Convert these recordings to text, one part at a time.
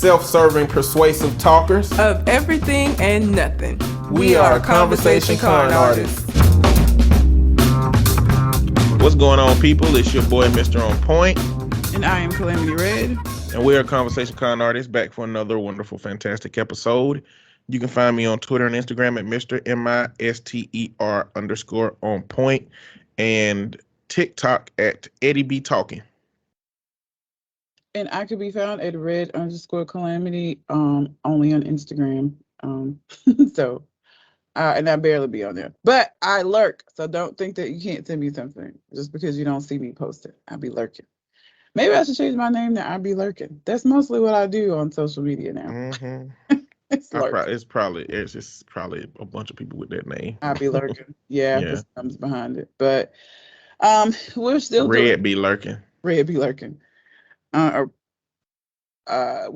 self-serving, persuasive talkers of everything and nothing. We are conversation con artists. What's going on, people? It's your boy, Mr. On Point. And I am Calamity Red. And we are Conversation Con Artists, back for another wonderful, fantastic episode. You can find me on Twitter and Instagram at Mr. MISTER_on point and TikTok at Eddie B Talking. And I could be found at Red_Calamity, only on Instagram. And I barely be on there. But I lurk, so don't think that you can't send me something just because you don't see me post it. I be lurking. Maybe I should change my name to I Be Lurking. That's mostly what I do on social media now. Mm-hmm. It's probably a bunch of people with that name. I Be Lurking. Yeah, Yeah. this comes behind it. But we're still Red be lurking. Red be lurking. We're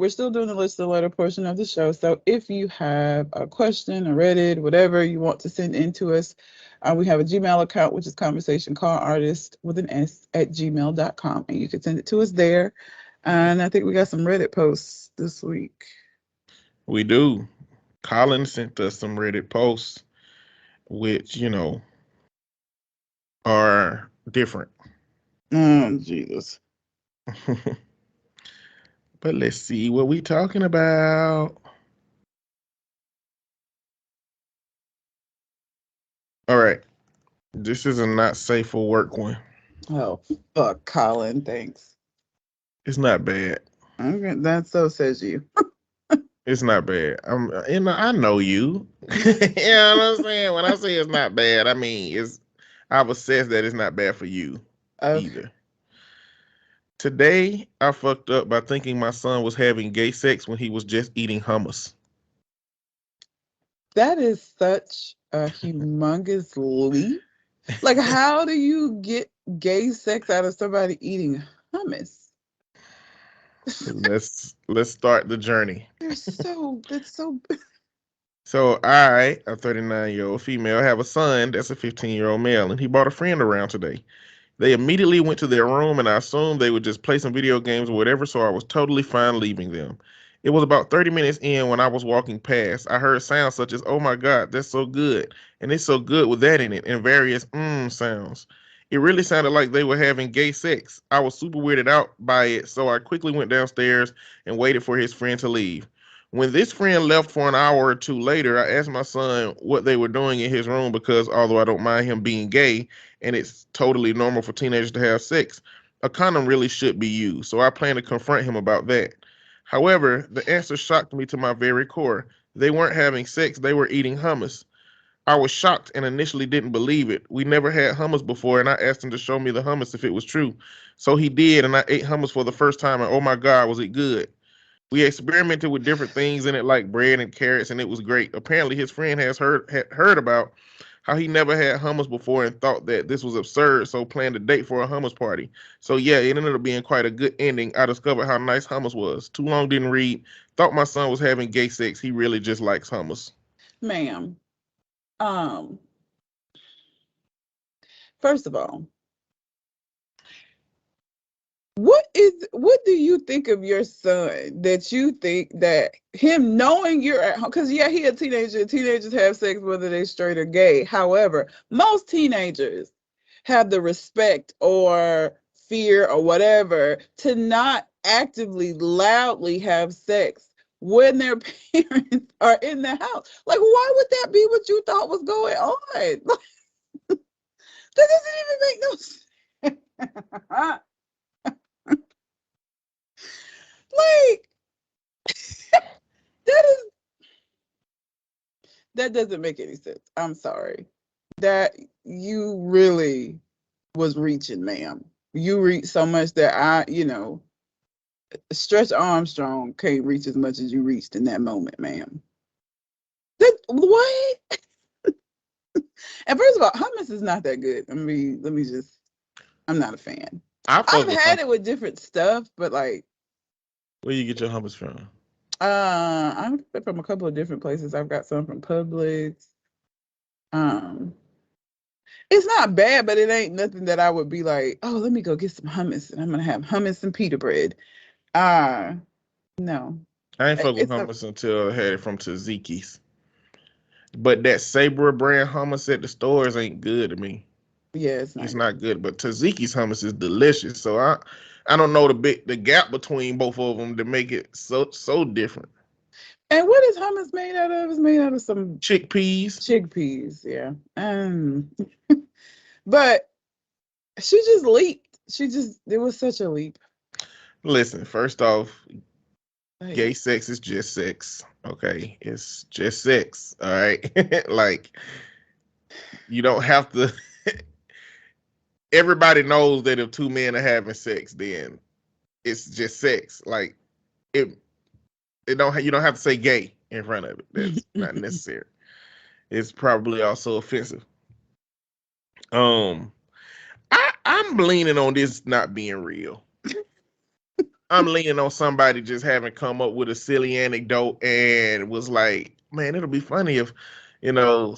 still doing the listen letter portion of the show. So if you have a question, a Reddit, whatever you want to send in to us, we have a Gmail account, which is conversationcarartist@gmail.com, and you can send it to us there. And I think we got some Reddit posts this week. We do. Colin sent us some Reddit posts, which, are different. Oh, Jesus. But let's see what we talking about. All right. This is a not safe for work one. Oh, fuck, Colin. Thanks. It's not bad. Okay, that so says you. It's not bad. I know you. You know what I'm saying? When I say it's not bad, I mean I've assessed that it's not bad for you either. Today, I fucked up by thinking my son was having gay sex when he was just eating hummus. That is such a humongous leap. Like, how do you get gay sex out of somebody eating hummus? Let's start the journey. That's so. So I, a 39-year-old female, have a son that's a 15-year-old male, and he brought a friend around today. They immediately went to their room, and I assumed they would just play some video games or whatever, so I was totally fine leaving them. It was about 30 minutes in when I was walking past. I heard sounds such as, "Oh my God, that's so good," and "It's so good with that in it," and various sounds. It really sounded like they were having gay sex. I was super weirded out by it, so I quickly went downstairs and waited for his friend to leave. When this friend left for an hour or two later, I asked my son what they were doing in his room because although I don't mind him being gay and it's totally normal for teenagers to have sex, a condom really should be used. So I plan to confront him about that. However, the answer shocked me to my very core. They weren't having sex, they were eating hummus. I was shocked and initially didn't believe it. We never had hummus before, and I asked him to show me the hummus if it was true. So he did, and I ate hummus for the first time, and oh my God, was it good. We experimented with different things in it, like bread and carrots, and it was great. Apparently, his friend had heard about how he never had hummus before and thought that this was absurd, so planned a date for a hummus party. So yeah, it ended up being quite a good ending. I discovered how nice hummus was. Too long didn't read. Thought my son was having gay sex. He really just likes hummus. Ma'am, first of all, what do you think of your son that you think that him knowing you're at home? Because yeah, he a teenager. Teenagers have sex whether they straight or gay. However, most teenagers have the respect or fear or whatever to not actively, loudly have sex when their parents are in the house. Like, why would that be what you thought was going on? That doesn't even make no sense. Like, that doesn't make any sense. I'm sorry. That you really was reaching, ma'am. You reached so much that Stretch Armstrong can't reach as much as you reached in that moment, ma'am. What? And first of all, hummus is not that good. I'm not a fan. I've had it with different stuff, but like, where you get your hummus from? I get it from a couple of different places. I've got some from Publix. It's not bad, but it ain't nothing that I would be like, oh, let me go get some hummus and I'm gonna have hummus and pita bread. No. I ain't fuck with It's a hummus until I had it from Tzatziki's. But that Sabra brand hummus at the stores ain't good to me. yeah, it's It's not not good. But Tzatziki's hummus is delicious. So I don't know the gap between both of them to make it so different. And what is hummus made out of? It's made out of some Chickpeas. chickpeas, yeah. But she just leaped. It was such a leap. Listen, first off, Like, gay sex is just sex. Okay, it's just sex. All right, like you don't have to. Everybody knows that if two men are having sex, then it's just sex. Like it, you don't have to say gay in front of it. That's not necessary. It's probably also offensive. Um, I'm leaning on this not being real. I'm leaning on somebody just having come up with a silly anecdote and was like, man, it'll be funny if,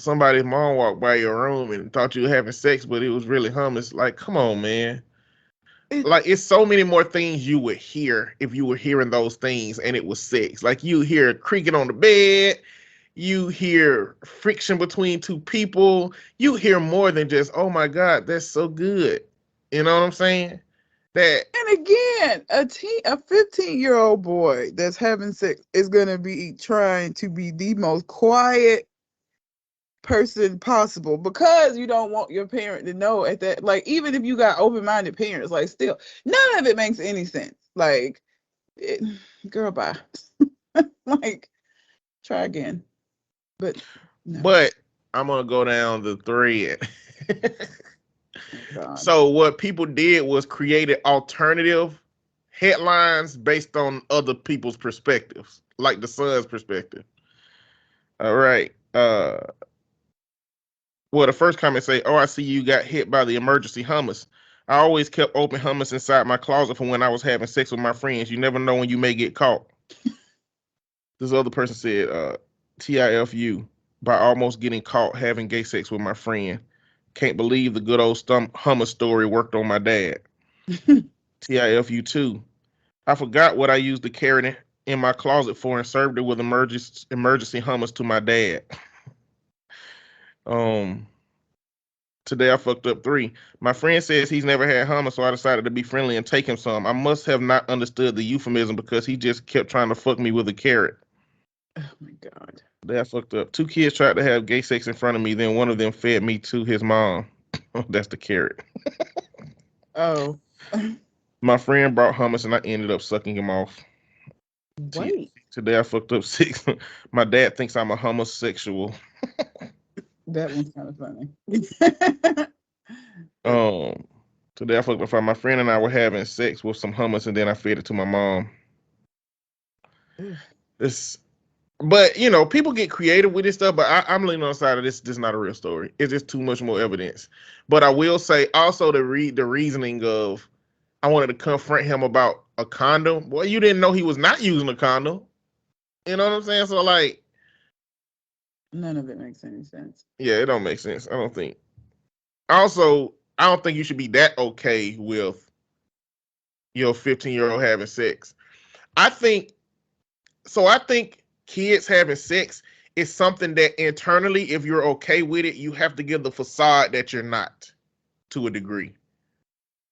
somebody's mom walked by your room and thought you were having sex, but it was really hummus. Like, come on, man. Like, it's so many more things you would hear if you were hearing those things and it was sex. Like, you hear creaking on the bed, you hear friction between two people, you hear more than just, oh my God, that's so good. You know what I'm saying? That and again, a 15-year-old boy that's having sex is gonna be trying to be the most quiet person possible because you don't want your parent to know at that. Like, even if you got open-minded parents, like, still none of it makes any sense. Like, girl, bye. Like, try again. But no. But I'm gonna go down the thread. Oh, God. So what people did was created alternative headlines based on other people's perspectives, like the Sun's perspective. All right. Well, the first comment say, "Oh, I see you got hit by the emergency hummus. I always kept open hummus inside my closet for when I was having sex with my friends. You never know when you may get caught." This other person said, "TIFU by almost getting caught having gay sex with my friend. Can't believe the good old hummus story worked on my dad." TIFU too. I forgot what I used the carrot in my closet for and served it with emergency hummus to my dad. Um, Today I fucked up 3. My friend says he's never had hummus, so I decided to be friendly and take him some. I must have not understood the euphemism because he just kept trying to fuck me with a carrot. Oh my God. Today I fucked up. 2 kids tried to have gay sex in front of me, then one of them fed me to his mom. That's the carrot. Oh. My friend brought hummus and I ended up sucking him off. Wait. Today I fucked up 6. My dad thinks I'm a homosexual. That one's kind of funny. Today I fucked up 5. My friend and I were having sex with some hummus and then I fed it to my mom. But people get creative with this stuff, but I'm leaning on the side of this is not a real story. It's just too much more evidence. But I will say also to read the reasoning of I wanted to confront him about a condom. Well, you didn't know he was not using a condom. You know what I'm saying? So like, None of it makes any sense. yeah, it don't make sense. I don't think. Also, I don't think you should be that okay with your 15-year-old having sex. I think so. I think kids having sex is something that internally, if you're okay with it, you have to give the facade that you're not to a degree.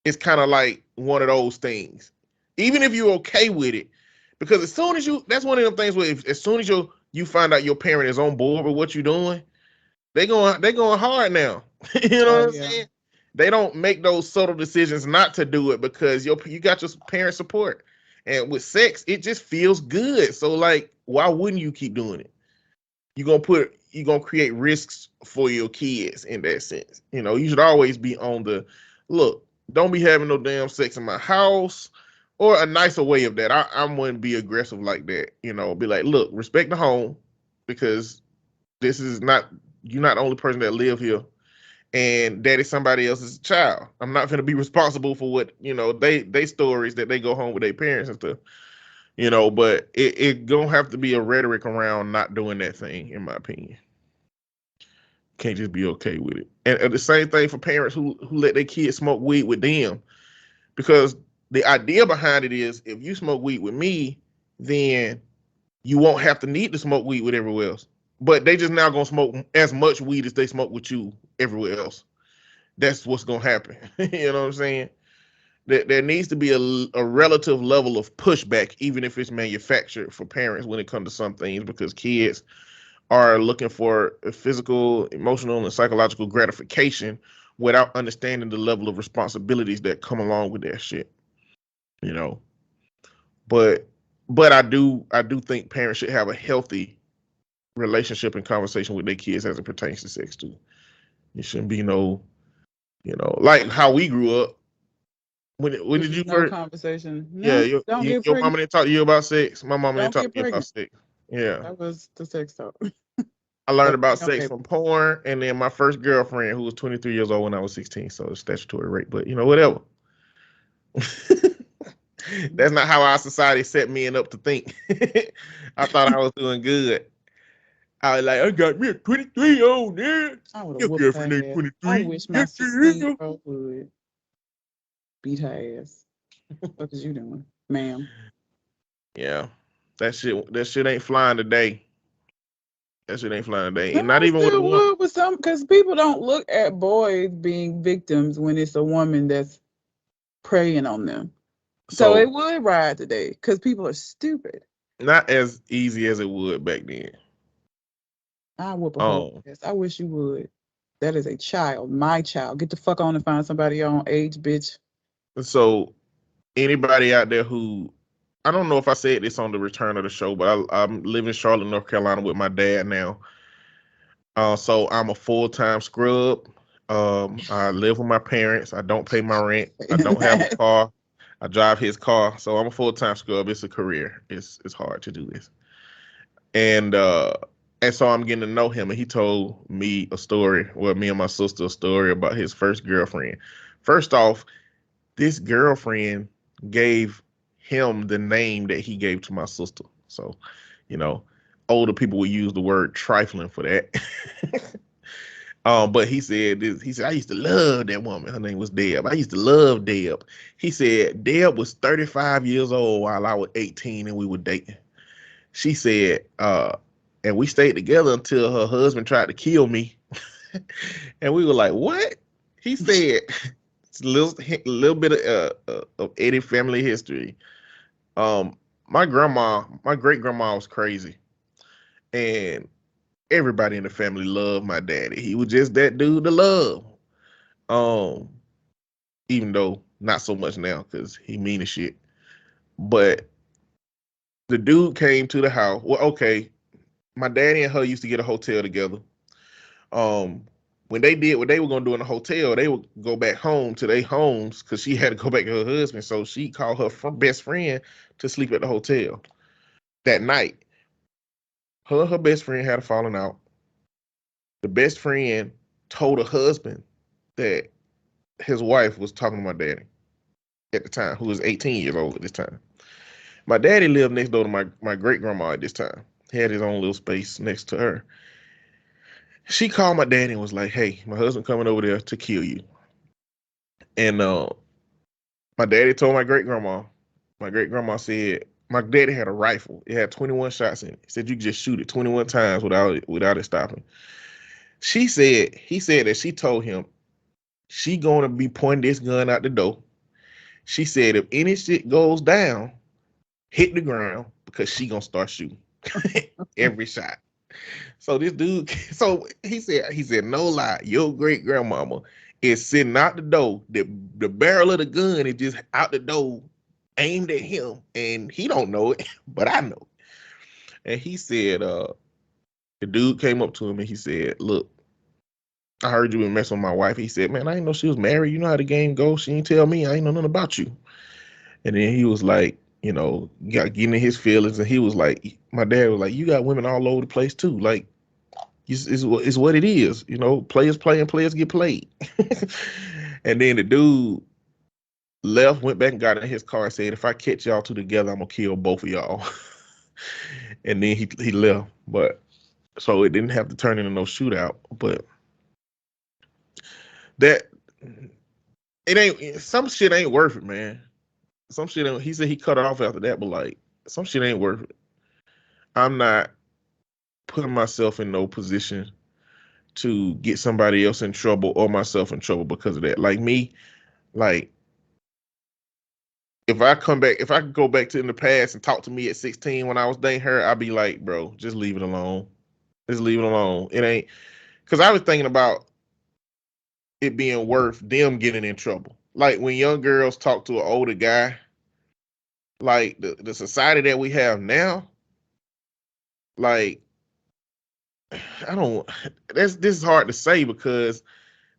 It's kind of like one of those things. Even if you're okay with it, because as soon as that's one of them things where as soon as you find out your parent is on board with what you're doing, they going hard now. You know what I'm saying? They don't make those subtle decisions not to do it because you got your parent support. And with sex, it just feels good. So like, why wouldn't you keep doing it? You're gonna create risks for your kids in that sense. You should always be on the look, don't be having no damn sex in my house. Or a nicer way of that. I wouldn't be aggressive like that. Be like, look, respect the home because this is not you're not the only person that live here, and that is somebody else's child. I'm not going to be responsible for what they stories that they go home with their parents and stuff. But it gonna have to be a rhetoric around not doing that thing, in my opinion. Can't just be okay with it. And the same thing for parents who let their kids smoke weed with them, because the idea behind it is if you smoke weed with me, then you won't have to need to smoke weed with everywhere else. But they just now gonna smoke as much weed as they smoke with you everywhere else. That's what's gonna happen. You know what I'm saying? There needs to be a relative level of pushback, even if it's manufactured for parents when it comes to some things, because kids are looking for a physical, emotional, and psychological gratification without understanding the level of responsibilities that come along with that shit. You know, but I do think parents should have a healthy relationship and conversation with their kids as it pertains to sex too. It shouldn't be no, like how we grew up. When It's did you just no first? conversation. Yeah, No, don't get your pregnant. mama didn't talk to you about sex. My mama didn't Don't talk to get me about pregnant. sex. Yeah, That was the sex talk. I learned But about don't sex get from porn, and then my first girlfriend, who was 23 years old when I was 16, so it's statutory rape. But whatever. That's not how our society set me up to think. I thought I was doing good. I was like, I got me a 23-year-old there. I would have Your whooped girlfriend ain't her ass. I 23. wish my Yes, she is. 16-year-old would beat her ass. What is you doing, ma'am? Yeah, that shit ain't flying today. That shit ain't flying today, No, and not I even with a still woman. would with some, because people don't look at boys being victims when it's a woman that's preying on them. So So it would ride today because people are stupid. not as easy as it would back then. I whoop a whole Um, ass. I wish you would. That is a child, my child. Get the fuck on and find somebody your own age, bitch. so anybody out there who, I don't know if I said this on the return of the show, but I'm living in Charlotte, North Carolina with my dad now. So I'm a full-time scrub. I live with my parents. I don't pay my rent. I don't have a car. I drive his car. So I'm a full-time scrub. It's a career. It's hard to do this. And so I'm getting to know him, and he told me a story, well, me and my sister, a story about his first girlfriend. First off, this girlfriend gave him the name that he gave to my sister. So, you know, older people would use the word trifling for that. But he said this, he said, I used to love that woman. Her name was Deb. I used to love Deb. He said Deb was 35 years old while I was 18 and we were dating. She said, and we stayed together until her husband tried to kill me. And we were like, what? He said, it's a little bit of Eddie family history. Um, my great grandma was crazy, and everybody in the family loved my daddy. He was just that dude to love. Um, Even though not so much now because he mean as shit. But the dude came to the house. Well, okay, my daddy and her used to get a hotel together. Um, when they did what they were gonna do in the hotel, they would go back home to their homes because she had to go back to her husband. So she called her best friend to sleep at the hotel that night. Her best friend had a falling out. The best friend told her husband that his wife was talking to my daddy at the time, who was 18 years old at this time. My daddy lived next door to my great grandma at this time. He had his own little space next to her. She called my daddy and was like, "Hey, my husband coming over there to kill you." And my daddy told my great grandma. My great grandma said my daddy had a rifle. It had 21 shots in it. He said you could just shoot it 21 times without it stopping. He said that she told him she gonna be pointing this gun out the door. She said if any shit goes down, hit the ground because she gonna start shooting every shot. So this dude, so he said, no lie, your great grandmama is sitting out the door. The barrel of the gun is just out the door, aimed at him, and he don't know it, but I know. And he said, the dude came up to him and he said, look, I heard you been messing with my wife. He said, man, I didn't know she was married. You know how the game goes. She didn't tell me. I ain't know nothing about you. And then he was like, got getting in his feelings, and he was like, my dad was like, you got women all over the place too. Like, it's what it is. Players play and players get played. And then the dude left, went back and got in his car and said, if I catch y'all two together, I'm gonna kill both of y'all. And then he left. But so it didn't have to turn into no shootout. But that it ain't some shit ain't worth it, man. Some shit ain't, he said he cut off after that, but like some shit ain't worth it. I'm not putting myself in no position to get somebody else in trouble or myself in trouble because of that. Like me, like if I could go back to in the past and talk to me at 16 when I was dating her, I'd be like, bro, just leave it alone. Just leave it alone. It ain't because I was thinking about it being worth them getting in trouble. Like when young girls talk to an older guy, like the society that we have now, like I don't this is hard to say because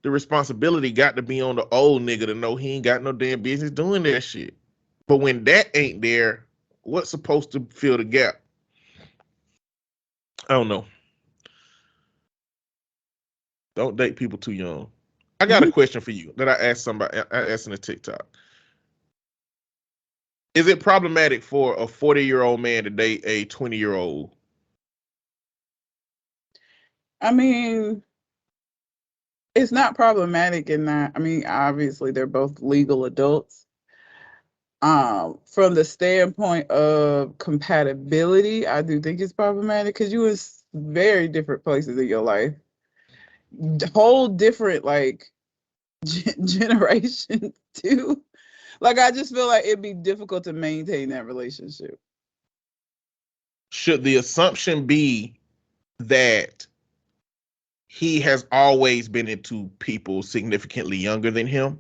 the responsibility got to be on the old nigga to know he ain't got no damn business doing that shit. But when that ain't there, what's supposed to fill the gap? I don't know. Don't date people too young. I got a question for you that I asked somebody. I asked in a TikTok. Is it problematic for a 40-year-old man to date a 20-year-old? I mean, it's not problematic in that. I mean, obviously they're both legal adults. From the standpoint of compatibility, I do think it's problematic because you in very different places in your life, whole different like generation too. Like I just feel like it'd be difficult to maintain that relationship. Should the assumption be that he has always been into people significantly younger than him?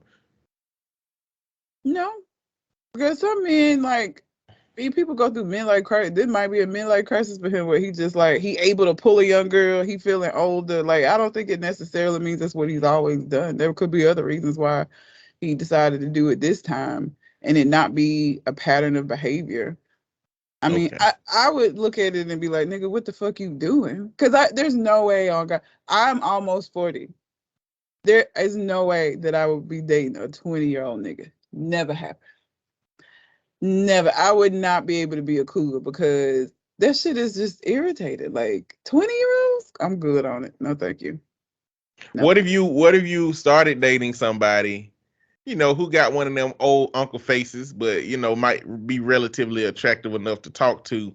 No, because some men like people go through midlife crisis. This might be a midlife crisis for him where he just like he able to pull a young girl, he feeling older. Like I don't think it necessarily means that's what he's always done. There could be other reasons why he decided to do it this time and it not be a pattern of behavior. I mean, Okay. I would look at it and be like, nigga, what the fuck you doing? Because there's no way on God. I'm almost 40. There is no way that I would be dating a 20-year-old nigga. Never happen. Never. I would not be able to be a cougar because that shit is just irritated. Like 20-year-olds, I'm good on it. No, thank you. No, What if you started dating somebody, who got one of them old uncle faces, but might be relatively attractive enough to talk to,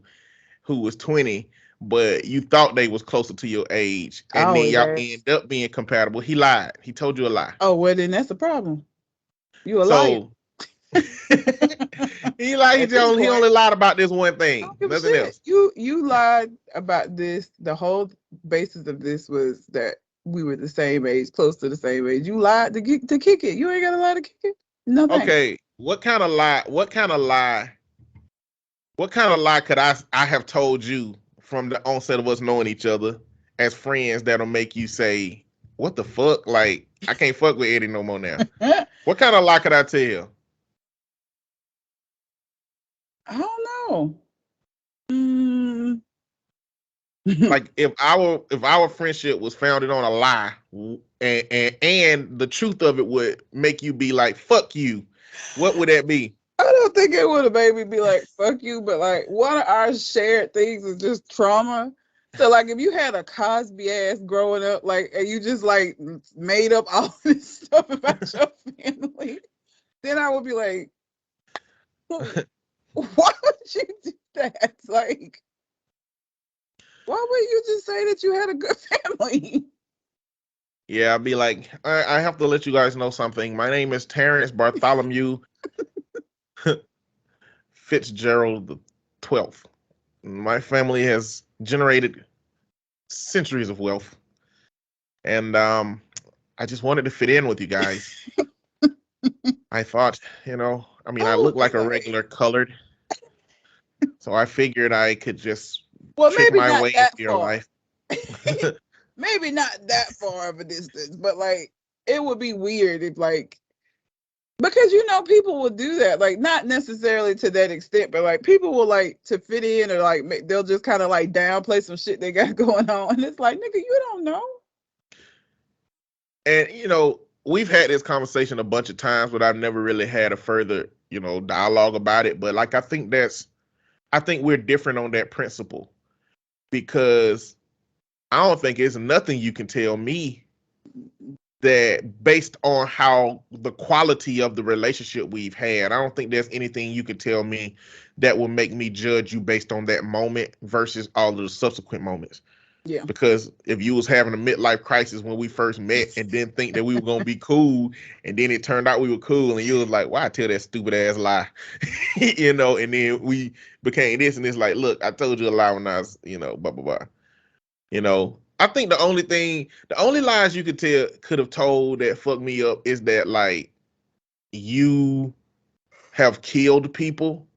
who was 20, but you thought they was closer to your age, I and then always y'all ask. end up being compatible. He lied. He told you a lie. Oh, well, then that's a problem. You a liar. So he lied. At this He point, only lied about this one I thing, don't give a nothing shit. else. You lied about this. The whole basis of this was that we were the same age, close to the same age. You lied to kick it. You ain't got to lie to kick it. No thanks. Okay, what kind of lie? What kind of lie? What kind of lie could I have told you from the onset of us knowing each other as friends that'll make you say, "What the fuck? Like I can't fuck with Eddie no more now." What kind of lie could I tell? I don't know. Mm. Like if our friendship was founded on a lie, and the truth of it would make you be like, "Fuck you," what would that be? I don't think it would have made me be like, fuck you, but like one of our shared things is just trauma. So like if you had a Cosby ass growing up, like and you just like made up all this stuff about your family, then I would be like, why would you do that? Like, why would you just say that you had a good family? Yeah, I'd be like, I have to let you guys know something. My name is Terrence Bartholomew Fitzgerald the 12th. My family has generated centuries of wealth, and I just wanted to fit in with you guys. I thought, I Oh, look like a like, regular colored, so I figured I could just well, trick maybe my not way into that your far. life. Maybe not that far of a distance, but like it would be weird if like because people will do that, like not necessarily to that extent, but like people will like to fit in or like they'll just kind of like downplay some shit they got going on, and it's like nigga, you don't know. And we've had this conversation a bunch of times, but I've never really had a further, dialogue about it. But like, I think we're different on that principle because I don't think it's nothing you can tell me that based on how the quality of the relationship we've had, I don't think there's anything you could tell me that will make me judge you based on that moment versus all of the subsequent moments. Yeah. Because if you was having a midlife crisis when we first met and didn't think that we were gonna be cool, and then it turned out we were cool, and you was like, "Why tell that stupid ass lie?" And then we became this, and it's like, "Look, I told you a lie when I was, blah blah blah." I think the only lies you could have told that fucked me up is that like you have killed people,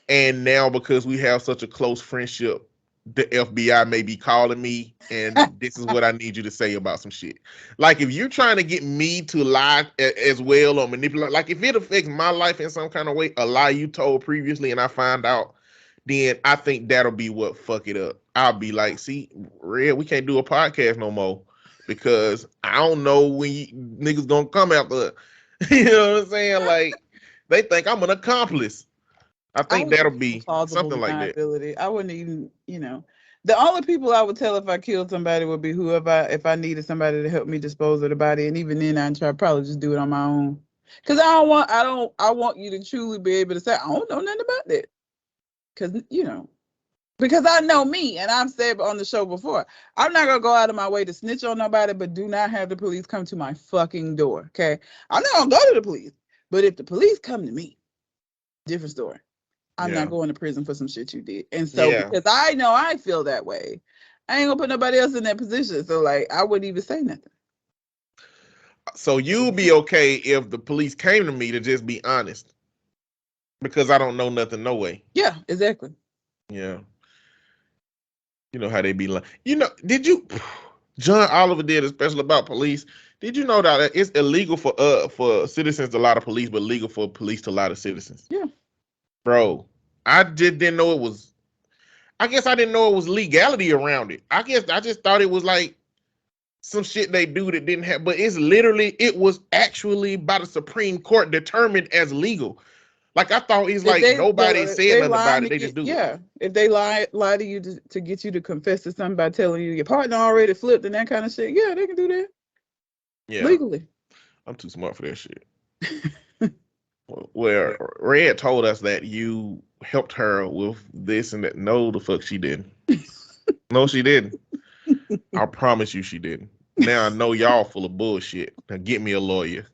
and now because we have such a close friendship, the FBI may be calling me, and this is what I need you to say about some shit. Like if you're trying to get me to lie as well or manipulate, like if it affects my life in some kind of way, a lie you told previously and I find out, then I think that'll be what fuck it up. I'll be like, see, Red, we can't do a podcast no more because I don't know when niggas gonna come after us. You know what I'm saying? Like they think I'm an accomplice. I think that'll be plausible something like that. deniability. I wouldn't even, the only people I would tell if I killed somebody would be whoever, if I needed somebody to help me dispose of the body, and even then I'd probably just do it on my own. Because I want you to truly be able to say, I don't know nothing about that. Because I know me, and I've said on the show before, I'm not gonna go out of my way to snitch on nobody, but do not have the police come to my fucking door. Okay, I'm not gonna go to the police, but if the police come to me, different story. I'm not going to prison for some shit you did. And so because I know I feel that way, I ain't gonna put nobody else in that position. So like I wouldn't even say nothing. So you'll be okay if the police came to me to just be honest. Because I don't know nothing, no way. Yeah, exactly. Yeah. You know how they be like, did you John Oliver did a special about police. Did you know that it's illegal for citizens to lie to police, but legal for police to lie to citizens? Yeah. Bro, I just didn't know it was. I guess I didn't know it was legality around it. I guess I just thought it was like some shit they do that didn't have, but it was actually by the Supreme Court determined as legal. Like I thought it's like nobody said nothing about it. They just do it. Yeah. If they lie to you to get you to confess to something by telling you your partner already flipped and that kind of shit, yeah, they can do that. Yeah. Legally. I'm too smart for that shit. Where Red told us that you helped her with this and that. No, the fuck she didn't. No, she didn't. I promise you she didn't. Now I know y'all full of bullshit. Now get me a lawyer.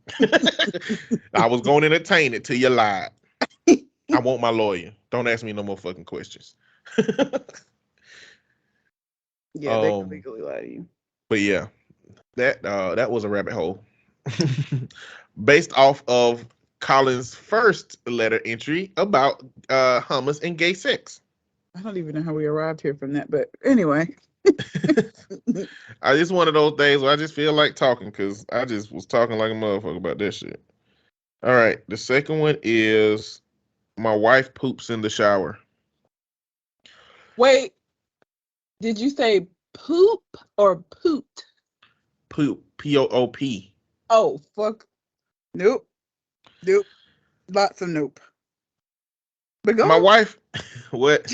I was going to entertain it till you lied. I want my lawyer. Don't ask me no more fucking questions. Yeah, they can legally lie to you. But yeah, that was a rabbit hole. Based off of Colin's first letter entry about hummus and gay sex. I don't even know how we arrived here from that, but anyway. I just one of those days where I just feel like talking because I just was talking like a motherfucker about that shit. All right, the second one is my wife poops in the shower. Wait, did you say poop or poot? Poop, P-O-O-P. Oh, fuck. Nope. Lots of nope. But go my on. Wife, what?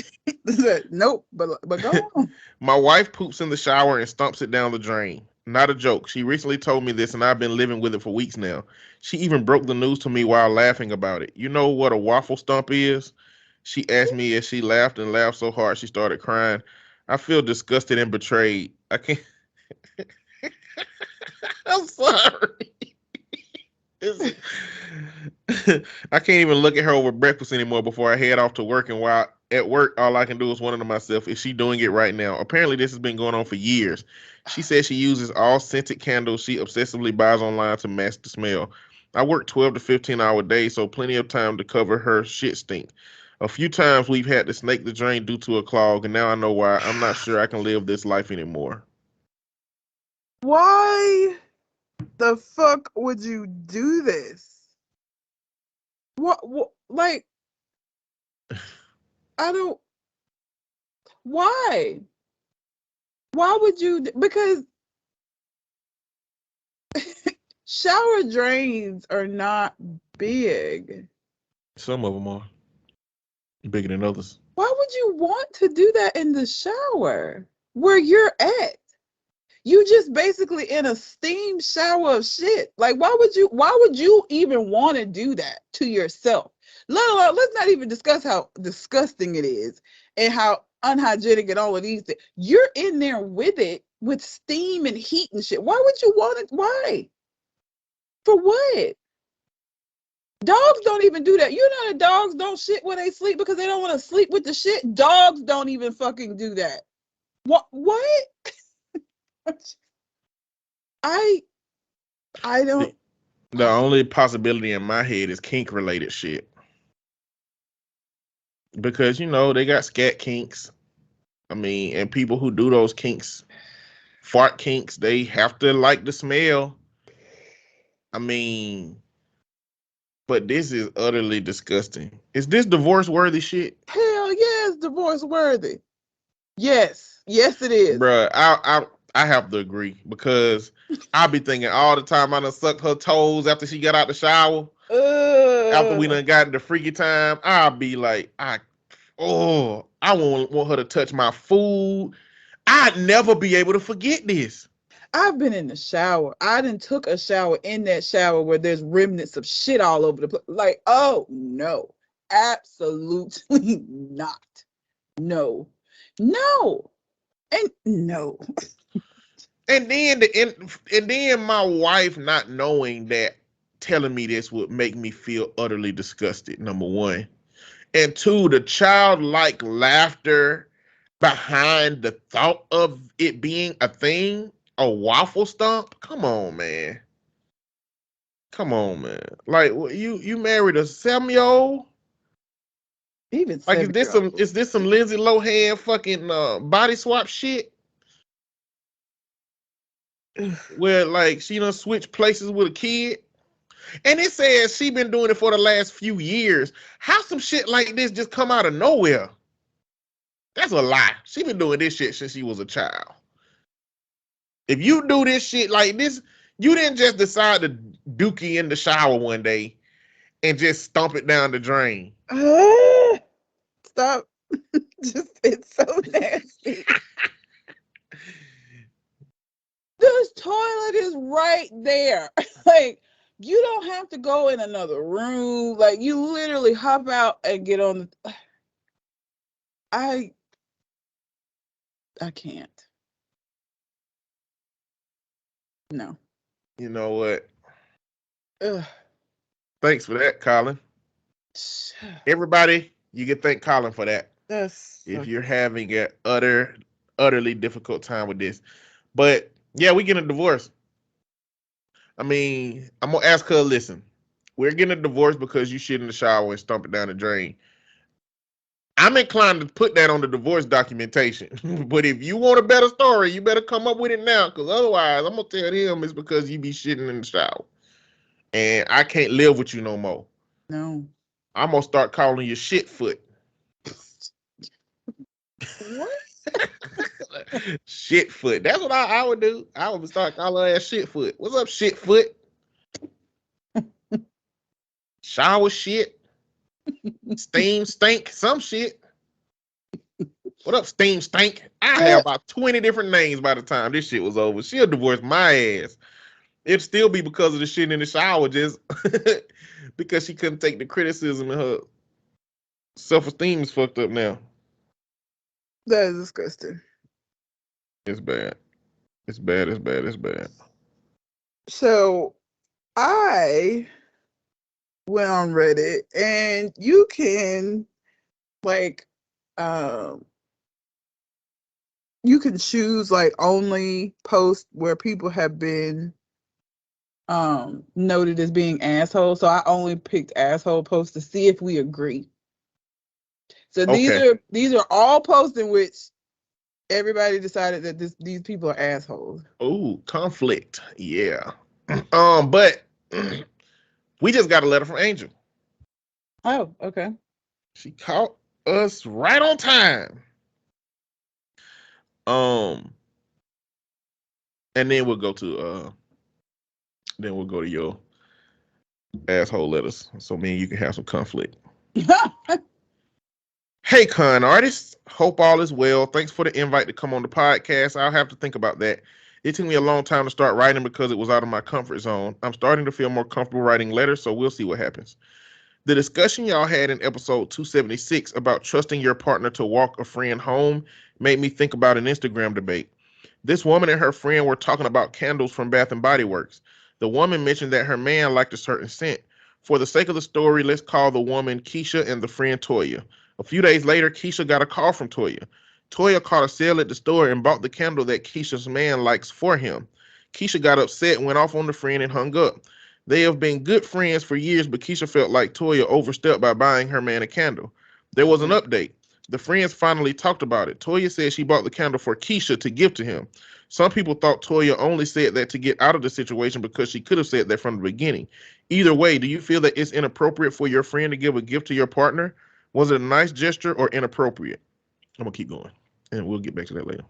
Nope, but go on. My wife poops in the shower and stumps it down the drain. Not a joke. She recently told me this, and I've been living with it for weeks now. She even broke the news to me while laughing about it. You know what a waffle stump is? She asked me as she laughed and laughed so hard she started crying. I feel disgusted and betrayed. I can't. I'm sorry. I can't even look at her over breakfast anymore before I head off to work. And while at work, all I can do is wonder to myself, is she doing it right now? Apparently, this has been going on for years. She says she uses all scented candles she obsessively buys online to mask the smell. I work 12 to 15-hour days, so plenty of time to cover her shit stink. A few times we've had to snake the drain due to a clog, and now I know why. I'm not sure I can live this life anymore. Why the fuck would you do this? What like, I don't. Why? Why would you? Because shower drains are not big. Some of them are bigger than others. Why would you want to do that in the shower where you're at? You just basically in a steam shower of shit. Like, why would you even want to do that to yourself? Let alone, let's not even discuss how disgusting it is and how unhygienic and all of these things. You're in there with it, with steam and heat and shit. Why would you want it? Why? For what? Dogs don't even do that. You know that dogs don't shit when they sleep because they don't want to sleep with the shit. Dogs don't even fucking do that. What? I don't. The only possibility in my head is kink related shit. Because they got scat kinks. I mean, and people who do those kinks, fart kinks, they have to like the smell. I mean, but this is utterly disgusting. Is this divorce worthy shit? Hell yes, divorce worthy. Yes, it is. Bruh, I have to agree because I be thinking all the time I done sucked her toes after she got out the shower. After we done got the freaky time, I'll be like, I want her to touch my food. I'd never be able to forget this. I've been in the shower. I done took a shower in that shower where there's remnants of shit all over the place. Like, oh no, absolutely not. No, and no. And then my wife not knowing that, telling me this would make me feel utterly disgusted. Number one, and two, the childlike laughter behind the thought of it being a thing, a waffle stomp. Come on, man. Like, you married a 7-year-old? Even Like, is 7-year-olds. this some Lindsay Lohan fucking body swap shit? Where like she done switch places with a kid? And it says she been doing it for the last few years. How some shit like this just come out of nowhere? That's a lie. She been doing this shit since she was a child. If you do this shit like this, you didn't just decide to dookie in the shower one day and just stomp it down the drain. Stop. Just, it's so nasty. This toilet is right there. Like, you don't have to go in another room. Like, you literally hop out and get on the... I can't. No. You know what? Ugh. Thanks for that, Colin. Everybody, you can thank Colin for that. If you're having an utterly difficult time with this. But yeah, we getting a divorce. I mean, I'm gonna ask her, listen, we're getting a divorce because you shit in the shower and stomp it down the drain. I'm inclined to put that on the divorce documentation. But if you want a better story, you better come up with it now, because otherwise I'm gonna tell him it's because you be shitting in the shower. And I can't live with you no more. No. I'm gonna start calling you Shitfoot. What? Shitfoot. That's what I would do. I would start calling her ass Shitfoot. What's up, Shitfoot? Shower shit. Steam stink. Some shit. What up, Steam stink? I have about 20 different names by the time this shit was over. She'll divorce my ass. It'd still be because of the shit in the shower, just because she couldn't take the criticism and her self-esteem is fucked up now. That is disgusting. It's bad. It's bad. So I went on Reddit, and you can like you can choose like only posts where people have been noted as being assholes. So I only picked asshole posts to see if we agree. So these are all posts in which everybody decided that these people are assholes. Oh, conflict. Yeah. But we just got a letter from Angel. Oh, okay. She caught us right on time. And then we'll go to your asshole letters, so me and you can have some conflict. Hey, con artists, hope all is well. Thanks for the invite to come on the podcast. I'll have to think about that. It took me a long time to start writing because it was out of my comfort zone. I'm starting to feel more comfortable writing letters, so we'll see what happens. The discussion y'all had in episode 276 about trusting your partner to walk a friend home made me think about an Instagram debate. This woman and her friend were talking about candles from Bath and Body Works. The woman mentioned that her man liked a certain scent. For the sake of the story, let's call the woman Keisha and the friend Toya. A few days later, Keisha got a call from Toya. Toya caught a sale at the store and bought the candle that Keisha's man likes for him. Keisha got upset, went off on the friend, and hung up. They have been good friends for years, but Keisha felt like Toya overstepped by buying her man a candle. There was an update. The friends finally talked about it. Toya said she bought the candle for Keisha to give to him. Some people thought Toya only said that to get out of the situation because she could have said that from the beginning. Either way, do you feel that it's inappropriate for your friend to give a gift to your partner? Was it a nice gesture or inappropriate? I'm going to keep going, and we'll get back to that later.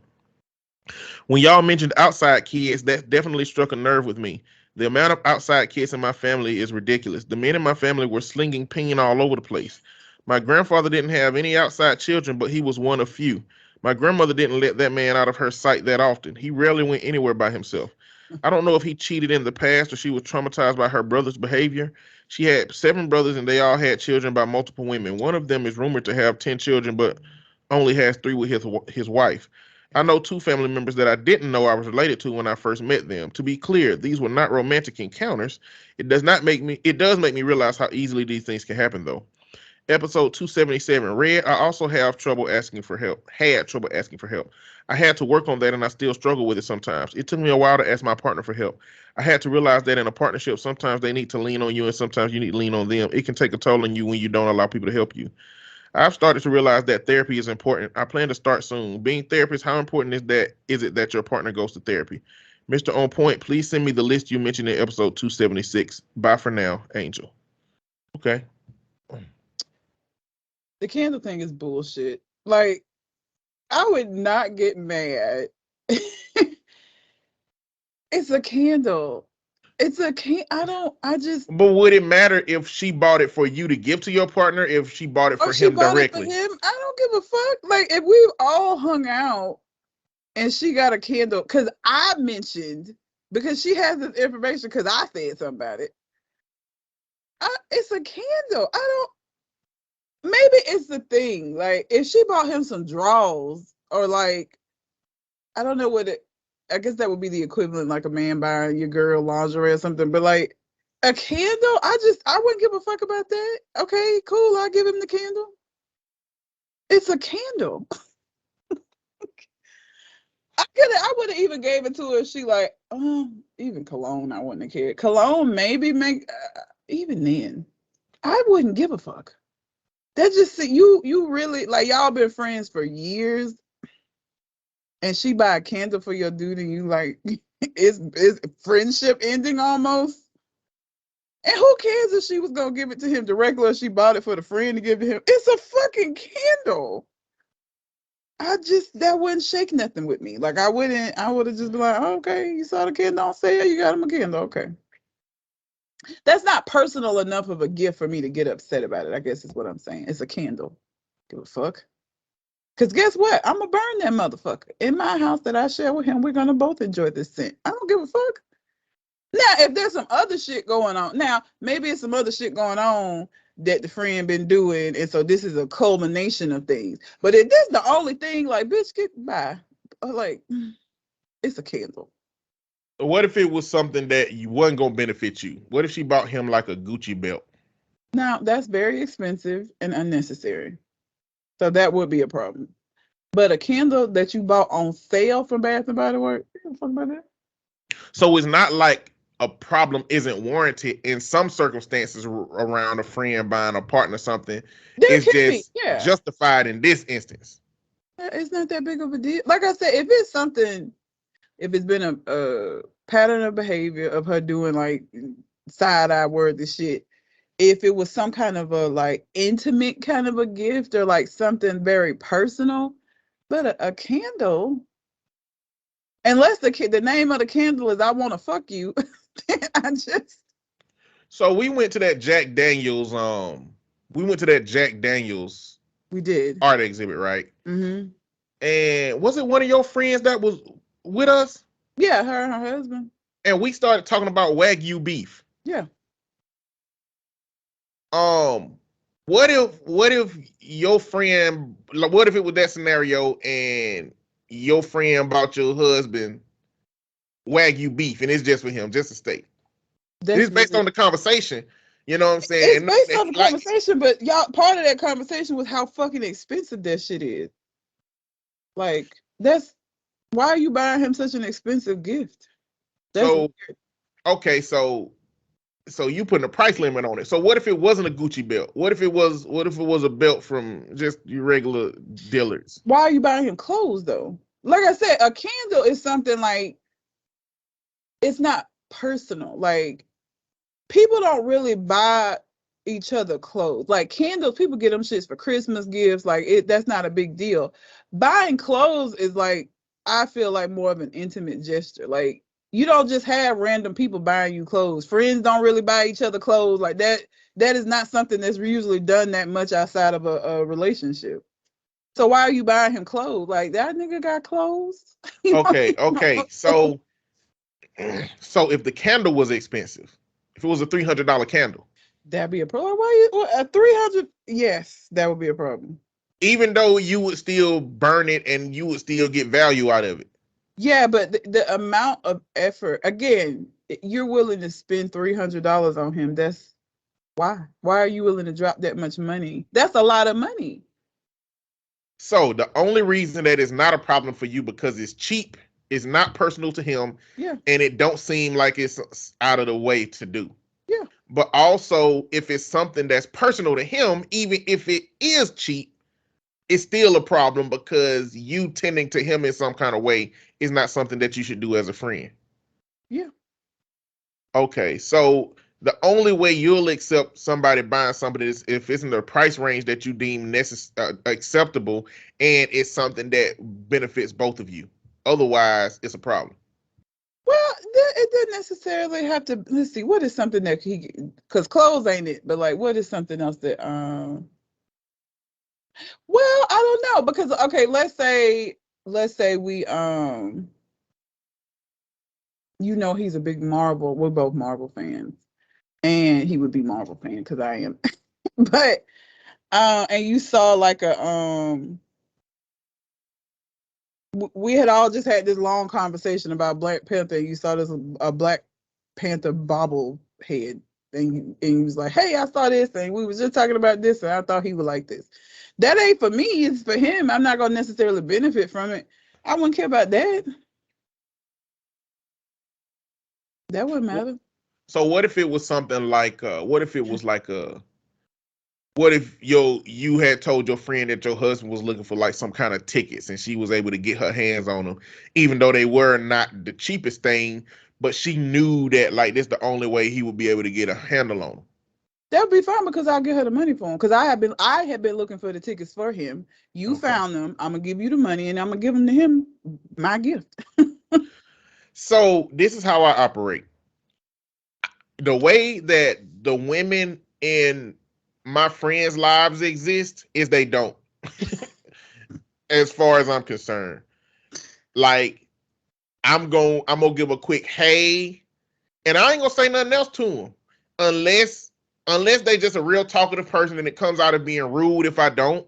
When y'all mentioned outside kids, that definitely struck a nerve with me. The amount of outside kids in my family is ridiculous. The men in my family were slinging peen all over the place. My grandfather didn't have any outside children, but he was one of few. My grandmother didn't let that man out of her sight that often. He rarely went anywhere by himself. I don't know if he cheated in the past or she was traumatized by her brother's behavior. She had 7 brothers and they all had children by multiple women. One of them is rumored to have 10 children, but only has 3 with his wife. I know 2 family members that I didn't know I was related to when I first met them. To be clear, these were not romantic encounters. It does make me realize how easily these things can happen though. Episode 277 read, I also have trouble asking for help. Had trouble asking for help. I had to work on that and I still struggle with it sometimes. It took me a while to ask my partner for help. I had to realize that in a partnership, sometimes they need to lean on you and sometimes you need to lean on them. It can take a toll on you when you don't allow people to help you. I've started to realize that therapy is important. I plan to start soon. Being therapist, how important is it that your partner goes to therapy? Mr. On Point, please send me the list you mentioned in episode 276. Bye for now, Angel. Okay. The candle thing is bullshit. Like, I would not get mad. It's a candle. It's a But would it matter if she bought it for you to give to your partner, if she bought it for she him bought directly? it for him. I don't give a fuck. Like, if we all hung out and she got a candle, because I mentioned, because she has this information, because I said something about it. It's a candle. Maybe it's the thing. Like, if she bought him some drawers, or like, I don't know I guess that would be the equivalent, like a man buying your girl lingerie or something. But like a candle, I wouldn't give a fuck about that. Okay, cool. I'll give him the candle. It's a candle. I would have even gave it to her if she like, even cologne, I wouldn't have cared. Cologne maybe even then, I wouldn't give a fuck. That's just you really, like, y'all been friends for years and she buy a candle for your dude and you like, it's friendship ending almost. And who cares if she was gonna give it to him directly or she bought it for the friend to give to him? It's a fucking candle. That wouldn't shake nothing with me. Like, I would have just been like, oh, okay, you saw the candle on sale, you got him a candle, okay. That's not personal enough of a gift for me to get upset about it, I guess is what I'm saying. It's a candle. Give a fuck. Because guess what? I'm going to burn that motherfucker. In my house that I share with him, we're going to both enjoy this scent. I don't give a fuck. Now, if there's some other shit going on, maybe it's some other shit going on that the friend been doing, and so this is a culmination of things. But if this is the only thing, like, bitch, get by. Like, it's a candle. What if it was something that you wasn't gonna benefit you? What if she bought him like a Gucci belt? Now, that's very expensive and unnecessary. So that would be a problem. But a candle that you bought on sale from Bath and Body Works, you don't fuck about that. So it's not like a problem isn't warranted in some circumstances around a friend buying a partner something. It's just justified in this instance. It's not that big of a deal. Like I said, if it's been a pattern of behavior of her doing like side-eye worthy shit, if it was some kind of a like intimate kind of a gift or like something very personal, but a candle, unless the name of the candle is I want to fuck you, So we went to that Jack Daniels we did art exhibit, right? Mm-hmm. And was it one of your friends that was with us? Yeah, her and her husband. And we started talking about Wagyu beef. Yeah. What if your friend, like, what if it was that scenario and your friend bought your husband Wagyu beef and it's just for him, just a steak? That's It's based really, on the conversation. You know what I'm saying? it's And based on the like, conversation, but y'all, part of that conversation was how fucking expensive that shit is. Like, that's why are you buying him such an expensive gift? That's so weird. okay, so you putting a price limit on it. So what if it wasn't a Gucci belt? What if it was a belt from just your regular dealers? Why are you buying him clothes though? Like I said, a candle is something like, it's not personal. Like, people don't really buy each other clothes. Like candles, people get them shits for Christmas gifts. Like, that's not a big deal. Buying clothes is like, I feel like more of an intimate gesture. Like, you don't just have random people buying you clothes. Friends don't really buy each other clothes like that. That is not something that's usually done that much outside of a relationship. So why are you buying him clothes? Like, that nigga got clothes. You know, Okay, okay. So if the candle was expensive, if it was a $300 candle, that'd be a problem. Why you a 300? Yes, that would be a problem. even though you would still burn it and you would still get value out of it. Yeah, but the amount of effort, again, you're willing to spend $300 on him. That's why. Why are you willing to drop that much money? That's a lot of money. So the only reason that it's not a problem for you because it's cheap, it's not personal to him, Yeah, and it don't seem like it's out of the way to do. yeah, But also, if it's something that's personal to him, even if it is cheap, it's still a problem because you tending to him in some kind of way is not something that you should do as a friend. yeah. Okay, so the only way you'll accept somebody buying something is if it's in the price range that you deem acceptable and it's something that benefits both of you. Otherwise, it's a problem. Well, it doesn't necessarily have to. Let's see, what is something that he, because clothes ain't it, but like, what is something else that, well, I don't know, because okay, let's say we, he's a big Marvel. We're both Marvel fans, and he would be Marvel fan because I am. But and you saw like we had all just had this long conversation about Black Panther. And you saw this a Black Panther bobble head, and you was like, "Hey, I saw this, and we was just talking about this, and I thought he would like this." That ain't for me. It's for him. I'm not gonna necessarily benefit from it. I wouldn't care about that. That wouldn't matter. So what if it was something like what if you had told your friend that your husband was looking for like some kind of tickets and she was able to get her hands on them, even though they were not the cheapest thing, but she knew that like this the only way he would be able to get a handle on them. That would be fine because I'll get her the money for him. Because I had been looking for the tickets for him. You Okay. found them. I'm gonna give you the money, and I'm gonna give them to him. My gift. So this is how I operate. The way that the women in my friends' lives exist is they don't, as far as I'm concerned. Like I'm gonna give a quick hey, and I ain't gonna say nothing else to them unless they just a real talkative person and it comes out of being rude if I don't.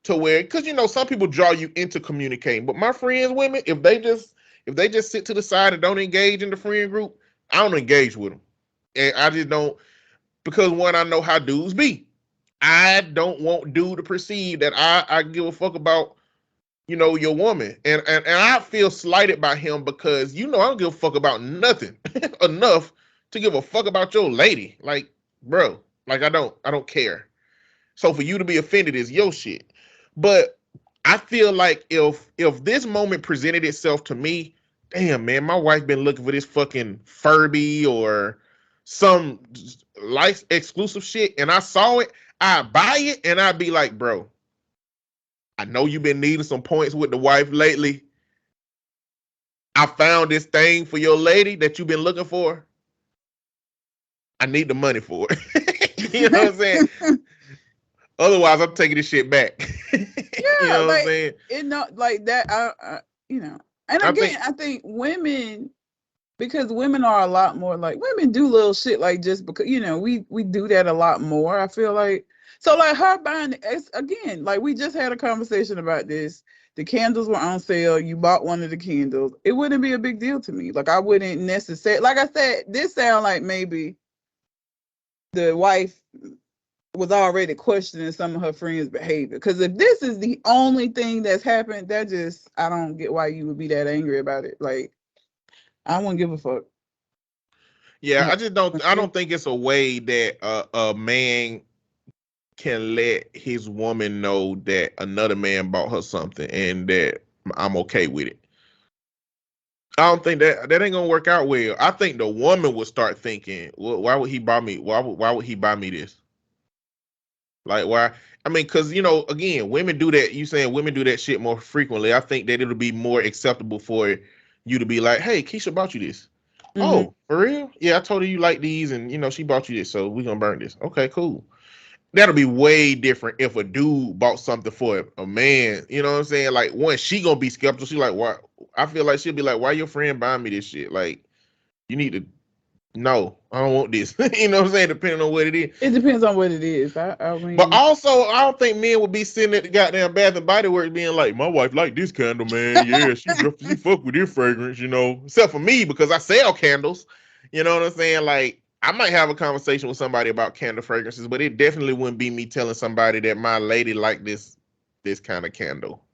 To where, because some people draw you into communicating, but my friends, women, if they just sit to the side and don't engage in the friend group, I don't engage with them, and I just don't, because one, I know how dudes be. I don't want dude to perceive that I give a fuck about your woman, and I feel slighted by him because I don't give a fuck about nothing enough to give a fuck about your lady, like, bro, like I don't care. So for you to be offended is your shit. But I feel like if this moment presented itself to me, damn man, my wife been looking for this fucking Furby or some life exclusive shit, and I saw it, I buy it, and I'd be like, bro, I know you've been needing some points with the wife lately. I found this thing for your lady that you've been looking for. I need the money for it. You know what I'm saying? Otherwise, I'm taking this shit back. You Yeah, know what I'm like saying? like that. You know, And again, I think women, because women are a lot more like, women do little shit like, just because, you know, we do that a lot more, I feel like. So like her buying, it's, again, like we just had a conversation about this. The candles were on sale. You bought one of the candles. It wouldn't be a big deal to me. Like I wouldn't necessarily, like I said, this sound like maybe the wife was already questioning some of her friends' behavior. Because if this is the only thing that's happened, that just, I don't get why you would be that angry about it. Like, I wouldn't give a fuck. Yeah, I don't think it's a way that a man can let his woman know that another man bought her something and that I'm okay with it. I don't think that ain't gonna work out well. I think the woman would start thinking, well, why would he buy me? Why would he buy me this? Like why? I mean, because again, women do that. You saying women do that shit more frequently. I think that it'll be more acceptable for you to be like, hey, Keisha bought you this. Mm-hmm. Oh, for real? Yeah, I told her you like these, and she bought you this, so we're gonna burn this. Okay, cool. That'll be way different if a dude bought something for a man. You know what I'm saying? Like, one, she gonna be skeptical. She like, why? I feel like she'll be like, why your friend buying me this shit? Like, you need to. No, I don't want this. You know what I'm saying? Depending on what it is. It depends on what it is. I mean, But also, I don't think men would be sitting at the goddamn Bath and Body Works being like, my wife like this candle, man. Yeah, she fuck with this fragrance, Except for me, because I sell candles. You know what I'm saying? Like, I might have a conversation with somebody about candle fragrances, but it definitely wouldn't be me telling somebody that my lady like this kind of candle.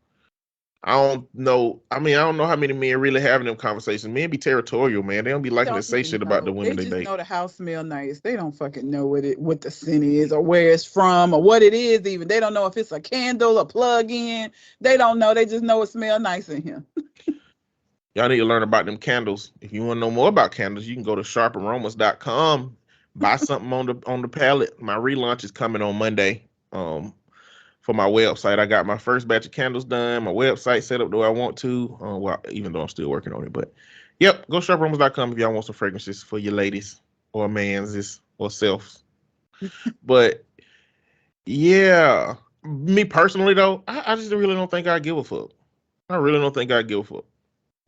I don't know. I mean, I don't know how many men really having them conversations. Men be territorial, man. They don't be liking to say shit about the women they they just date. know the house smell nice. They don't fucking know what the scent is or where it's from or what it is even. They don't know if it's a candle, a plug-in. They don't know. They just know it smells nice in here. Y'all need to learn about them candles. If you want to know more about candles, you can go to sharparomas.com. Buy something on the pallet. My relaunch is coming on Monday. For my website, I got my first batch of candles done. My website set up the way I want to. Well, even though I'm still working on it, but yep, go sharparomas.com if y'all want some fragrances for your ladies or mans or selves. But yeah, me personally though, I just really don't think I give a fuck. I really don't think I give a fuck.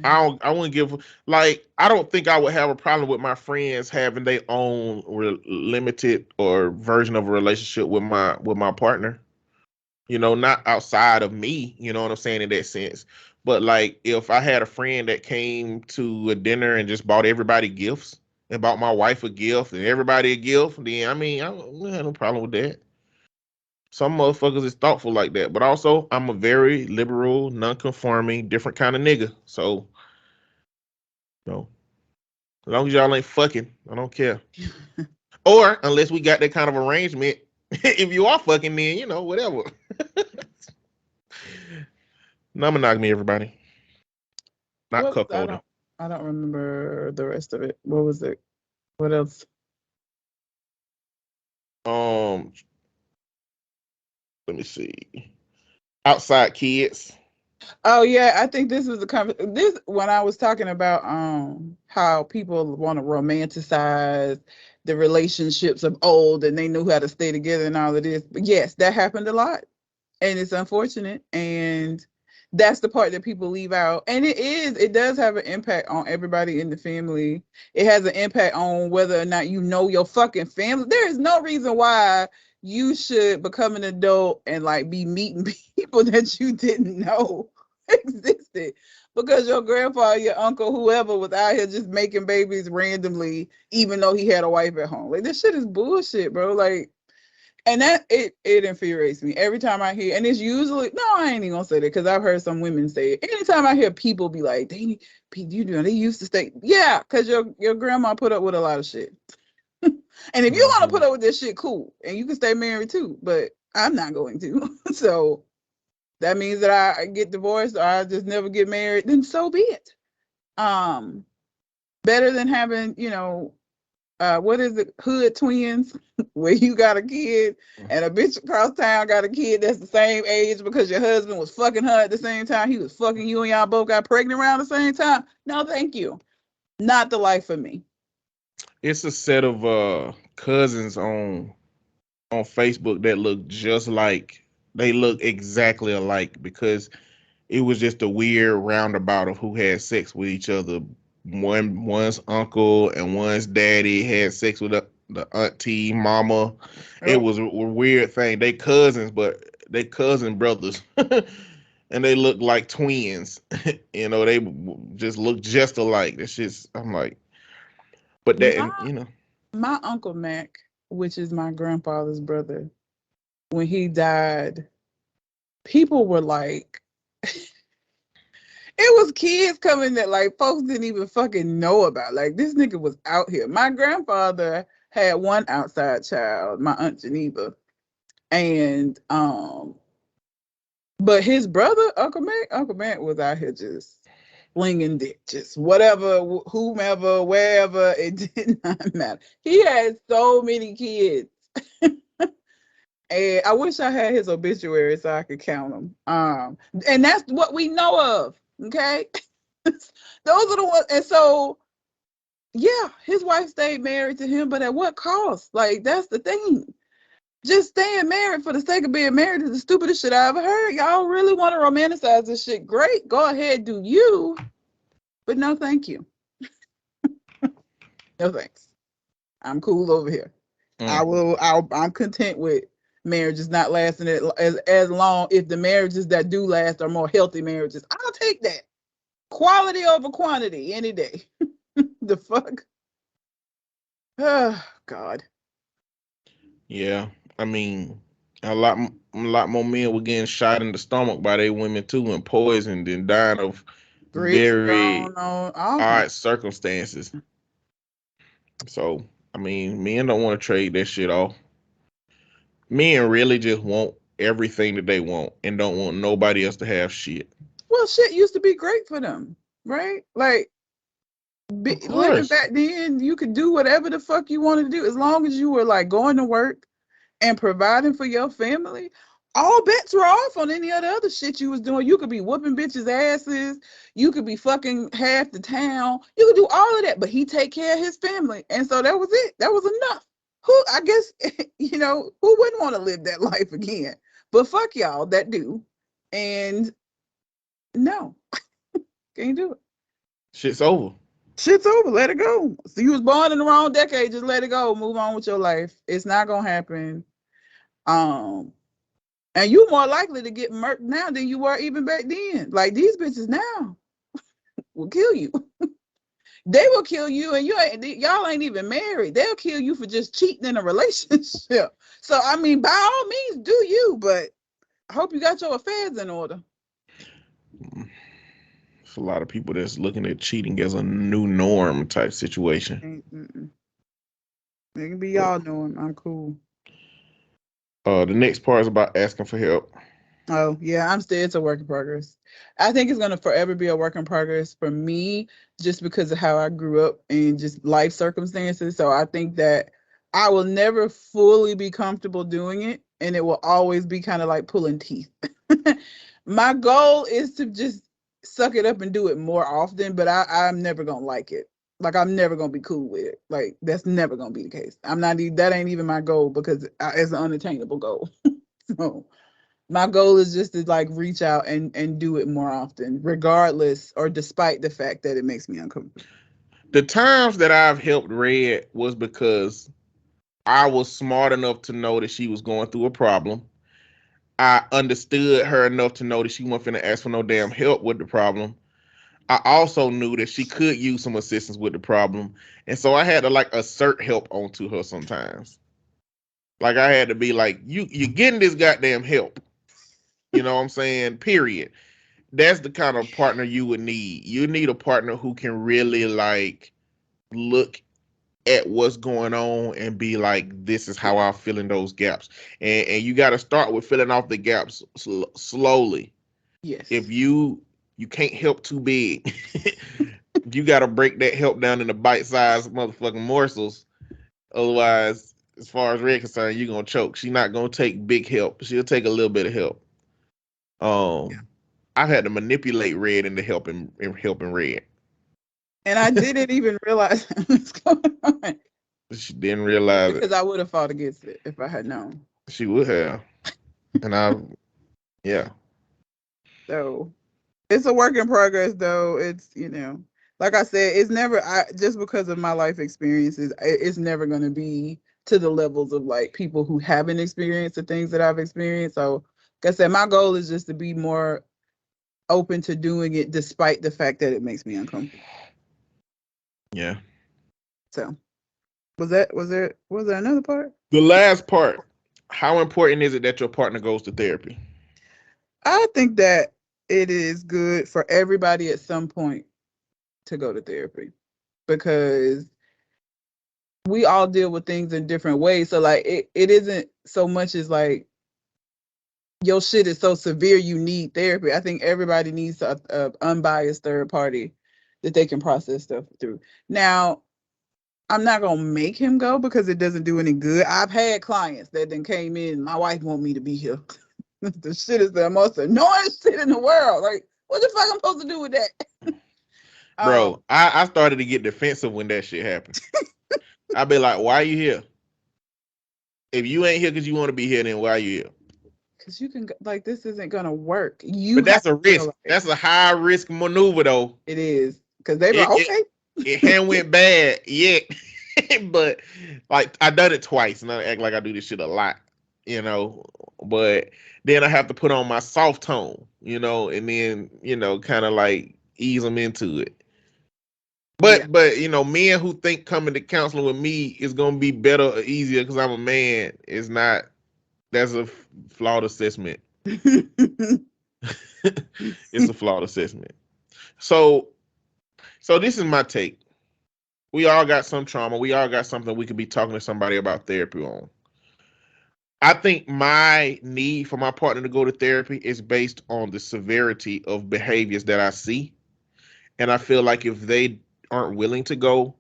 I wouldn't give, like, I don't think I would have a problem with my friends having their own limited or version of a relationship with my partner. Not outside of me, you know what I'm saying, in that sense. But like, if I had a friend that came to a dinner and just bought everybody gifts and bought my wife a gift and everybody a gift, then I mean, I don't have no problem with that. Some motherfuckers is thoughtful like that, but also I'm a very liberal, non-conforming, different kind of nigga. So, as long as y'all ain't fucking, I don't care. Or unless we got that kind of arrangement, if you are fucking, then whatever. Non-monogamy, everybody. Not cuckolding. I don't remember the rest of it. What was it? What else? Let me see. Outside kids. Oh yeah, I think this was this when I was talking about how people want to romanticize the relationships of old and they knew how to stay together and all of this. But yes, that happened a lot. And it's unfortunate. And that's the part that people leave out. And it does have an impact on everybody in the family. It has an impact on whether or not you know your fucking family. There is no reason why you should become an adult and like be meeting people that you didn't know existed because your grandfather, your uncle, whoever was out here just making babies randomly, even though he had a wife at home. Like, this shit is bullshit, bro. Like, and that it infuriates me every time I hear, and it's usually, no, I ain't even gonna say that because I've heard some women say it. Anytime I hear people be like, they used to stay, yeah, because your grandma put up with a lot of shit. And if you want to put up with this shit, cool, and you can stay married too, but I'm not going to. So that means that I get divorced or I just never get married, then so be it. Better than having, what is it, hood twins, where you got a kid and a bitch across town got a kid that's the same age because your husband was fucking her at the same time. He was fucking you and y'all both got pregnant around the same time. No, thank you. Not the life for me. It's a set of cousins on Facebook that look just like, they look exactly alike because it was just a weird roundabout of who had sex with each other. One's uncle and one's daddy had sex with the auntie, mama. It Oh, was a weird thing. They cousins, but they cousin brothers, and they look like twins. They just look just alike. That's just I'm like, but that my and my Uncle Mac, which is my grandfather's brother, when he died, people were like, it was kids coming that like folks didn't even fucking know about. Like this nigga was out here. My grandfather had one outside child, my Aunt Geneva, and but his brother, Uncle Mac was out here just flinging dick, just whatever, whomever, wherever, it did not matter. He had so many kids. And I wish I had his obituary so I could count them. And that's what we know of. Okay. Those are the ones. And so, yeah, his wife stayed married to him, but at what cost? Like, that's the thing. Just staying married for the sake of being married is the stupidest shit I ever heard. Y'all really want to romanticize this shit? Great. Go ahead, do you. But no, thank you. No thanks. I'm cool over here. I'm content with marriages not lasting as long if the marriages that do last are more healthy marriages. I'll take that. Quality over quantity any day. The fuck? Oh, God. yeah. I mean, a lot more men were getting shot in the stomach by their women too, and poisoned and dying of Grits very thrown on all kinds. odd circumstances. So, I mean, men don't want to trade that shit off. Men really just want everything that they want and don't want nobody else to have shit. Well, shit used to be great for them, right? Like Of living course. back then, you could do whatever the fuck you wanted to do as long as you were like going to work and providing for your family. All bets were off on any of the other shit you was doing. You could be whooping bitches' asses. You could be fucking half the town. You could do all of that, but he take care of his family, and so that was it. That was enough. Who I guess who wouldn't want to live that life again? But fuck y'all that do, and no, can't do it. Shit's over. Shit's over. Let it go. So you was born in the wrong decade. Just let it go. Move on with your life. It's not gonna happen. Um, and you more likely to get murked now than you were even back then. Like these bitches now will kill you. They will kill you, and y'all ain't even married. They'll kill you for just cheating in a relationship. So I mean, by all means, do you. But I hope you got your affairs in order. It's a lot of people that's looking at cheating as a new norm type situation. It can be But y'all knowing I'm cool. the next part is about asking for help. Oh, yeah, it's a work in progress. I think it's going to forever be a work in progress for me just because of how I grew up and just life circumstances. So I think that I will never fully be comfortable doing it, and it will always be kind of like pulling teeth. My goal is to just suck it up and do it more often, but I'm never going to like it. Like I'm never going to be cool with it. Like that's never going to be the case. That ain't even my goal because it's an unattainable goal. So my goal is just to like reach out and do it more often, regardless or despite the fact that it makes me uncomfortable. The times that I've helped Red was because I was smart enough to know that she was going through a problem. I understood her enough to know that she wasn't finna ask for no damn help with the problem. I also knew that she could use some assistance with the problem. And so I had to like assert help onto her sometimes. Like I had to be like, you're getting this goddamn help. You know what I'm saying? Period. That's the kind of partner you would need. You need a partner who can really like look at what's going on and be like, this is how I feel in those gaps. And you got to start with filling off the gaps slowly. If Yes. you can't help too big, you got to break that help down into bite-sized motherfucking morsels. Otherwise, as far as Red concerned, you're gonna choke. She's not gonna take big help. She'll take a little bit of help. Yeah. I've had to manipulate Red into helping Red. And I didn't even realize what's going on She didn't realize it. because I would have fought against it if I had known. She would have. And yeah. So It's a work in progress, though. It's, like I said, it's never, just because of my life experiences, it's never going to be to the levels of like people who haven't experienced the things that I've experienced. So, like I said, my goal is just to be more open to doing it despite the fact that it makes me uncomfortable. Yeah. So, was there another part? The last part. How important is it that your partner goes to therapy? I think that it is good for everybody at some point to go to therapy, because we all deal with things in different ways. So like it isn't so much as like your shit is so severe you need therapy. I think everybody needs a unbiased third party that they can process stuff through. Now, I'm not gonna make him go because it doesn't do any good. I've had clients that then came in, my wife want me to be here. The shit is the most annoying shit in the world. Like, what the fuck I'm supposed to do with that? Bro, I started to get defensive when that shit happened. I'd be like, why are you here? If you ain't here because you want to be here, then why are you here? Because you can, like, this isn't gonna work. But that's a risk. That's a high risk maneuver, though. It is. Because they be like, okay. It hadn't went bad yet. But like I done it twice, and I act like I do this shit a lot, But then I have to put on my soft tone, and then kind of like ease them into it. But men who think coming to counseling with me is gonna be better or easier because I'm a man is not. That's a flawed assessment. It's a flawed assessment. So this is my take. We all got some trauma. We all got something we could be talking to somebody about therapy on. I think my need for my partner to go to therapy is based on the severity of behaviors that I see. And I feel like if they aren't willing to go,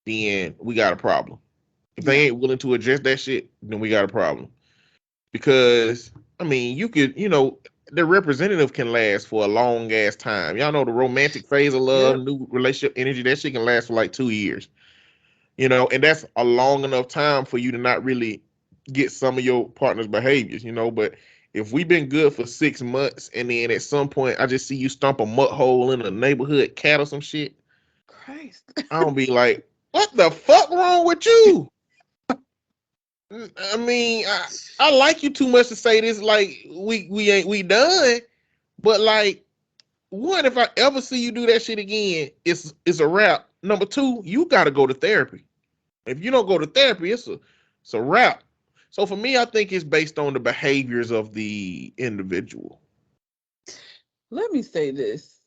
then we got a problem. If they ain't willing to address that shit, then we got a problem. Because, I mean, you could, the representative can last for a long ass time. Y'all know the romantic phase of love, new relationship energy, that shit can last for like 2 years. And that's a long enough time for you to not really get some of your partner's behaviors, But if we've been good for 6 months and then at some point I just see you stomp a mud hole in a neighborhood cat or some shit, Christ. I don't be like, what the fuck wrong with you? I mean, I like you too much to say this like we done, but like, one, if I ever see you do that shit again, it's a wrap. Number two, you got to go to therapy. If you don't go to therapy, it's a wrap. So for me, I think it's based on the behaviors of the individual. Let me say this,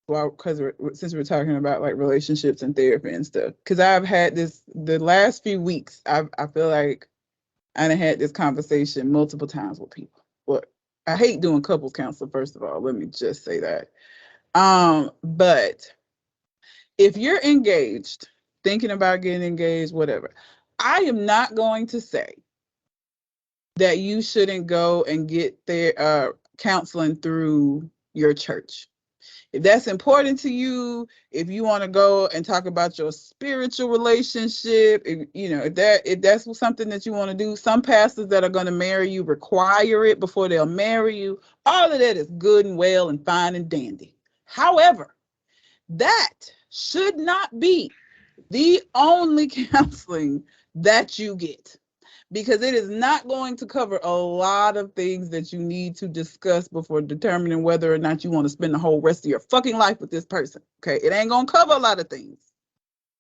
well, because since we're talking about like relationships and therapy and stuff, because I've had this the last few weeks. I feel like I done had this conversation multiple times with people. Well, I hate doing couples counseling. First of all, let me just say that. But if you're engaged, thinking about getting engaged, whatever, I am not going to say that you shouldn't go and get their counseling through your church. If that's important to you, if you want to go and talk about your spiritual relationship, if that's something that you want to do, some pastors that are going to marry you require it before they'll marry you. All of that is good and well and fine and dandy. However, that should not be the only counseling that you get, because it is not going to cover a lot of things that you need to discuss before determining whether or not you want to spend the whole rest of your fucking life with this person. Okay. It ain't going to cover a lot of things.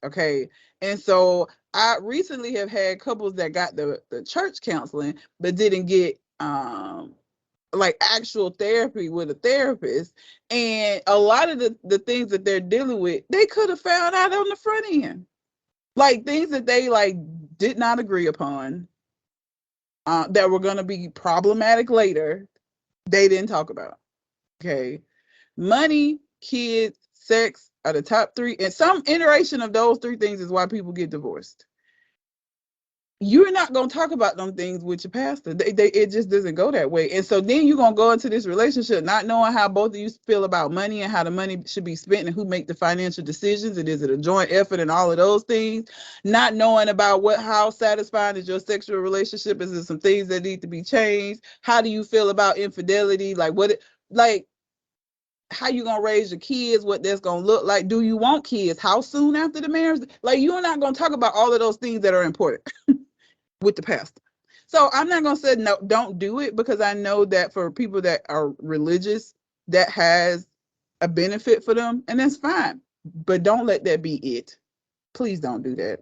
Okay. And so I recently have had couples that got the church counseling, but didn't get, like actual therapy with a therapist. And a lot of the things that they're dealing with, they could have found out on the front end. Like things that they like did not agree upon, that were going to be problematic later, they didn't talk about. Okay. Money, kids, sex are the top three. And some iteration of those three things is why people get divorced. You're not going to talk about them things with your pastor. It just doesn't go that way. And so then you're going to go into this relationship not knowing how both of you feel about money and how the money should be spent and who make the financial decisions. And is it a joint effort and all of those things? Not knowing about how satisfying is your sexual relationship. Is there some things that need to be changed? How do you feel about infidelity? Like how you gonna raise your kids, what that's gonna look like. Do you want kids? How soon after the marriage? Like, you're not gonna talk about all of those things that are important with the pastor. So I'm not gonna say no, don't do it, because I know that for people that are religious, that has a benefit for them, and that's fine. But don't let that be it. Please don't do that.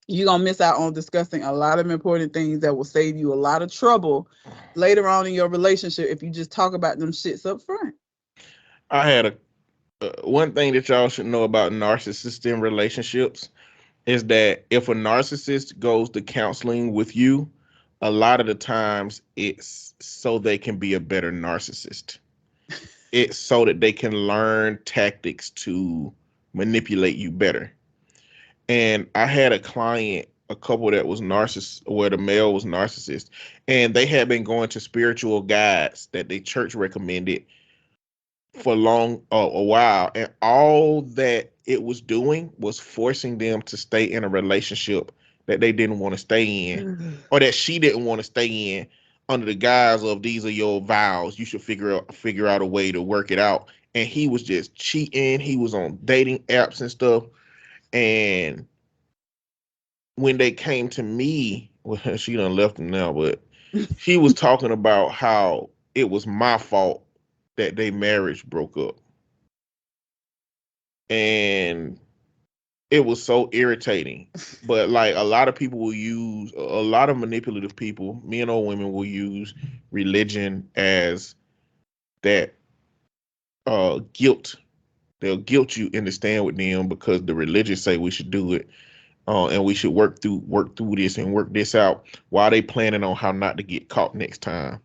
You're gonna miss out on discussing a lot of important things that will save you a lot of trouble later on in your relationship if you just talk about them shits up front. I had a one thing that y'all should know about narcissists in relationships is that if a narcissist goes to counseling with you, a lot of the times it's so they can be a better narcissist. It's so that they can learn tactics to manipulate you better. And I had a client, a couple that was narcissist, where the male was narcissist, and they had been going to spiritual guides that the church recommended for a while, and all that it was doing was forcing them to stay in a relationship that they didn't want to stay in, or that she didn't want to stay in, under the guise of these are your vows, you should figure out a way to work it out. And he was just cheating, he was on dating apps and stuff. And when they came to me, well, she done left him now, but she was talking about how it was my fault that their marriage broke up. And it was so irritating. But like, a lot of people will use, a lot of manipulative people, men or women, will use religion as that guilt. They'll guilt you into staying with them because the religious say we should do it. And we should work through this and work this out, while they planning on how not to get caught next time.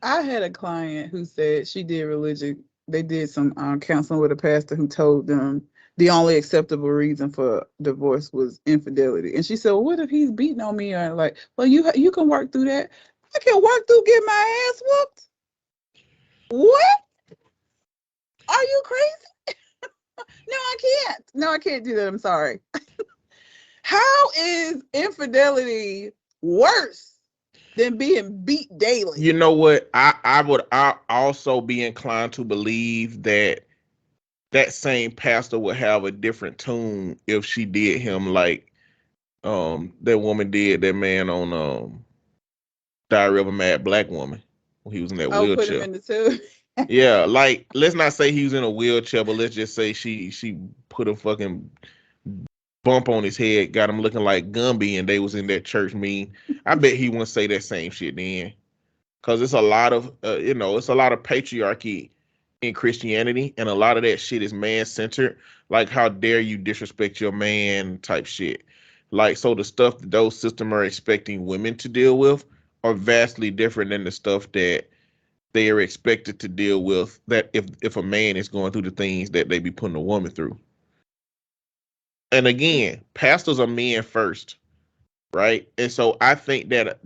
I had a client who said she did religion. They did some counseling with a pastor who told them the only acceptable reason for divorce was infidelity. And she said, well, what if he's beating on me? Or like, well, you can work through that. I can work through getting my ass whooped. What? Are you crazy? No, I can't. No, I can't do that. I'm sorry. How is infidelity worse than being beat daily? You know what? I also be inclined to believe that that same pastor would have a different tune if she did him like that woman did that man on Diary of a Mad Black Woman when he was in that Oh, put him wheelchair. in the tube. Yeah, like, let's not say he was in a wheelchair, but let's just say she put a fucking bump on his head, got him looking like Gumby, and they was in that church meeting. I bet he wouldn't say that same shit then, because it's a lot of it's a lot of patriarchy in Christianity, and a lot of that shit is man centered. Like, how dare you disrespect your man type shit. Like, so the stuff that those systems are expecting women to deal with are vastly different than the stuff that they are expected to deal with, that if a man is going through the things that they be putting a woman through. And again, pastors are men first, right? And so I think that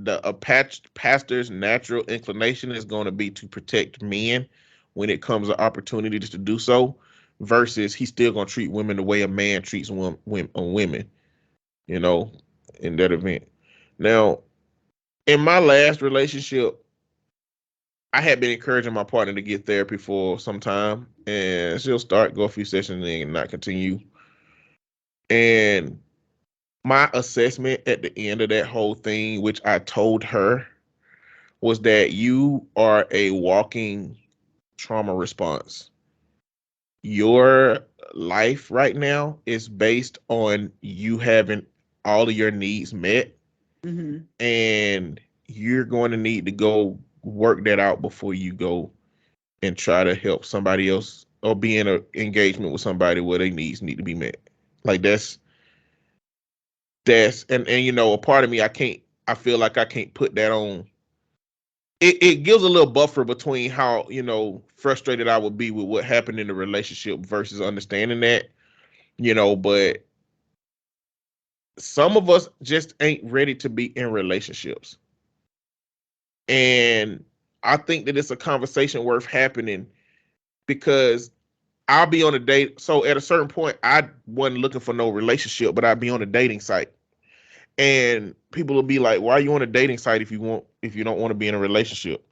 pastor's natural inclination is going to be to protect men when it comes to opportunities to do so, versus he's still going to treat women the way a man treats women, you know, in that event. Now, in my last relationship, I had been encouraging my partner to get therapy for some time, and she'll go a few sessions and then not continue. And my assessment at the end of that whole thing, which I told her, was that you are a walking trauma response. Your life right now is based on you having all of your needs met, Mm-hmm. and you're going to need to go work that out before you go and try to help somebody else or be in an engagement with somebody where their needs need to be met. Like, that's and a part of me, I feel like I can't put that on. It gives a little buffer between how frustrated I would be with what happened in the relationship versus understanding that, but some of us just ain't ready to be in relationships. And I think that it's a conversation worth happening, because I'll be on a date. So at a certain point, I wasn't looking for no relationship, but I'd be on a dating site, and people will be like, "Why are you on a dating site if you don't want to be in a relationship?"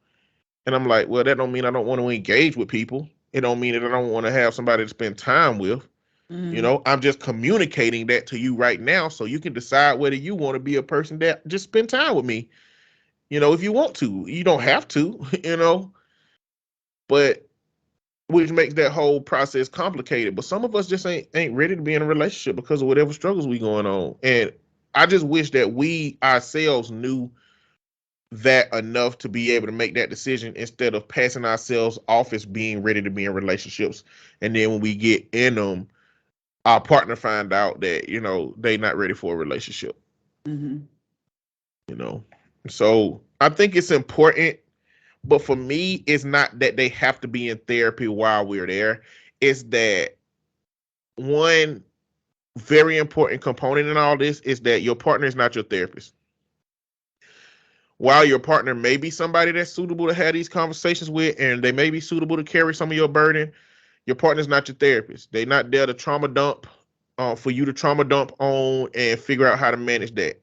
And I'm like, "Well, that don't mean I don't want to engage with people. It don't mean that I don't want to have somebody to spend time with. I'm just communicating that to you right now so you can decide whether you want to be a person that just spend time with me. If you want to. You don't have to, but which makes that whole process complicated. But some of us just ain't ready to be in a relationship because of whatever struggles we going on. And I just wish that we ourselves knew that enough to be able to make that decision instead of passing ourselves off as being ready to be in relationships. And then when we get in them, our partner find out that, they not ready for a relationship. Mm-hmm. So I think it's important, but for me, it's not that they have to be in therapy while we're there. It's that one very important component in all this is that your partner is not your therapist. While your partner may be somebody that's suitable to have these conversations with, and they may be suitable to carry some of your burden, your partner's not your therapist. They're not there to trauma dump, for you to trauma dump on and figure out how to manage that.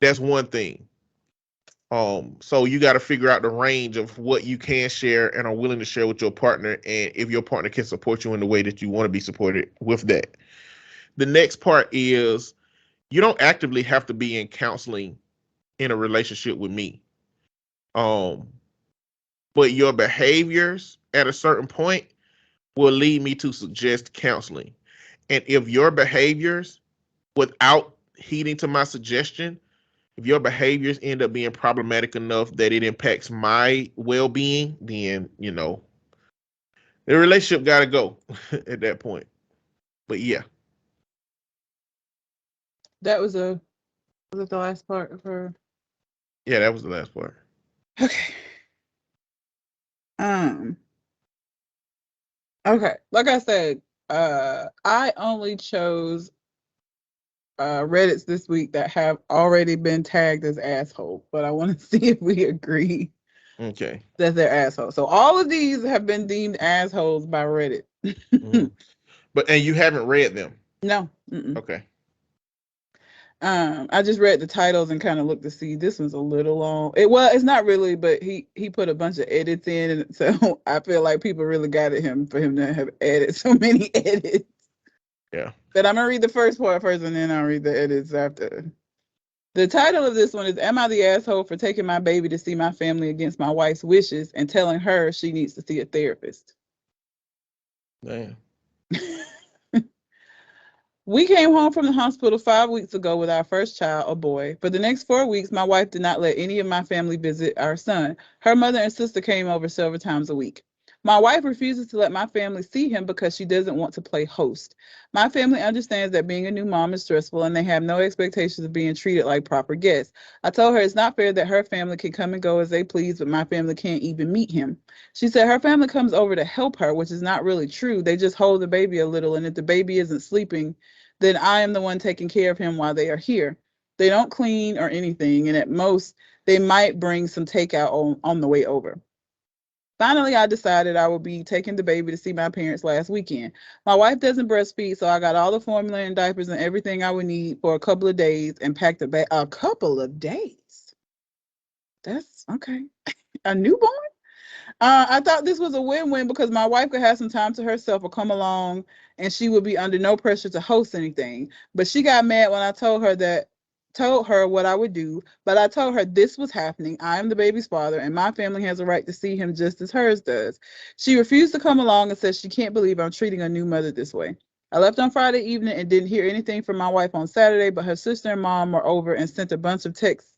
That's one thing. So you got to figure out the range of what you can share and are willing to share with your partner, and if your partner can support you in the way that you want to be supported with that. The next part is you don't actively have to be in counseling in a relationship with me. But your behaviors at a certain point will lead me to suggest counseling. And if your behaviors, without heeding to my suggestion, if your behaviors end up being problematic enough that it impacts my well-being, then, the relationship got to go at that point. But yeah. That was it the last part of her? Yeah, that was the last part. Okay. Okay. Like I said, I only chose Reddits this week that have already been tagged as asshole, but I want to see if we agree. Okay. That they're assholes. So all of these have been deemed assholes by Reddit. Mm-hmm. And you haven't read them? No. Okay. I just read the titles and kind of looked to see. This one's a little long. It's not really, but he put a bunch of edits in, and so I feel like people really got at him for him to have added so many edits. Yeah. But I'm gonna read the first part first, and then I'll read the edits after. The title of this one is "Am I the asshole for taking my baby to see my family against my wife's wishes and telling her she needs to see a therapist?" Damn. We came home from the hospital 5 weeks ago with our first child, a boy. For the next 4 weeks, my wife did not let any of my family visit our son. Her mother and sister came over several times a week. My wife refuses to let my family see him because she doesn't want to play host. My family understands that being a new mom is stressful and they have no expectations of being treated like proper guests. I told her it's not fair that her family can come and go as they please, but my family can't even meet him. She said her family comes over to help her, which is not really true. They just hold the baby a little, and if the baby isn't sleeping, then I am the one taking care of him while they are here. They don't clean or anything, and at most, they might bring some takeout on the way over. Finally, I decided I would be taking the baby to see my parents last weekend. My wife doesn't breastfeed, so I got all the formula and diapers and everything I would need for a couple of days and packed a bag. A couple of days? That's okay. A newborn? I thought this was a win-win because my wife could have some time to herself or come along and she would be under no pressure to host anything. But she got mad when I told her what I would do, but I told her this was happening. I am the baby's father and my family has a right to see him just as hers does. She refused to come along and said she can't believe I'm treating a new mother this way. I left on Friday evening and didn't hear anything from my wife on Saturday, but her sister and mom were over and sent a bunch of texts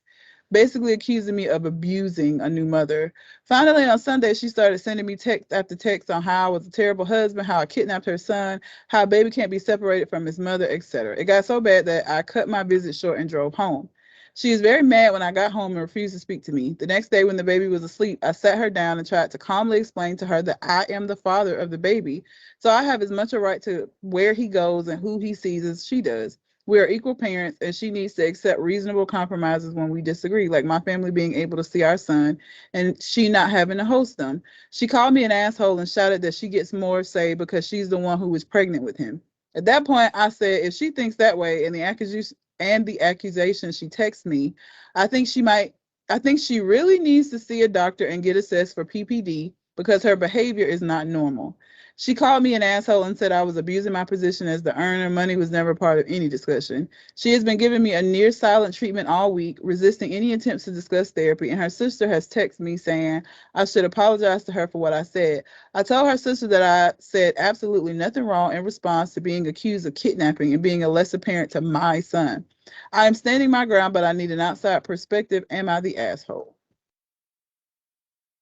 basically accusing me of abusing a new mother. Finally, on Sunday, she started sending me text after text on how I was a terrible husband, how I kidnapped her son, how a baby can't be separated from his mother, etc. It got so bad that I cut my visit short and drove home. She was very mad when I got home and refused to speak to me. The next day, when the baby was asleep, I sat her down and tried to calmly explain to her that I am the father of the baby, so I have as much a right to where he goes and who he sees as she does. We are equal parents, and she needs to accept reasonable compromises when we disagree, like my family being able to see our son and she not having to host them. She called me an asshole and shouted that she gets more say because she's the one who was pregnant with him. At that point, I said, if she thinks that way and the accusation she texts me, I think she really needs to see a doctor and get assessed for PPD because her behavior is not normal. She called me an asshole and said I was abusing my position as the earner. Money was never part of any discussion. She has been giving me a near silent treatment all week, resisting any attempts to discuss therapy, and her sister has texted me saying I should apologize to her for what I said. I told her sister that I said absolutely nothing wrong in response to being accused of kidnapping and being a lesser parent to my son. I am standing my ground, but I need an outside perspective. Am I the asshole?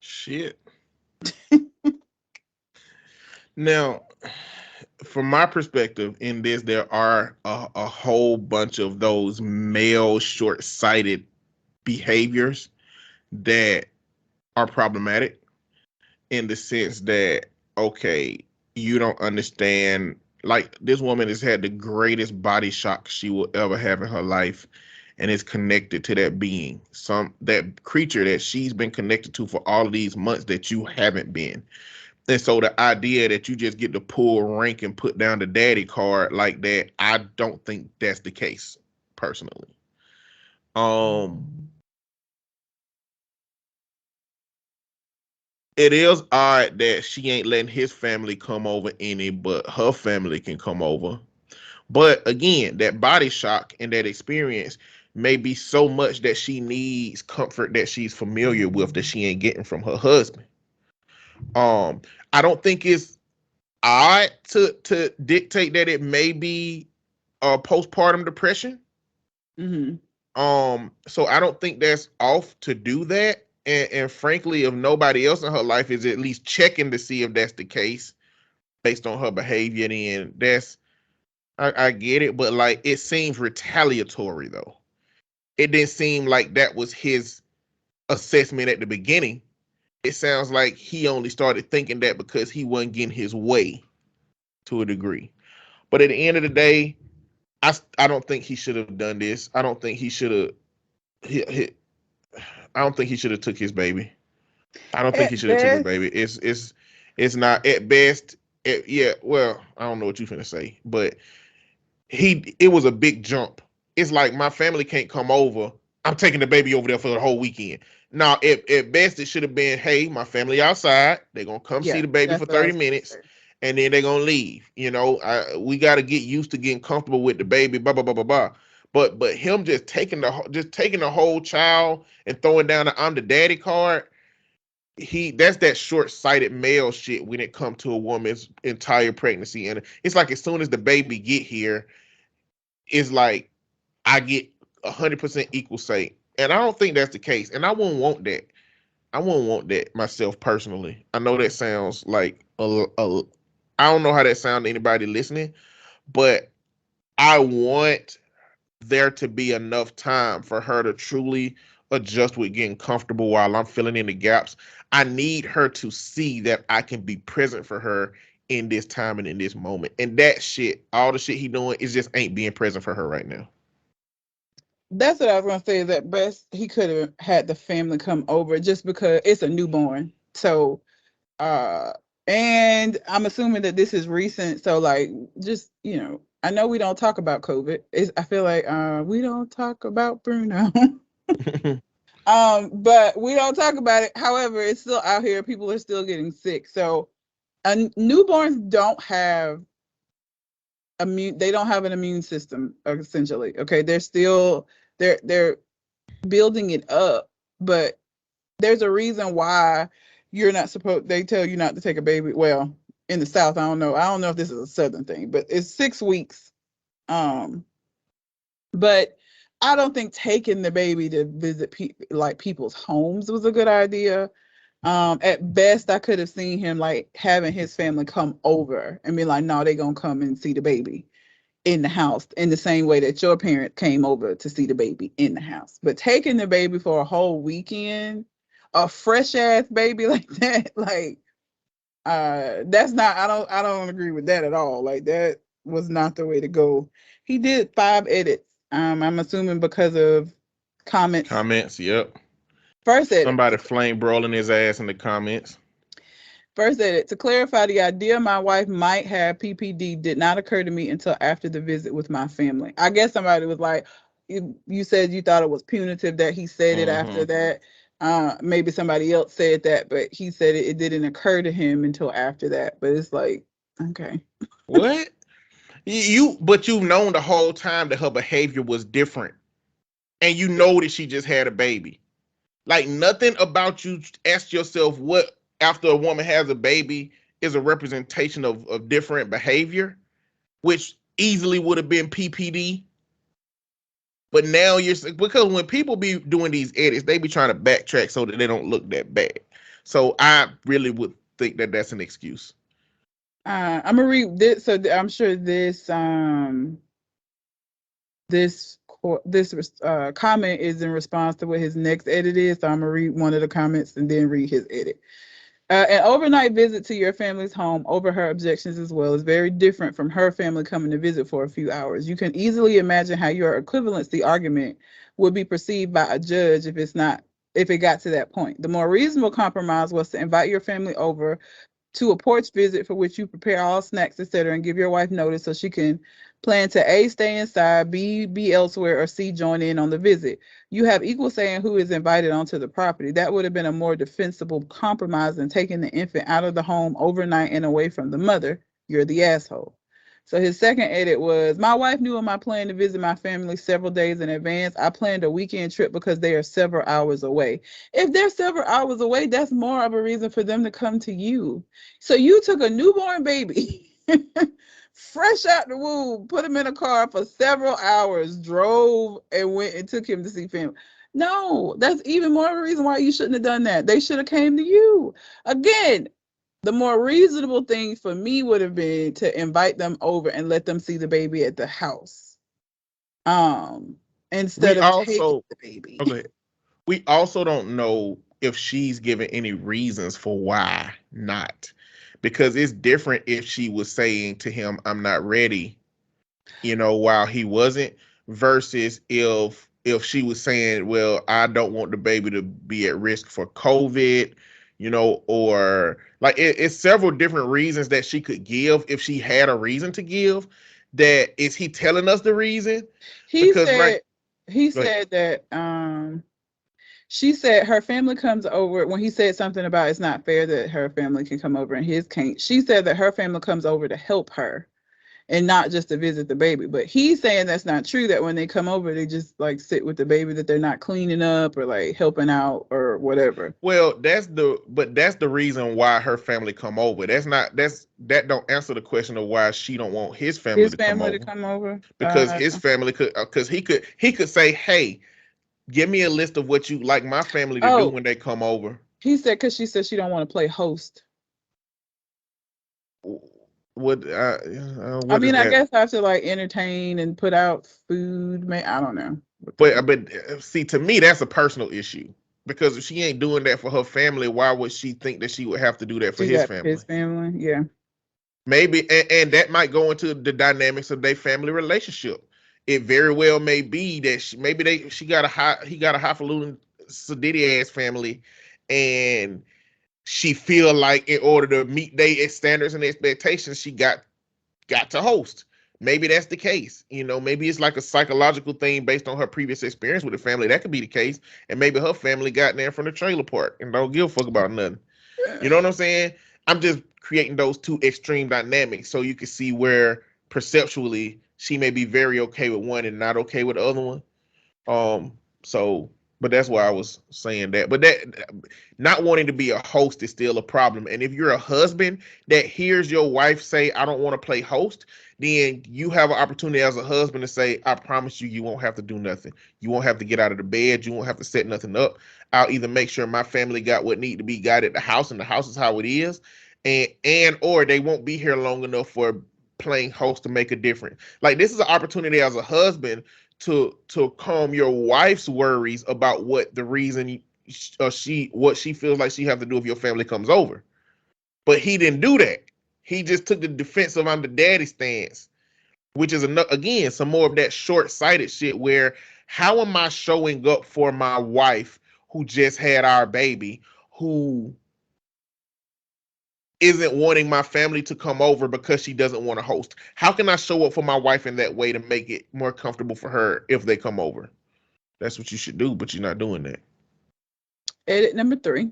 Shit. Now, from my perspective in this, there are a whole bunch of those male short-sighted behaviors that are problematic in the sense that, okay, you don't understand. Like, this woman has had the greatest body shock she will ever have in her life, and is connected to that being, that creature that she's been connected to for all of these months that you haven't been. And so the idea that you just get to pull rank and put down the daddy card like that, I don't think that's the case, personally. It is odd that she ain't letting his family come over any, but her family can come over. But again, that body shock and that experience may be so much that she needs comfort that she's familiar with that she ain't getting from her husband. I don't think it's odd to dictate that it may be postpartum depression. Mm-hmm. So I don't think that's off to do that. And frankly, if nobody else in her life is at least checking to see if that's the case based on her behavior, then I get it, but like it seems retaliatory though. It didn't seem like that was his assessment at the beginning. It sounds like he only started thinking that because he wasn't getting his way to a degree. But at the end of the day, I don't think he should have done this. I don't think he should have. I don't think he should have took his baby. I don't think he At should have took his best, baby. It's not at best. Yeah, well, I don't know what you're finna say, but it was a big jump. It's like my family can't come over. I'm taking the baby over there for the whole weekend. Now, at best, it should have been, hey, my family outside. They're gonna come see yeah, the baby that's for what I 30 was gonna minutes, say. and then they're gonna leave. We got to get used to getting comfortable with the baby. Blah blah blah blah blah. But him just taking the whole child and throwing down the I'm the daddy card. That's that short-sighted male shit when it comes to a woman's entire pregnancy, and it's like as soon as the baby get here, it's like I get 100% equal say, and I don't think that's the case, and I wouldn't want that. I wouldn't want that myself personally. I know that sounds like I don't know how that sounds to anybody listening, but I want there to be enough time for her to truly adjust with getting comfortable while I'm filling in the gaps. I need her to see that I can be present for her in this time and in this moment. And that shit, all the shit he doing, is just ain't being present for her right now. That's what I was gonna say. Is at best, he could have had the family come over just because it's a newborn. So, uh, and I'm assuming that this is recent. So, like, just I know we don't talk about COVID. I feel like we don't talk about Bruno. But we don't talk about it. However, it's still out here. People are still getting sick. So, newborns don't have they don't have an immune system essentially. Okay, they're building it up, but there's a reason why you're not supposed. They tell you not to take a baby. Well, in the South, I don't know. I don't know if this is a Southern thing, but it's 6 weeks. But I don't think taking the baby to visit people's homes was a good idea. At best, I could have seen him like having his family come over and be like, "No, they gonna come and see the baby in the house in the same way that your parent came over to see the baby in the house." But taking the baby for a whole weekend, a fresh ass baby like that, like that's not. I don't agree with that at all. Like that was not the way to go. He did 5 edits. I'm assuming because of comments. Comments, yep. First edit. Somebody flame brawling his ass in the comments. First edit. To clarify, the idea my wife might have PPD did not occur to me until after the visit with my family. I guess somebody was like, you said you thought it was punitive that he said it after that. Maybe somebody else said that, but he said it didn't occur to him until after that. But it's like, okay. What? But you've known the whole time that her behavior was different, and you know that she just had a baby. Like nothing about you. Ask yourself what after a woman has a baby is a representation of different behavior, which easily would have been PPD. But now you're because when people be doing these edits, they be trying to backtrack so that they don't look that bad. So I really would think that that's an excuse. I'm gonna read this. So I'm sure this comment is in response to what his next edit is. So I'm gonna read one of the comments and then read his edit. An overnight visit to your family's home over her objections as well is very different from her family coming to visit for a few hours. You can easily imagine how your equivalency argument would be perceived by a judge if it got to that point. The more reasonable compromise was to invite your family over to a porch visit for which you prepare all snacks, etc., and give your wife notice so she can plan to A, stay inside, B, be elsewhere, or C, join in on the visit. You have equal say in who is invited onto the property. That would have been a more defensible compromise than taking the infant out of the home overnight and away from the mother. You're the asshole. So his second edit was, my wife knew of my plan to visit my family several days in advance. I planned a weekend trip because they are several hours away. If they're several hours away, that's more of a reason for them to come to you. So you took a newborn baby, fresh out the womb, put him in a car for several hours, drove and went and took him to see family. No, that's even more of a reason why you shouldn't have done that. They should have came to you. Again, the more reasonable thing for me would have been to invite them over and let them see the baby at the house. Instead We of taking also the baby. okay. We also don't know if she's given any reasons for why not. Because it's different if she was saying to him, I'm not ready, while he wasn't, versus if she was saying, well, I don't want the baby to be at risk for COVID, or like it's several different reasons that she could give if she had a reason to give. That is he telling us the reason? He Because said right, he go ahead. said that she said her family comes over when he said something about it's not fair that her family can come over and his can't. She said that her family comes over to help her and not just to visit the baby. But he's saying that's not true, that when they come over, they just like sit with the baby, that they're not cleaning up or like helping out or whatever. Well, that's the reason why her family come over. That don't answer the question of why she don't want his family His to come family to over. come over. Because his family could, because he could say, hey, give me a list of what you like my family to do Oh, when they come over. he said because she said she don't want to play host. I What is mean, I that? guess I have to like entertain and put out food. I don't know what that But means. but see, to me, that's a personal issue. Because if she ain't doing that for her family, why would she think that she would have to do that for Do his that for family? his family. Yeah. Maybe, and that might go into the dynamics of their family relationship. It very well may be that she got he got a highfalutin sedity ass family, and she feel like in order to meet their standards and expectations, she got to host. Maybe that's the case. Maybe it's like a psychological thing based on her previous experience with the family. That could be the case, and maybe her family got there from the trailer park and don't give a fuck about nothing. You know what I'm saying? I'm just creating those two extreme dynamics so you can see where perceptually she may be very okay with one and not okay with the other one. So, but that's why I was saying that. But that not wanting to be a host is still a problem. And if you're a husband that hears your wife say, I don't want to play host, then you have an opportunity as a husband to say, I promise you, you won't have to do nothing. You won't have to get out of the bed. You won't have to set nothing up. I'll either make sure my family got what need to be got at the house, and the house is how it is, and or they won't be here long enough for playing host to make a difference. Like this is an opportunity as a husband to calm your wife's worries about what the reason what she feels like she have to do if your family comes over. But he didn't do that. He just took the defensive I'm the daddy stance, which is again some more of that short-sighted shit where how am I showing up for my wife who just had our baby, who isn't wanting my family to come over because she doesn't want to host? How can I show up for my wife in that way to make it more comfortable for her if they come over? That's what you should do, but you're not doing that. Edit number 3.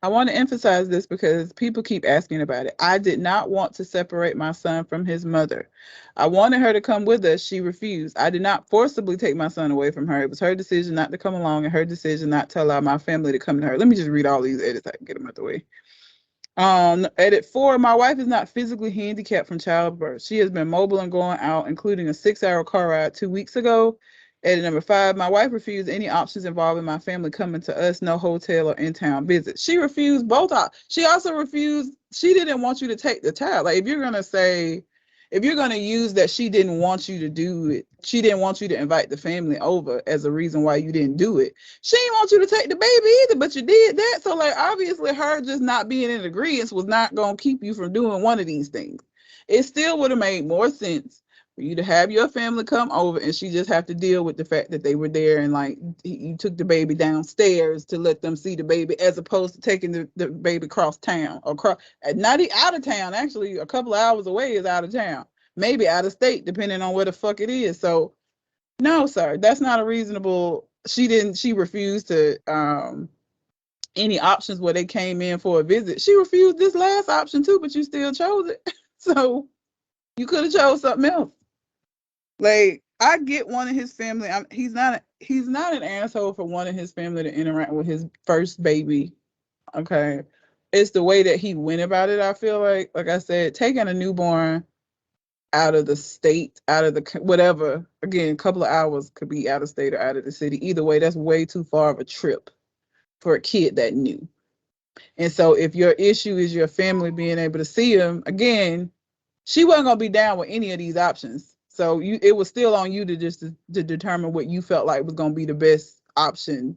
I want to emphasize this because people keep asking about it. I did not want to separate my son from his mother. I wanted her to come with us. She refused. I did not forcibly take my son away from her. It was her decision not to come along and her decision not to allow my family to come to her. Let me just read all these edits. I can get them out the way. Edit 4, my wife is not physically handicapped from childbirth. She has been mobile and going out, including a 6-hour car ride 2 weeks ago. Edit number 5, my wife refused any options involving my family coming to us, no hotel or in-town visits. She refused both. She also refused, she didn't want you to take the child. Like, if you're going to use that she didn't want you to do it, she didn't want you to invite the family over as a reason why you didn't do it. She didn't want you to take the baby either, but you did that. So, like, obviously her just not being in agreement was not going to keep you from doing one of these things. It still would have made more sense for you to have your family come over and she just have to deal with the fact that they were there and, like, you took the baby downstairs to let them see the baby, as opposed to taking the baby across town or not out of town. Actually, a couple of hours away is out of town, maybe out of state, depending on where the fuck it is. So no, sir, that's not a reasonable. She refused to any options where they came in for a visit. She refused this last option too, but you still chose it. So you could have chose something else. Like, I get one of his family. He's not an asshole for wanting his family to interact with his first baby. Okay, it's the way that he went about it. I feel like I said, taking a newborn out of the state, out of the whatever. Again, a couple of hours could be out of state or out of the city. Either way, that's way too far of a trip for a kid that new. And so, if your issue is your family being able to see him again, she wasn't gonna be down with any of these options. So it was still on you to determine what you felt like was gonna be the best option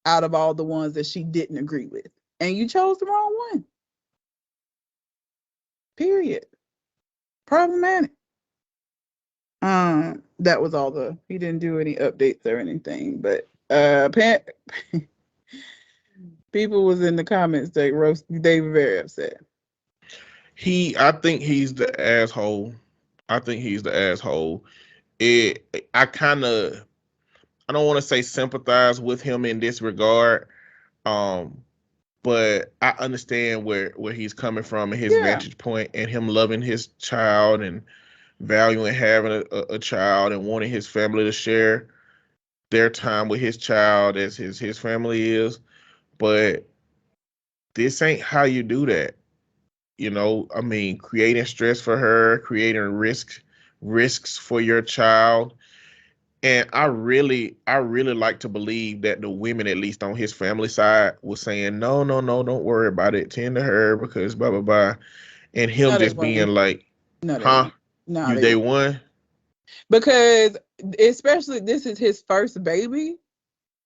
out of all the ones that she didn't agree with, and you chose the wrong one. Period. Problematic. That was all he didn't do any updates or anything, but people was in the comments that roasted. They were very upset. I think he's the asshole. I think he's the asshole. I don't want to say sympathize with him in this regard, but I understand where he's coming from and his vantage point, and him loving his child and valuing having a child and wanting his family to share their time with his child as his family is. But this ain't how you do that. You know, I mean, creating stress for her, creating risks for your child. And I really like to believe that the women, at least on his family side, was saying, no, don't worry about it. Tend to her because blah, blah, blah. And him just being like, huh? You day one? Because especially this is his first baby.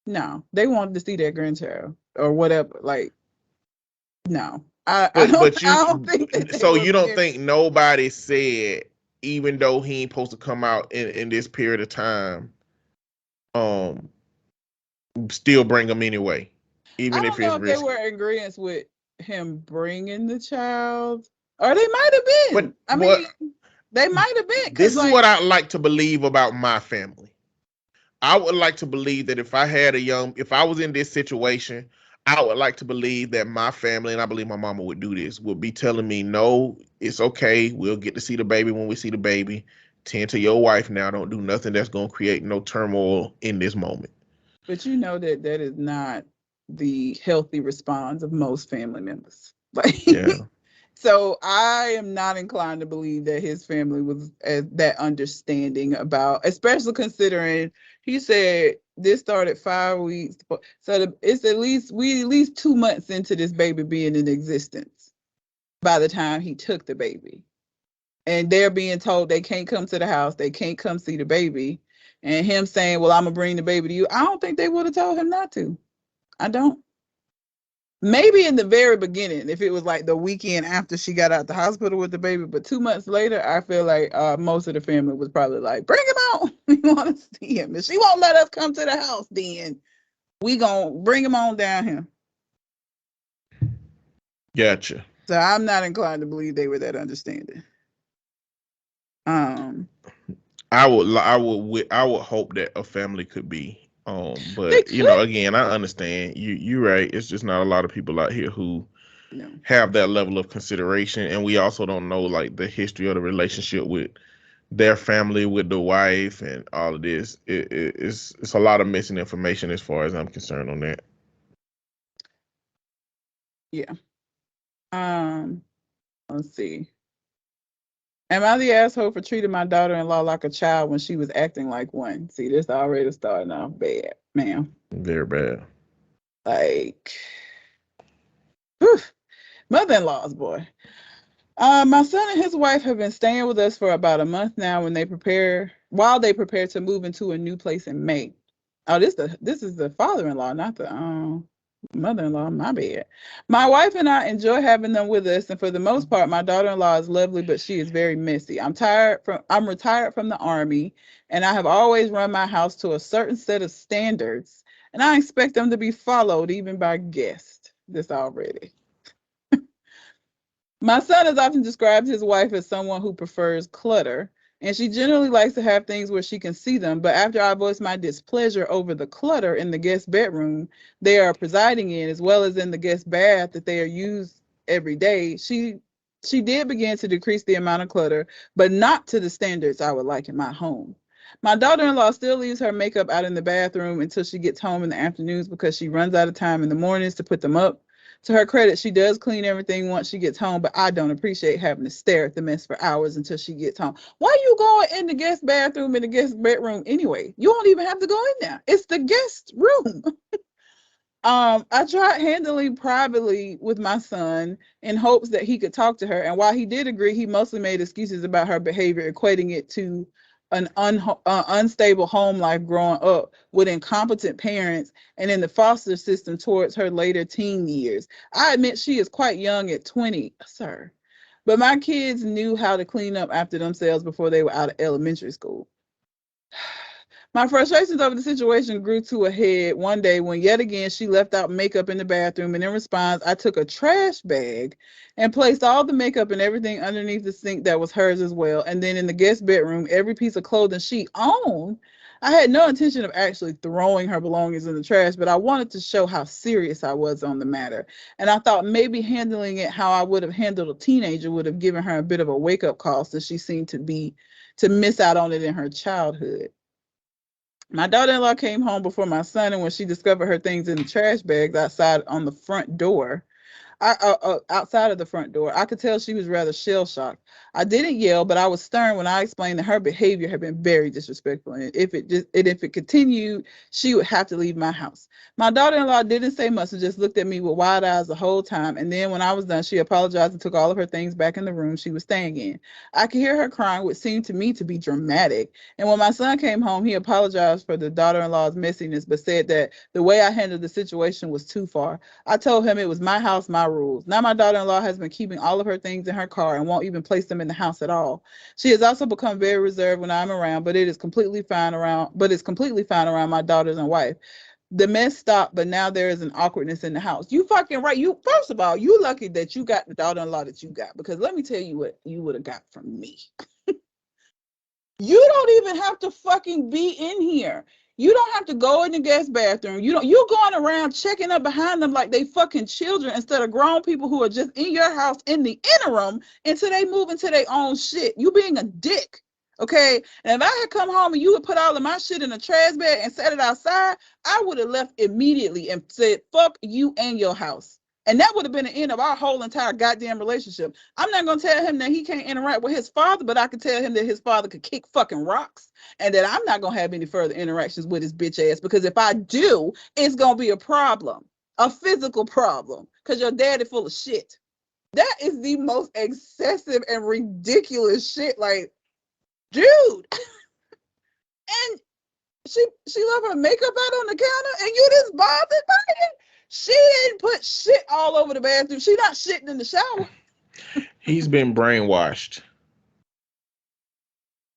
No, they wanted to see their grandchild or whatever. Like, no. I don't think that so you don't think nobody said, even though he ain't supposed to come out in this period of time, still bring him anyway, even if it's risky. They were in agreement with him bringing the child, or they might have been. They might have been. This is what I like to believe about my family. I would like to believe that if I was in this situation, I would like to believe that my family, and I believe my mama would do this, would be telling me, no, it's okay. We'll get to see the baby when we see the baby. Tend to your wife now. Don't do nothing that's going to create no turmoil in this moment. But you know that is not the healthy response of most family members. Like, yeah. So I am not inclined to believe that his family was that understanding about, especially considering he said this started 5 weeks. So it's at least 2 months into this baby being in existence by the time he took the baby. And they're being told they can't come to the house. They can't come see the baby. And him saying, well, I'm going to bring the baby to you. I don't think they would have told him not to. I don't. Maybe in the very beginning, if it was like the weekend after she got out the hospital with the baby, but 2 months later, I feel like most of the family was probably like, bring him out. We want to see him. If she won't let us come to the house, then we going to bring him on down here. Gotcha. So I'm not inclined to believe they were that understanding. I would hope that a family could be They But could. again, I understand you're right. It's just not a lot of people out here who No. have that level of consideration, and we also don't know like the history of the relationship with their family, with the wife, and all of this. It's a lot of missing information as far as I'm concerned on that. Yeah. Let's see. Am I the asshole for treating my daughter-in-law like a child when she was acting like one? See, this already starting off bad, ma'am. Very bad. Like, whew, mother-in-laws, boy. My son and his wife have been staying with us for about a month now while they prepare to move into a new place in May. Oh, this is the father-in-law, not the mother-in-law. My bad. My wife and I enjoy having them with us, and for the most part, my daughter-in-law is lovely, but she is very messy. I'm retired from the army, and I have always run my house to a certain set of standards, and I expect them to be followed even by guests. This already. My son has often described his wife as someone who prefers clutter, and she generally likes to have things where she can see them. But after I voiced my displeasure over the clutter in the guest bedroom they are presiding in, as well as in the guest bath that they are used every day, she did begin to decrease the amount of clutter, but not to the standards I would like in my home. My daughter-in-law still leaves her makeup out in the bathroom until she gets home in the afternoons because she runs out of time in the mornings to put them up. To her credit, she does clean everything once she gets home, but I don't appreciate having to stare at the mess for hours until she gets home. Why are you going in the guest bathroom in the guest bedroom anyway? You don't even have to go in there. It's the guest room. I tried handling privately with my son in hopes that he could talk to her, and while he did agree, he mostly made excuses about her behavior, equating it to an unstable home life growing up with incompetent parents and in the foster system towards her later teen years. I admit she is quite young at 20, sir, but my kids knew how to clean up after themselves before they were out of elementary school. My frustrations over the situation grew to a head one day when yet again she left out makeup in the bathroom, and in response, I took a trash bag and placed all the makeup and everything underneath the sink that was hers as well. And then in the guest bedroom, every piece of clothing she owned, I had no intention of actually throwing her belongings in the trash, but I wanted to show how serious I was on the matter. And I thought maybe handling it how I would have handled a teenager would have given her a bit of a wake-up call, since she seemed to miss out on it in her childhood. My daughter-in-law came home before my son, and when she discovered her things in the trash bags outside on the front door, outside of the front door, I could tell she was rather shell-shocked. I didn't yell, but I was stern when I explained that her behavior had been very disrespectful, and if it continued, she would have to leave my house. My daughter-in-law didn't say much and just looked at me with wide eyes the whole time, and then when I was done, she apologized and took all of her things back in the room she was staying in. I could hear her crying, which seemed to me to be dramatic, and when my son came home, he apologized for the daughter-in-law's messiness, but said that the way I handled the situation was too far. I told him it was my house, my rules. Now my daughter-in-law has been keeping all of her things in her car and won't even place them in the house at all. She has also become very reserved when I'm around, but it's completely fine around my daughters and wife. The mess stopped, but now there is an awkwardness in the house. You fucking right. You, first of all, you lucky that you got the daughter-in-law that you got, because let me tell you what you would have got from me. You don't even have to fucking be in here. You don't have to go in the guest bathroom. You're going around checking up behind them like they fucking children instead of grown people who are just in your house in the interim until they move into their own shit. You being a dick. Okay. And if I had come home and you would put all of my shit in a trash bag and set it outside, I would have left immediately and said, fuck you and your house. And that would have been the end of our whole entire goddamn relationship. I'm not going to tell him that he can't interact with his father, but I could tell him that his father could kick fucking rocks and that I'm not going to have any further interactions with his bitch ass, because if I do, it's going to be a problem, a physical problem, because your daddy full of shit. That is the most excessive and ridiculous shit. Like, dude. And she left her makeup out on the counter and you just bothered by it? She didn't put shit all over the bathroom. She not shitting in the shower. He's been brainwashed.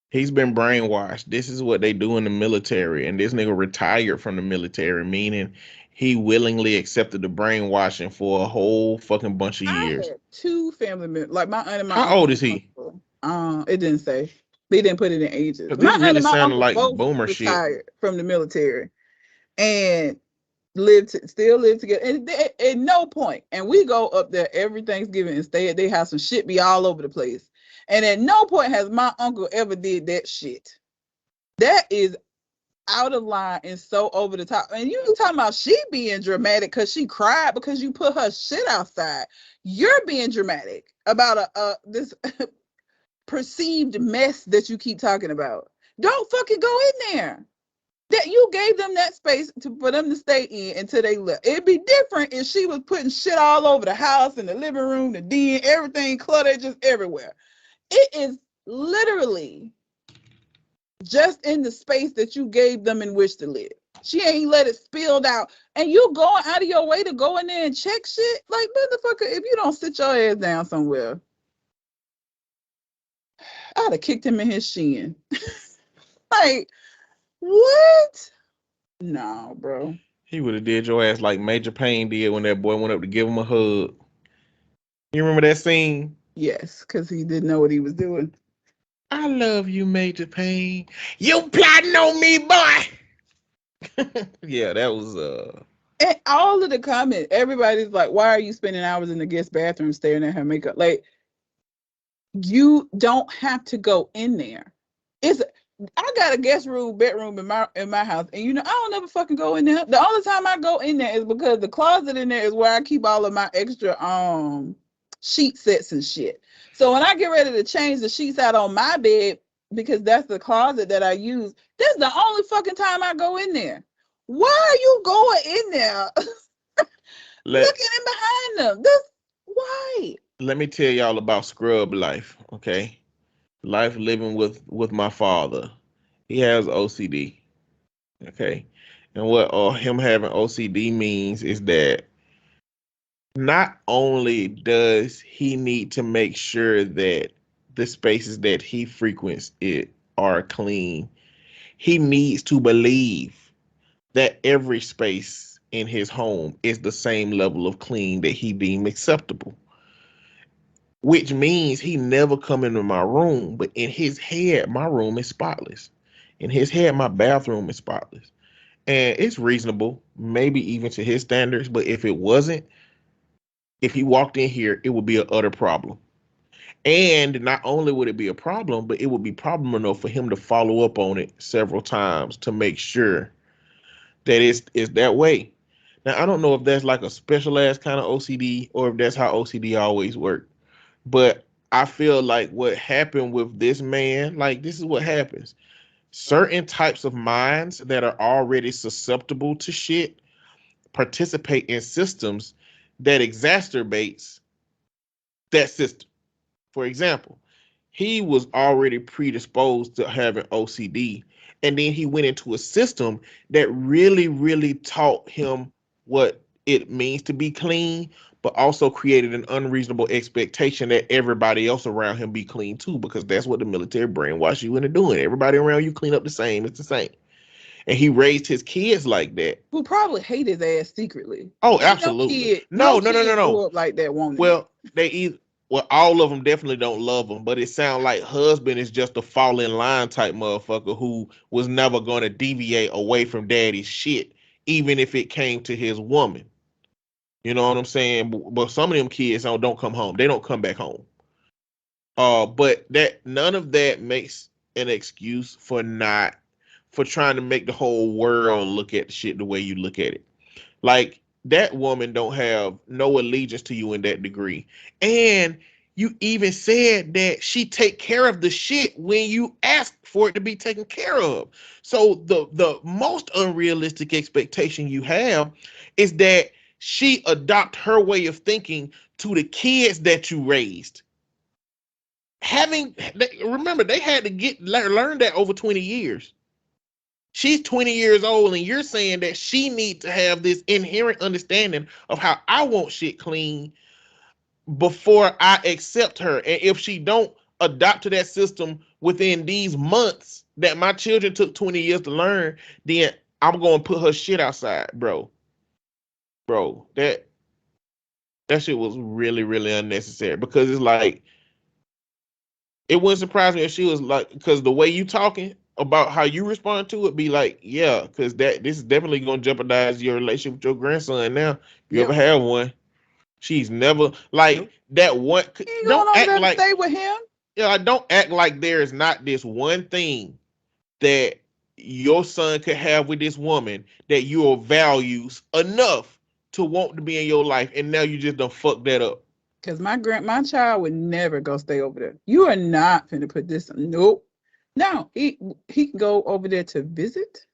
He's been brainwashed. This is what they do in the military, and this nigga retired from the military, meaning he willingly accepted the brainwashing for a whole fucking bunch of years. I had two family members, like my aunt and my How uncle. old is he? It didn't say. They didn't put it in ages. Because My this aunt really and my sounded uncle like both boomer shit. retired from the military. and still live together. And at no point, and we go up there every Thanksgiving and stay at their house, and shit be all over the place. And at no point has my uncle ever did that shit. That is out of line and so over the top. And you talking about she being dramatic because she cried because you put her shit outside. You're being dramatic about this perceived mess that you keep talking about. Don't fucking go in there. That you gave them that space for them to stay in until they left. It'd be different if she was putting shit all over the house, in the living room, the den, everything cluttered just everywhere. It is literally just in the space that you gave them in which to live. She ain't let it spilled out. And you going out of your way to go in there and check shit? Like, motherfucker, if you don't sit your ass down somewhere, I'd have kicked him in his shin. Like, what? No, bro. He would have did your ass like Major Payne did when that boy went up to give him a hug. You remember that scene? Yes, because he didn't know what he was doing. I love you, Major Payne. You plotting on me, boy. Yeah, that was And all of the comments, everybody's like, why are you spending hours in the guest bathroom staring at her makeup? Like, you don't have to go in there. I got a guest room, bedroom in my house, and I don't ever fucking go in there. The only time I go in there is because the closet in there is where I keep all of my extra sheet sets and shit. So when I get ready to change the sheets out on my bed, because that's the closet that I use, that's the only fucking time I go in there. Why are you going in there looking in behind them? That's why. Let me tell y'all about scrub life, okay? Life living with my father. He has OCD, okay? And what him having OCD means is that not only does he need to make sure that the spaces that he frequents are clean, he needs to believe that every space in his home is the same level of clean that he deems acceptable. Which means he never come into my room, but in his head, my room is spotless. In his head, my bathroom is spotless. And it's reasonable, maybe even to his standards, but if it wasn't, if he walked in here, it would be an utter problem. And not only would it be a problem, but it would be problem enough for him to follow up on it several times to make sure that it's that way. Now, I don't know if that's like a special ass kind of OCD or if that's how OCD always worked. But I feel like what happened with this man, like this is what happens. Certain types of minds that are already susceptible to shit participate in systems that exacerbates that system. For example, he was already predisposed to having OCD, and then he went into a system that really, really taught him what it means to be clean, but also created an unreasonable expectation that everybody else around him be clean too, because that's what the military brainwash you into doing. Everybody around you clean up the same. It's the same. And he raised his kids like that. Who probably hate his ass secretly. Oh, absolutely. No. Grew up like that, won't Well, all of them definitely don't love him, but it sounds like husband is just a fall in line type motherfucker who was never going to deviate away from daddy's shit, even if it came to his woman. You know what I'm saying? But some of them kids don't come home. They don't come back home. But that none of that makes an excuse for trying to make the whole world look at the shit the way you look at it. Like that woman don't have no allegiance to you in that degree. And you even said that she take care of the shit when you ask for it to be taken care of. So the most unrealistic expectation you have is that she adopt her way of thinking to the kids that you raised. Remember, they had to learn that over 20 years. She's 20 years old, and you're saying that she needs to have this inherent understanding of how I want shit clean before I accept her. And if she don't adopt to that system within these months that my children took 20 years to learn, then I'm going to put her shit outside, bro. Bro, that shit was really, really unnecessary, because it's like, it wouldn't surprise me if she was like, because the way you talking, about how you respond to it, be like, yeah, because this is definitely gonna jeopardize your relationship with your grandson. Now, if you ever have one, she's never like that one. You ain't Don't going over act there to like stay with him. yeah, I don't act like there is not this one thing that your son could have with this woman that you values enough to want to be in your life, and now you just don't fuck that up. Because my child would never go stay over there. You are not finna put this. Nope. No, he can go over there to visit.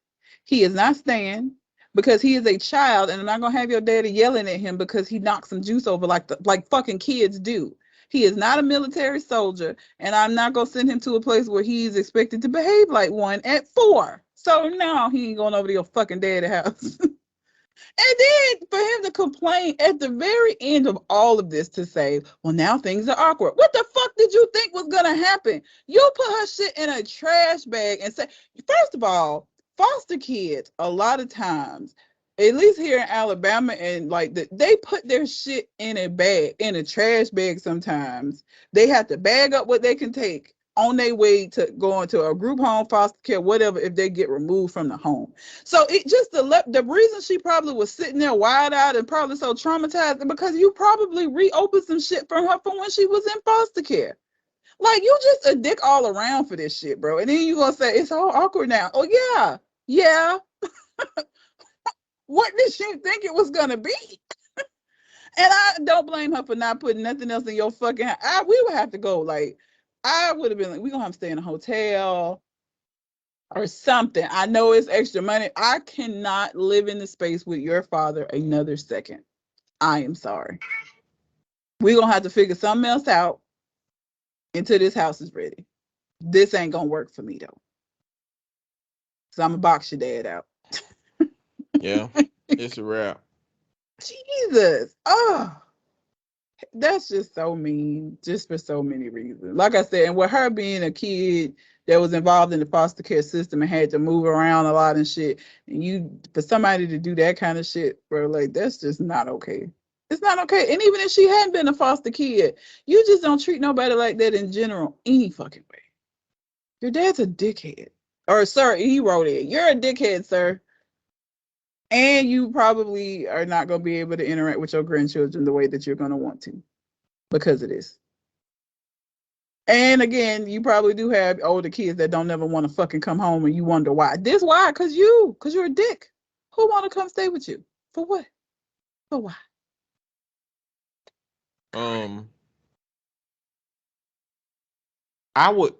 He is not staying because he is a child, and I'm not gonna have your daddy yelling at him because he knocked some juice over like fucking kids do. He is not a military soldier, and I'm not gonna send him to a place where he's expected to behave like one at 4. So no, he ain't going over to your fucking daddy house. And then for him to complain at the very end of all of this to say, well, now things are awkward. What the fuck did you think was going to happen? You put her shit in a trash bag and say, first of all, foster kids, a lot of times, at least here in Alabama, and like they put their shit in a bag, in a trash bag sometimes. They have to bag up what they can take on their way to going to a group home, foster care, whatever, if they get removed from the home. So it just the reason she probably was sitting there wide-eyed and probably so traumatized because you probably reopened some shit from her from when she was in foster care. Like, you just a dick all around for this shit, bro. And then you gonna say it's all awkward now. Oh yeah, yeah. What did she think it was gonna be? And I don't blame her for not putting nothing else in your fucking house. We would have to go. Like, I would have been like, we're gonna have to stay in a hotel or something. I know it's extra money. I cannot live in the space with your father another second. I am sorry. We're gonna have to figure something else out until this house is ready. This ain't gonna work for me though. So I'm gonna box your dad out. Yeah, it's a wrap. Jesus. Oh, that's just so mean, just for so many reasons. Like I said, and with her being a kid that was involved in the foster care system and had to move around a lot and shit, and you for somebody to do that kind of shit, bro, like that's just not okay. It's not okay. And even if she hadn't been a foster kid, you just don't treat nobody like that in general, any fucking way. Your dad's a dickhead. Or sir, he wrote it. You're a dickhead, sir. And you probably are not going to be able to interact with your grandchildren the way that you're going to want to because of this. And again, you probably do have older kids that don't ever want to fucking come home and you wonder why. This why? Because you're a dick. Who want to come stay with you? For what? For why? I would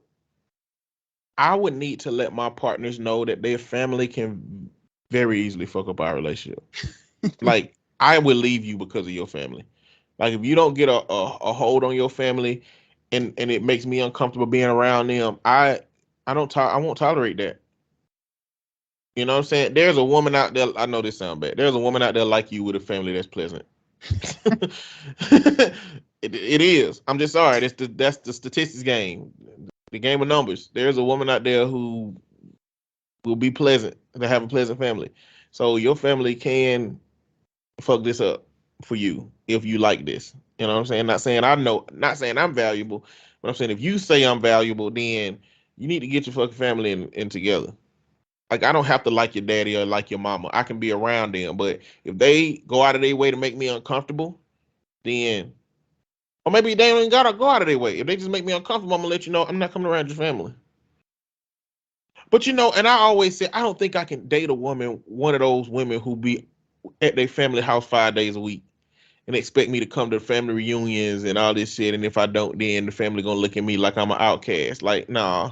I would need to let my partners know that their family can very easily fuck up our relationship. Like, I will leave you because of your family. Like, if you don't get a hold on your family, and it makes me uncomfortable being around them, I won't tolerate that. You know what I'm saying? There's a woman out there. I know this sounds bad. There's a woman out there like you with a family that's pleasant. It is. I'm just sorry. That's the statistics game, the game of numbers. There's a woman out there who will be pleasant to have a pleasant family. So your family can fuck this up for you if you like this. You know what I'm saying? Not saying I'm valuable, but I'm saying if you say I'm valuable, then you need to get your fucking family in together. Like, I don't have to like your daddy or like your mama. I can be around them, but if they go out of their way to make me uncomfortable, then or maybe they don't even gotta go out of their way. If they just make me uncomfortable, I'm gonna let you know I'm not coming around your family. But and I always say I don't think I can date one of those women who be at their family house 5 days a week and expect me to come to family reunions and all this shit. And if I don't, then the family gonna look at me like I'm an outcast. Like, nah,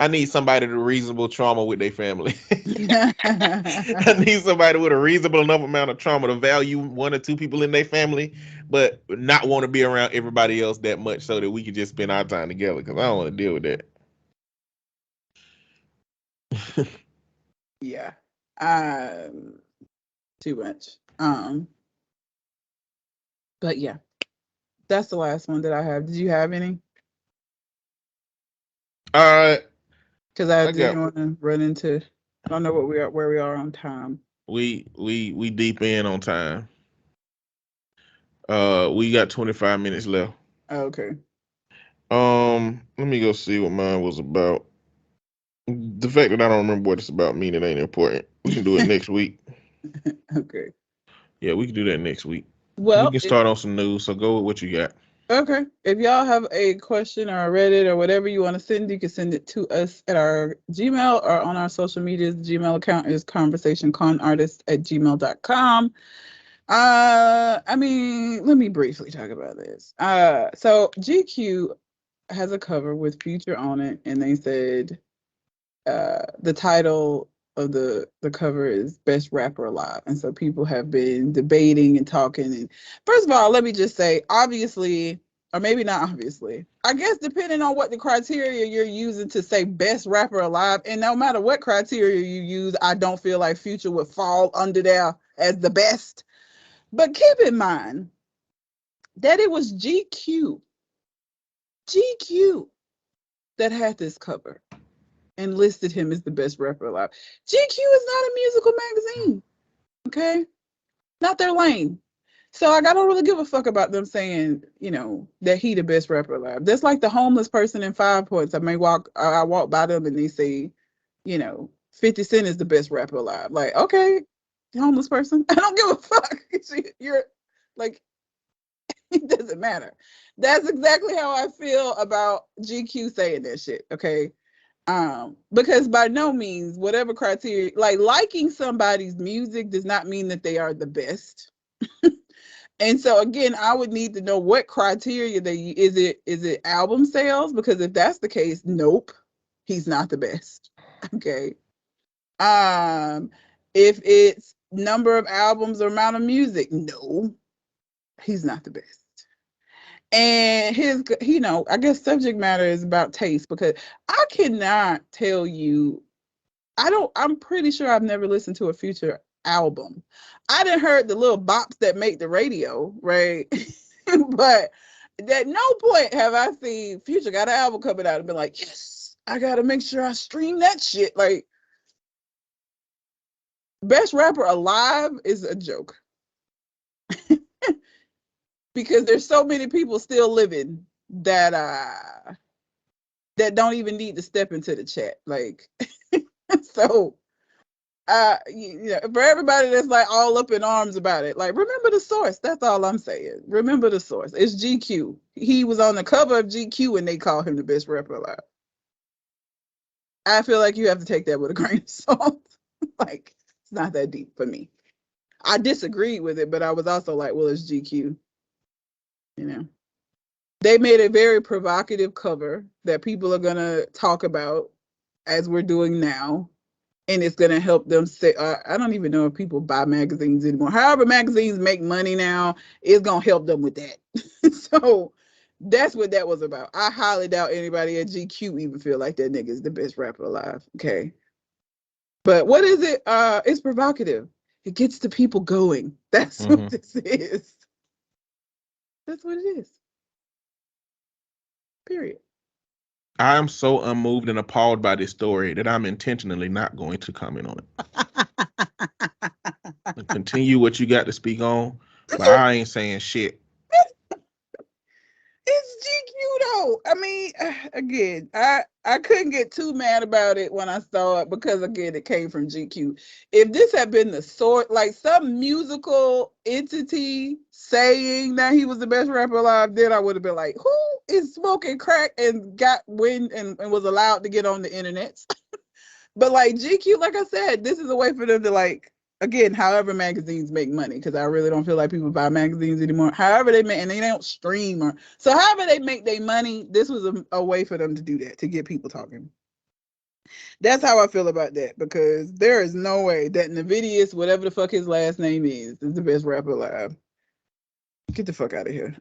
I need somebody with reasonable trauma with their family. I need somebody with a reasonable enough amount of trauma to value one or two people in their family, but not want to be around everybody else that much so that we can just spend our time together. Because I don't want to deal with that. Yeah. Too much. But yeah, that's the last one that I have. Did you have any? All right. Because I didn't want to run into. I don't know where we are on time. We deep in on time. We got 25 minutes left. Okay. Let me go see what mine was about. The fact that I don't remember what it's about mean it ain't important. We can do it next week. Okay. Yeah, we can do that next week. We Well, can start on some news. So go with what you got. okay. If y'all have a question or a Reddit or whatever you want to send, you can send it to us at our Gmail or on our social medias. The Gmail account is conversationconartist@gmail.com. I mean, let me briefly talk about this. So GQ has a cover with Future on it, and they said the title of the cover is Best Rapper Alive. And so people have been debating and talking. And first of all, let me just say, obviously, or maybe not obviously, I guess depending on what the criteria you're using to say Best Rapper Alive, and no matter what criteria you use, I don't feel like Future would fall under there as the best. But keep in mind that it was GQ that had this cover and listed him as the best rapper alive. GQ is not a musical magazine, okay? Not their lane. So I don't really give a fuck about them saying, you know, that he the best rapper alive. That's like the homeless person in 5 Points. I walk by them and they say, you know, 50 Cent is the best rapper alive. Like, okay, homeless person. I don't give a fuck. You're like, it doesn't matter. That's exactly how I feel about GQ saying that shit, okay? Because by no means, whatever criteria, like liking somebody's music does not mean that they are the best. And so again, I would need to know what criteria is it album sales? Because if that's the case, nope, he's not the best. Okay. If it's number of albums or amount of music, no, he's not the best. And his, you know, I guess subject matter is about taste, because I cannot tell you, I'm pretty sure I've never listened to a Future album. I didn't heard the little bops that make the radio, right? But at no point have I seen Future got an album coming out and been like, yes, I gotta make sure I stream that shit. Like, best rapper alive is a joke. Because there's so many people still living that that don't even need to step into the chat. Like, so you know, for everybody that's like all up in arms about it, like, remember the source. That's all I'm saying. Remember the source. It's GQ. He was on the cover of GQ and they call him the best rapper alive. I feel like you have to take that with a grain of salt. Like, it's not that deep for me. I disagreed with it, but I was also like, well, it's GQ. You know, they made a very provocative cover that people are gonna talk about as we're doing now, and it's gonna help them say. I don't even know if people buy magazines anymore. However, magazines make money now, it's gonna help them with that. So that's what that was about. I highly doubt anybody at GQ even feel like that nigga is the best rapper alive. Okay, but what is it? It's provocative. It gets the people going. That's what this is. That's what it is. Period. I am so unmoved and appalled by this story that I'm intentionally not going to comment on it. Continue what you got to speak on, but I ain't saying shit. It's GQ though. I mean, again, I couldn't get too mad about it when I saw it, because again, it came from GQ. If this had been the sort, like some musical entity saying that he was the best rapper alive, then I would have been like, who is smoking crack and got wind and was allowed to get on the internet? But like GQ, like I said, this is a way for them to, like, again, however magazines make money, because I really don't feel like people buy magazines anymore. However they make, and they don't stream, or so however they make their money, this was a way for them to do that, to get people talking. That's how I feel about that, because there is no way that Nvidius, whatever the fuck his last name is the best rapper alive. Get the fuck out of here.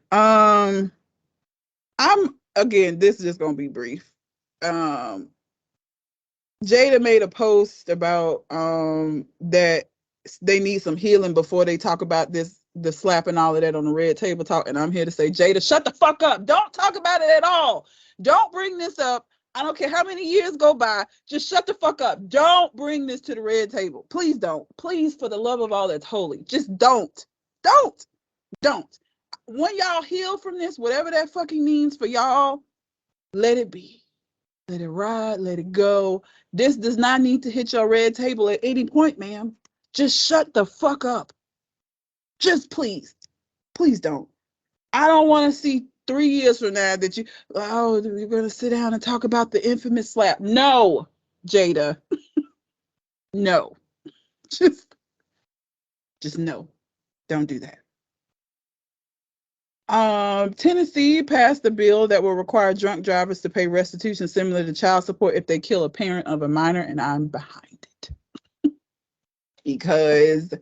Again, this is just gonna be brief. Jada made a post about that they need some healing before they talk about the slap and all of that on the red table talk. And I'm here to say, Jada, shut the fuck up. Don't talk about it at all. Don't bring this up. I don't care how many years go by. Just shut the fuck up. Don't bring this to the red table. Please don't. Please, for the love of all that's holy, just don't. Don't. When y'all heal from this, whatever that fucking means for y'all, let it be. Let it ride, let it go. This does not need to hit your red table at any point, ma'am. Just shut the fuck up. Just please don't. I don't want to see 3 years from now that you're going to sit down and talk about the infamous slap. No, Jada. No. Just no. Don't do that. Tennessee passed a bill that will require drunk drivers to pay restitution similar to child support if they kill a parent of a minor, and I'm behind it. Because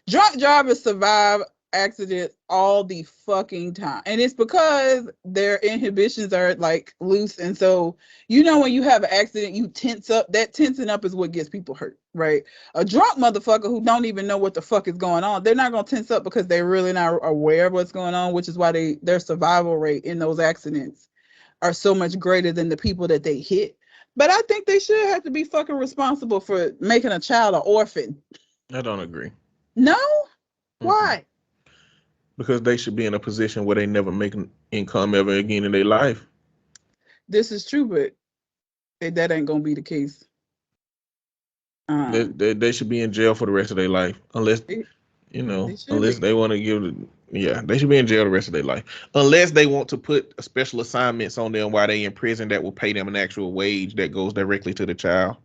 drunk drivers survive accidents all the fucking time. And it's because their inhibitions are like loose. And so, when you have an accident, you tense up. That tensing up is what gets people hurt, right? A drunk motherfucker who don't even know what the fuck is going on, they're not going to tense up because they're really not aware of what's going on, which is why their survival rate in those accidents are so much greater than the people that they hit. But I think they should have to be fucking responsible for making a child an orphan. I don't agree. No? Why? Because they should be in a position where they never make an income ever again in their life. This is true, but that ain't gonna be the case. They should be in jail for the rest of their life, unless unless they want to they should be in jail the rest of their life, unless they want to put special assignments on them while they in prison that will pay them an actual wage that goes directly to the child.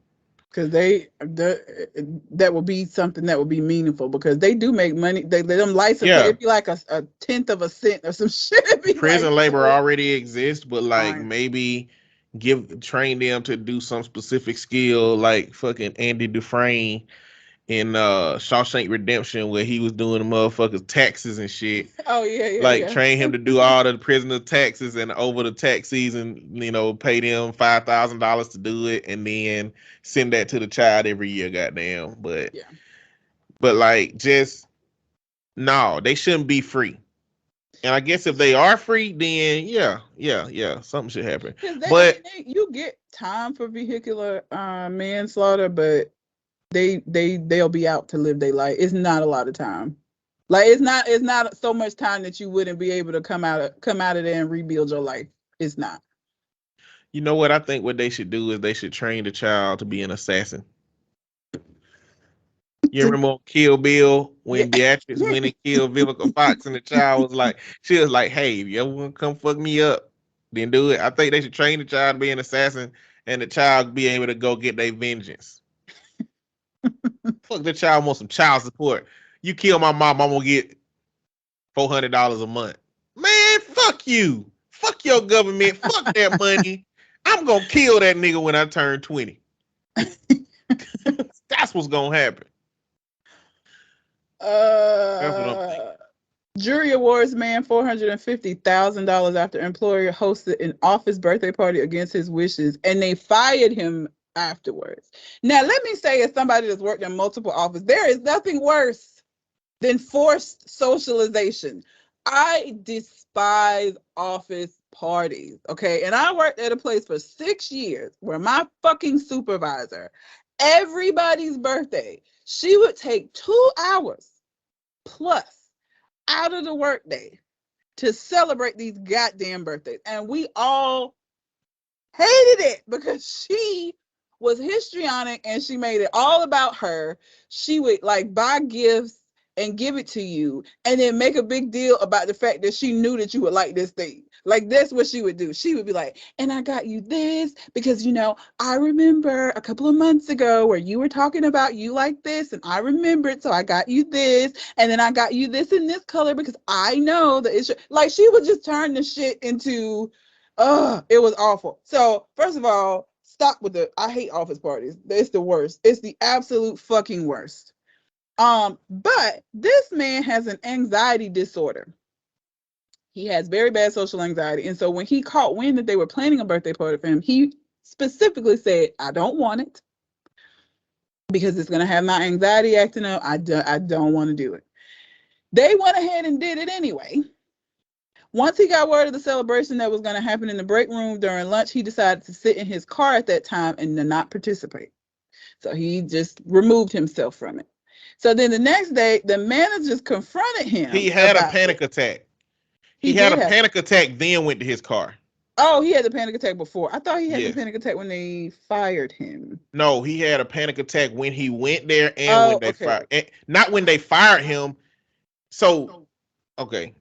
Because that will be something that will be meaningful, because they do make money. Them license it'd be like a tenth of a cent or some shit. Prison labor already exists, but maybe train them to do some specific skill, like fucking Andy Dufresne in Shawshank Redemption, where he was doing the motherfuckers taxes and shit. Oh yeah. Train him to do all the prisoner taxes, and over the tax season, pay them $5,000 to do it, and then send that to the child every year. Goddamn, but they shouldn't be free. And I guess if they are free, then something should happen. But you get time for vehicular manslaughter, but they'll be out to live their life. It's not a lot of time. Like it's not so much time that you wouldn't be able to come out of there and rebuild your life. It's not. You know what I think? What they should do is they should train the child to be an assassin. You remember on Kill Bill when Beatrice went and killed Vivica Fox, and the child was she was like, "Hey, if you ever want to come fuck me up, then do it." I think they should train the child to be an assassin, and the child be able to go get their vengeance. Fuck, the child wants some child support. You kill my mom, I'm gonna get $400 a month. Man, fuck you. Fuck your government. Fuck that money. I'm gonna kill that nigga when I turn 20. That's what's gonna happen. That's what I'm thinking. Jury awards man $450,000 after employer hosted an office birthday party against his wishes, and they fired him afterwards. Now, let me say, as somebody that's worked in multiple offices, there is nothing worse than forced socialization. I despise office parties, okay? And I worked at a place for 6 years where my fucking supervisor, everybody's birthday, she would take 2 hours plus out of the workday to celebrate these goddamn birthdays. And we all hated it because she was histrionic and she made it all about her. She would buy gifts and give it to you and then make a big deal about the fact that she knew that you would like this thing. That's what she would do. She would be like, and I got you this because, I remember a couple of months ago where you were talking about you like this, and I remembered, so I got you this, and then I got you this in this color because I know that it's she would just turn the shit into, it was awful. So first of all, stop with I hate office parties. It's the worst. It's the absolute fucking worst. But this man has an anxiety disorder. He has very bad social anxiety. And so when he caught wind that they were planning a birthday party for him, he specifically said, I don't want it because it's going to have my anxiety acting up. I don't want to do it. They went ahead and did it anyway. Once he got word of the celebration that was going to happen in the break room during lunch, he decided to sit in his car at that time and to not participate. So he just removed himself from it. So then the next day, the managers confronted him. He had a panic attack. He had a panic attack, then went to his car. Oh, he had the panic attack before. I thought he had the Yes. panic attack when they fired him. No, he had a panic attack when he went there and Oh, when they okay. fired, not when they fired him. So, okay,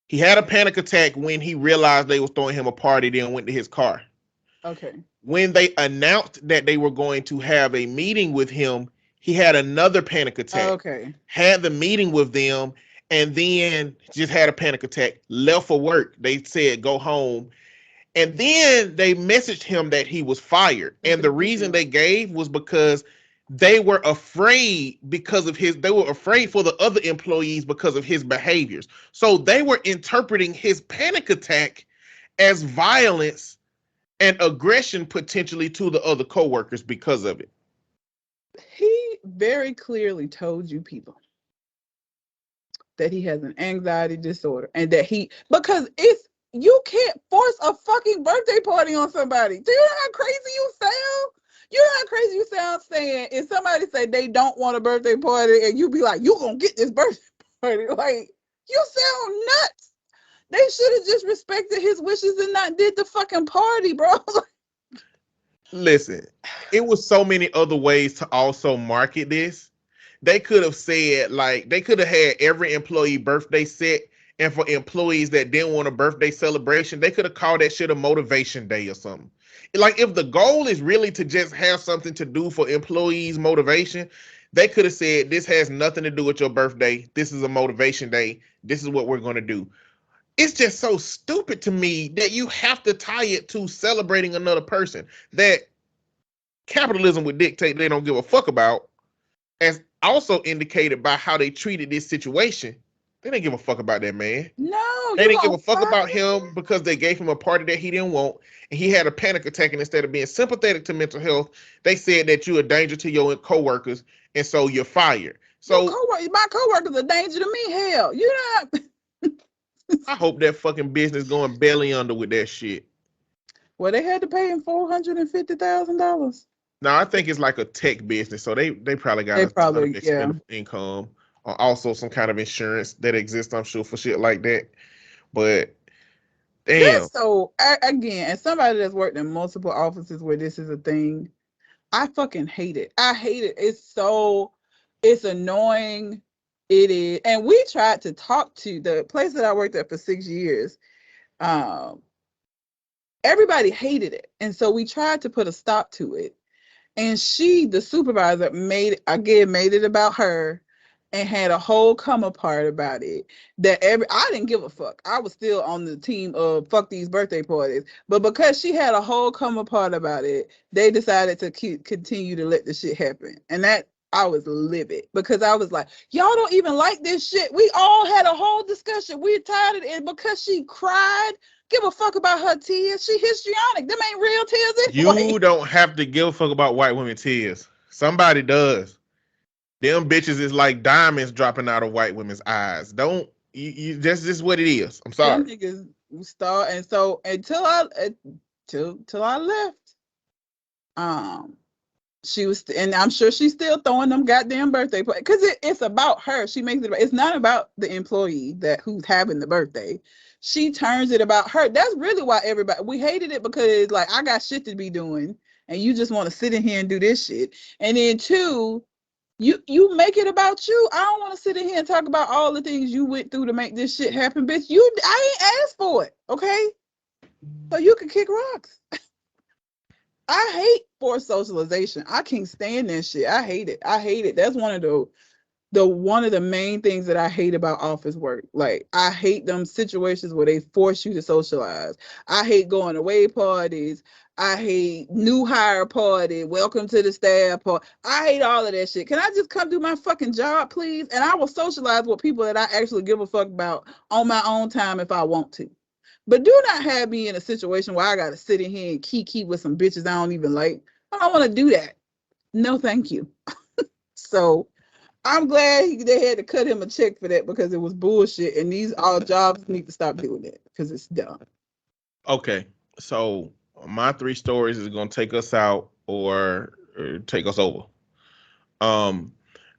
he had a panic attack when he realized they was throwing him a party, then went to his car. Okay. When they announced that they were going to have a meeting with him, he had another panic attack. Okay. Had the meeting with them, and then just had a panic attack. Left for work. They said go home, and then they messaged him that he was fired. And the reason they gave was because they were afraid they were afraid for the other employees because of his behaviors. So they were interpreting his panic attack as violence and aggression potentially to the other coworkers because of it. He very clearly told you people that he has an anxiety disorder and that because you can't force a fucking birthday party on somebody. Do you know how crazy you sound? You know how crazy you sound saying if somebody say they don't want a birthday party and you be like, you gonna get this birthday party. Like, you sound nuts. They should have just respected his wishes and not did the fucking party, bro. Listen, it was so many other ways to also market this. They could have said, like, they could have had every employee birthday set, and for employees that didn't want a birthday celebration, they could have called that shit a motivation day or something. Like, if the goal is really to just have something to do for employees' motivation, they could have said, this has nothing to do with your birthday. This is a motivation day. This is what we're going to do. It's just so stupid to me that you have to tie it to celebrating another person that capitalism would dictate they don't give a fuck about, as also indicated by how they treated this situation. They didn't give a fuck about that man. No, They you didn't give gonna a fuck fire about him because they gave him a party that he didn't want, and he had a panic attack. And instead of being sympathetic to mental health, they said that you're a danger to your coworkers, and so you're fired. So my coworkers a danger to me. Hell, you not. I hope that fucking business going belly under with that shit. Well, they had to pay him $450,000. Now I think it's like a tech business, so they probably got They a ton of probably, yeah. expendable income, or also some kind of insurance that exists, I'm sure, for shit like that. But damn, That's so again, as somebody that's worked in multiple offices where this is a thing, I fucking hate it. I hate it. It's annoying. It is, and we tried to talk to the place that I worked at for 6 years. Everybody hated it, and so we tried to put a stop to it. And the supervisor, made it about her and had a whole come apart about it. I didn't give a fuck. I was still on the team of fuck these birthday parties. But because she had a whole come apart about it, they decided to continue to let the shit happen. And that I was livid because I was like, y'all don't even like this shit. We all had a whole discussion. We're tired of it. And because she cried, give a fuck about her tears. She histrionic. Them ain't real tears anyway. you don't have to give a fuck about white women tears. Somebody does. Them bitches is like diamonds dropping out of white women's eyes. Don't you that's just what it is. I'm sorry. Them niggas start, and so until I left, she was, and I'm sure she's still throwing them goddamn birthday parties because it's about her. She makes it. It's not about the employee who's having the birthday. She turns it about her. That's really why we hated it, because like, I got shit to be doing, and you just want to sit in here and do this shit. And then two, you make it about you. I don't want to sit in here and talk about all the things you went through to make this shit happen, bitch. I ain't asked for it, okay? So you can kick rocks. I hate forced socialization. I can't stand that shit. I hate it. I hate it. That's one of the main things that I hate about office work. Like, I hate them situations where they force you to socialize. I hate going away parties. I hate new hire party, welcome to the staff party. I hate all of that shit. Can I just come do my fucking job, please? And I will socialize with people that I actually give a fuck about on my own time if I want to. But do not have me in a situation where I got to sit in here and kiki with some bitches I don't even like. I don't want to do that. No, thank you. So I'm glad they had to cut him a check for that, because it was bullshit. And these all jobs need to stop doing that because it's dumb. Okay. So my 3 stories is gonna take us out or take us over. I've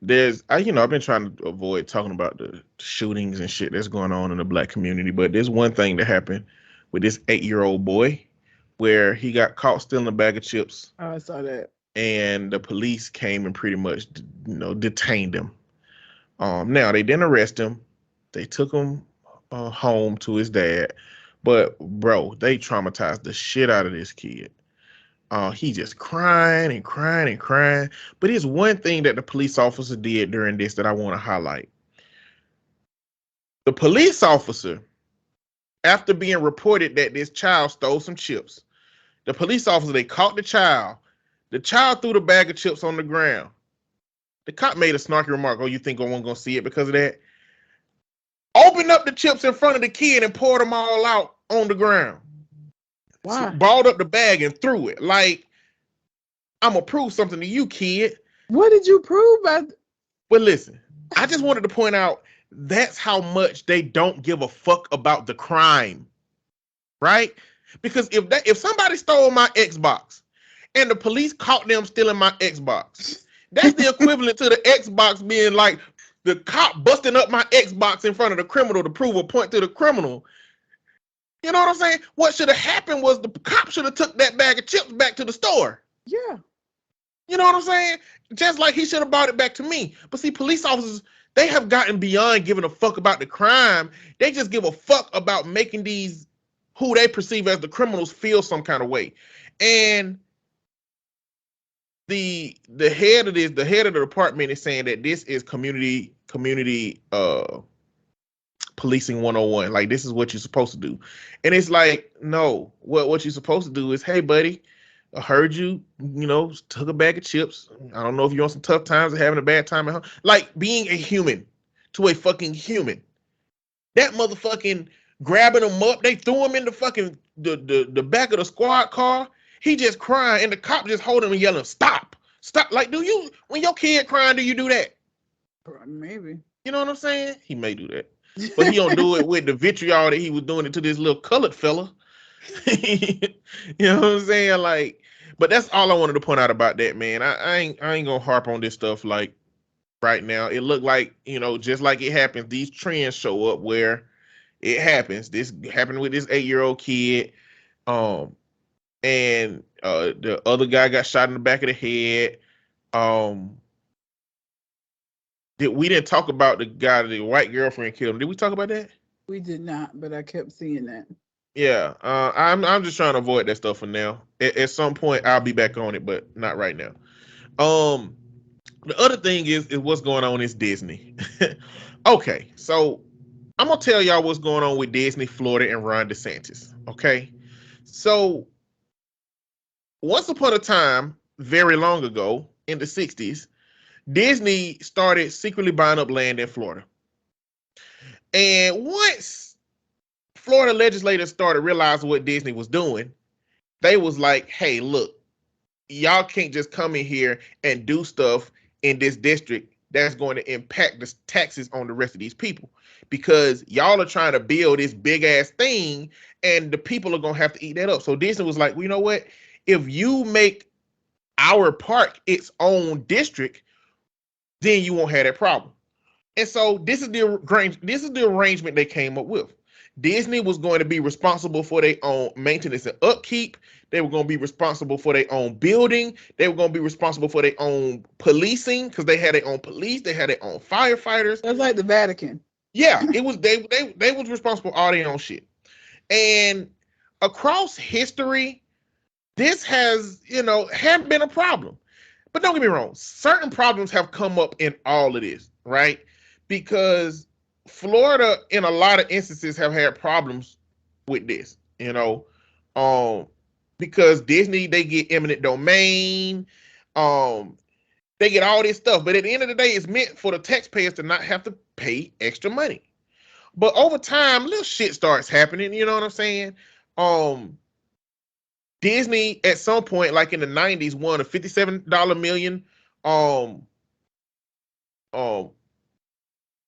been trying to avoid talking about the shootings and shit that's going on in the black community, but there's one thing that happened with this 8-year-old boy, where he got caught stealing a bag of chips, Oh, I saw that. and the police came and pretty much, detained him. Now they didn't arrest him. They took him home to his dad, but bro, they traumatized the shit out of this kid. He just crying and crying and crying. But it's one thing that the police officer did during this that I want to highlight. The police officer, after being reported that this child stole some chips, the police officer, they caught the child. The child threw the bag of chips on the ground. The cop made a snarky remark. Oh, you think I wasn't going to see it because of that? Opened up the chips in front of the kid and poured them all out on the ground. Why? Balled up the bag and threw it. Like, I'm going to prove something to you, kid. What did you prove by? But listen, I just wanted to point out that's how much they don't give a fuck about the crime, right? Because if somebody stole my Xbox and the police caught them stealing my Xbox, that's the equivalent to the Xbox being like the cop busting up my Xbox in front of the criminal to prove a point to the criminal. You know what I'm saying? What should have happened was the cop should have took that bag of chips back to the store. Yeah. You know what I'm saying? Just like he should have brought it back to me. But see, police officers, they have gotten beyond giving a fuck about the crime. They just give a fuck about making these, who they perceive as the criminals, feel some kind of way. And the head of the department is saying that this is community policing 101. Like, this is what you're supposed to do. And it's like, no, what you're supposed to do is, hey buddy, I heard you took a bag of chips. I don't know if you're on some tough times or having a bad time at home. Like, being a human to a fucking human. That motherfucking grabbing him up, they threw him in the fucking the back of the squad car. He just crying, and the cop just holding him and yelling, "Stop! Stop!" Like, when your kid crying, do you do that? Maybe. You know what I'm saying? He may do that, but he don't do it with the vitriol that he was doing it to this little colored fella. You know what I'm saying? Like, but that's all I wanted to point out about that, man. I ain't gonna harp on this stuff like right now. It looked like, just like it happens, these trends show up where it happens. This happened with this 8-year-old kid. And the other guy got shot in the back of the head. We didn't talk about the white girlfriend killed him. Did we talk about that? We did not, but I kept seeing that. Yeah, I'm just trying to avoid that stuff for now. At some point, I'll be back on it, but not right now. The other thing is what's going on is Disney. Okay, so I'm gonna tell y'all what's going on with Disney, Florida, and Ron DeSantis. Okay, so once upon a time, very long ago, in the 60s, Disney started secretly buying up land in Florida. And once Florida legislators started realizing what Disney was doing, they was like, hey, look, y'all can't just come in here and do stuff in this district that's going to impact the taxes on the rest of these people, because y'all are trying to build this big ass thing and the people are going to have to eat that up. So Disney was like, well, you know what? If you make our park its own district, then you won't have that problem. And so this is the arrangement they came up with. Disney was going to be responsible for their own maintenance and upkeep. They were going to be responsible for their own building. They were going to be responsible for their own policing, because they had their own police. They had their own firefighters. That's like the Vatican. Yeah, it was they was responsible for all their own shit. And across history, this has, hadn't been a problem. But don't get me wrong, certain problems have come up in all of this, right? Because Florida, in a lot of instances, have had problems with this, because Disney, they get eminent domain, they get all this stuff. But at the end of the day, it's meant for the taxpayers to not have to pay extra money. But over time, little shit starts happening, you know what I'm saying? Disney, at some point, like in the 90s, won a $57 million.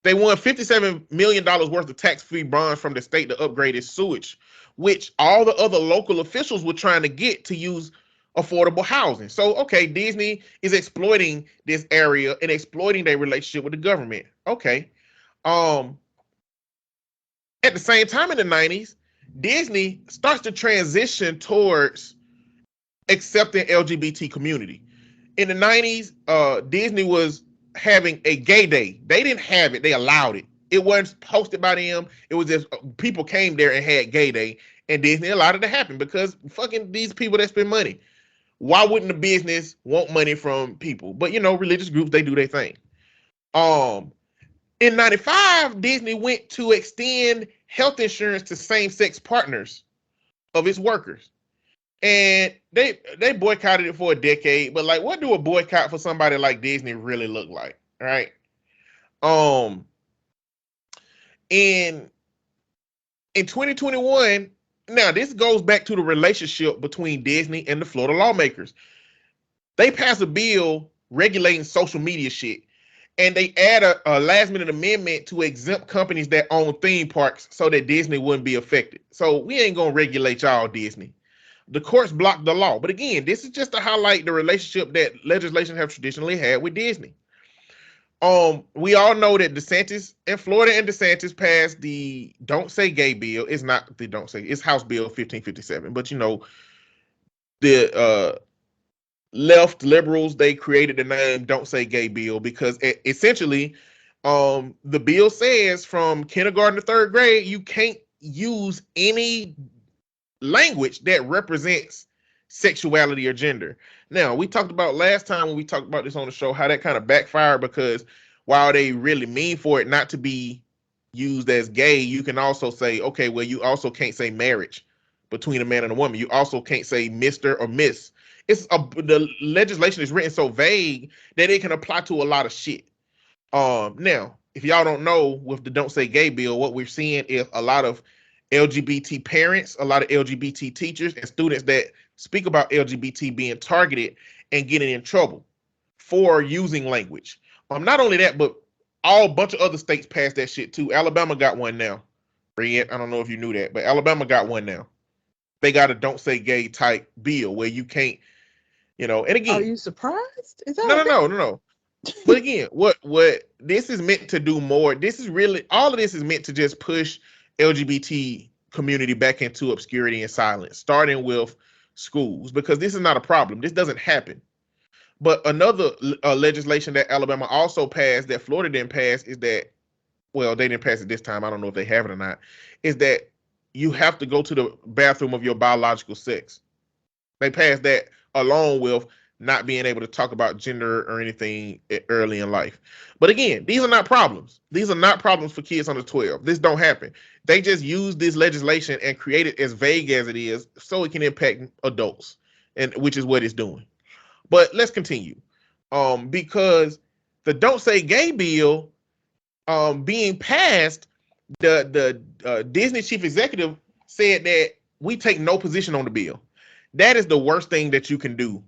They won $57 million worth of tax-free bonds from the state to upgrade its sewage, which all the other local officials were trying to get to use affordable housing. So, okay, Disney is exploiting this area and exploiting their relationship with the government. Okay. At the same time, in the 90s, Disney starts to transition towards accepting LGBT community. In the 90s, Disney was having a gay day. They didn't have it, they allowed it. It wasn't hosted by them. It was just people came there and had gay day, and Disney allowed it to happen because fucking these people that spend money. Why wouldn't the business want money from people? But religious groups, they do their thing. In 95, Disney went to extend health insurance to same-sex partners of its workers. And they boycotted it for a decade, but like, what do a boycott for somebody like Disney really look like, right? In 2021, now this goes back to the relationship between Disney and the Florida lawmakers. They passed a bill regulating social media shit, and they add a last minute amendment to exempt companies that own theme parks so that Disney wouldn't be affected. So we ain't gonna regulate y'all, Disney. The courts blocked the law. But again, this is just to highlight the relationship that legislation have traditionally had with Disney. We all know that DeSantis in Florida and DeSantis passed the Don't Say Gay bill. It's not the Don't Say, it's House Bill 1557. But the left liberals, they created the name Don't Say Gay bill because essentially the bill says from kindergarten to third grade, you can't use any language that represents sexuality or gender. Now, we talked about last time when we talked about this on the show, how that kind of backfired because while they really mean for it not to be used as gay, you can also say, okay, well, you also can't say marriage between a man and a woman. You also can't say Mr. or Miss. The legislation is written so vague that it can apply to a lot of shit. Now, if y'all don't know, with the Don't Say Gay bill, what we're seeing is a lot of LGBT parents, a lot of LGBT teachers and students that speak about LGBT being targeted and getting in trouble for using language. Not only that, but a bunch of other states passed that shit too. Alabama got one now. Red, I don't know if you knew that, but Alabama got one now. They got a Don't Say Gay type bill where you can't, and again. Are you surprised? Is that No. But again, what this is meant to do more, all of this is meant to just push LGBT community back into obscurity and silence, starting with schools, because this is not a problem. This doesn't happen. But another legislation that Alabama also passed that Florida didn't pass is that, well, they didn't pass it this time. I don't know if they have it or not, is that you have to go to the bathroom of your biological sex. They passed that along with not being able to talk about gender or anything early in life. But again, these are not problems. These are not problems for kids under 12. This don't happen. They just use this legislation and create it as vague as it is so it can impact adults, and which is what it's doing. But let's continue. Because the Don't Say Gay bill being passed, the Disney chief executive said that we take no position on the bill. That is the worst thing that you can do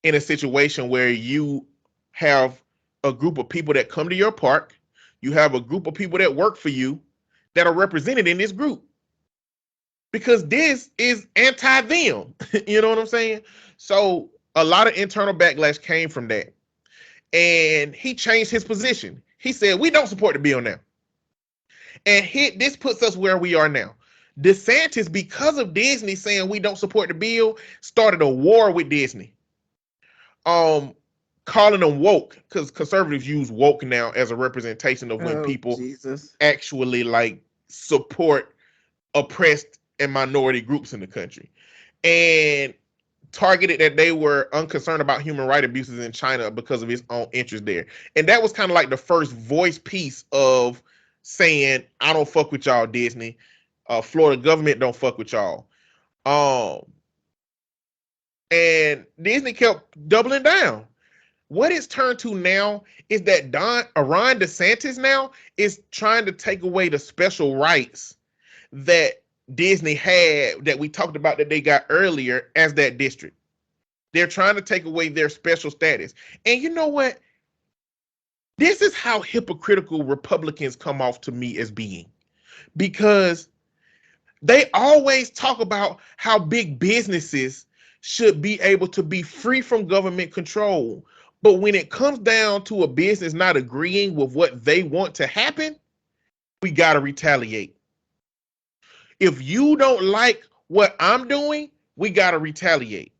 in a situation where you have a group of people that come to your park, you have a group of people that work for you that are represented in this group. Because this is anti-them. You know what I'm saying? So a lot of internal backlash came from that. And he changed his position. He said, we don't support the bill now. And this puts us where we are now. DeSantis, because of Disney saying we don't support the bill, started a war with Disney. Calling them woke, because conservatives use woke now as a representation of when people actually like support oppressed and minority groups in the country, and targeted that they were unconcerned about human rights abuses in China because of his own interest there. And that was kind of like the first voice piece of saying, I don't fuck with y'all, Disney. Florida government don't fuck with y'all. And Disney kept doubling down. What it's turned to now is that Ron DeSantis now is trying to take away the special rights that Disney had, that we talked about, that they got earlier as that district. They're trying to take away their special status. And you know what? This is how hypocritical Republicans come off to me as being, because they always talk about how big businesses should be able to be free from government control. But when it comes down to a business not agreeing with what they want to happen, we got to retaliate. If you don't like what I'm doing, we gotta retaliate.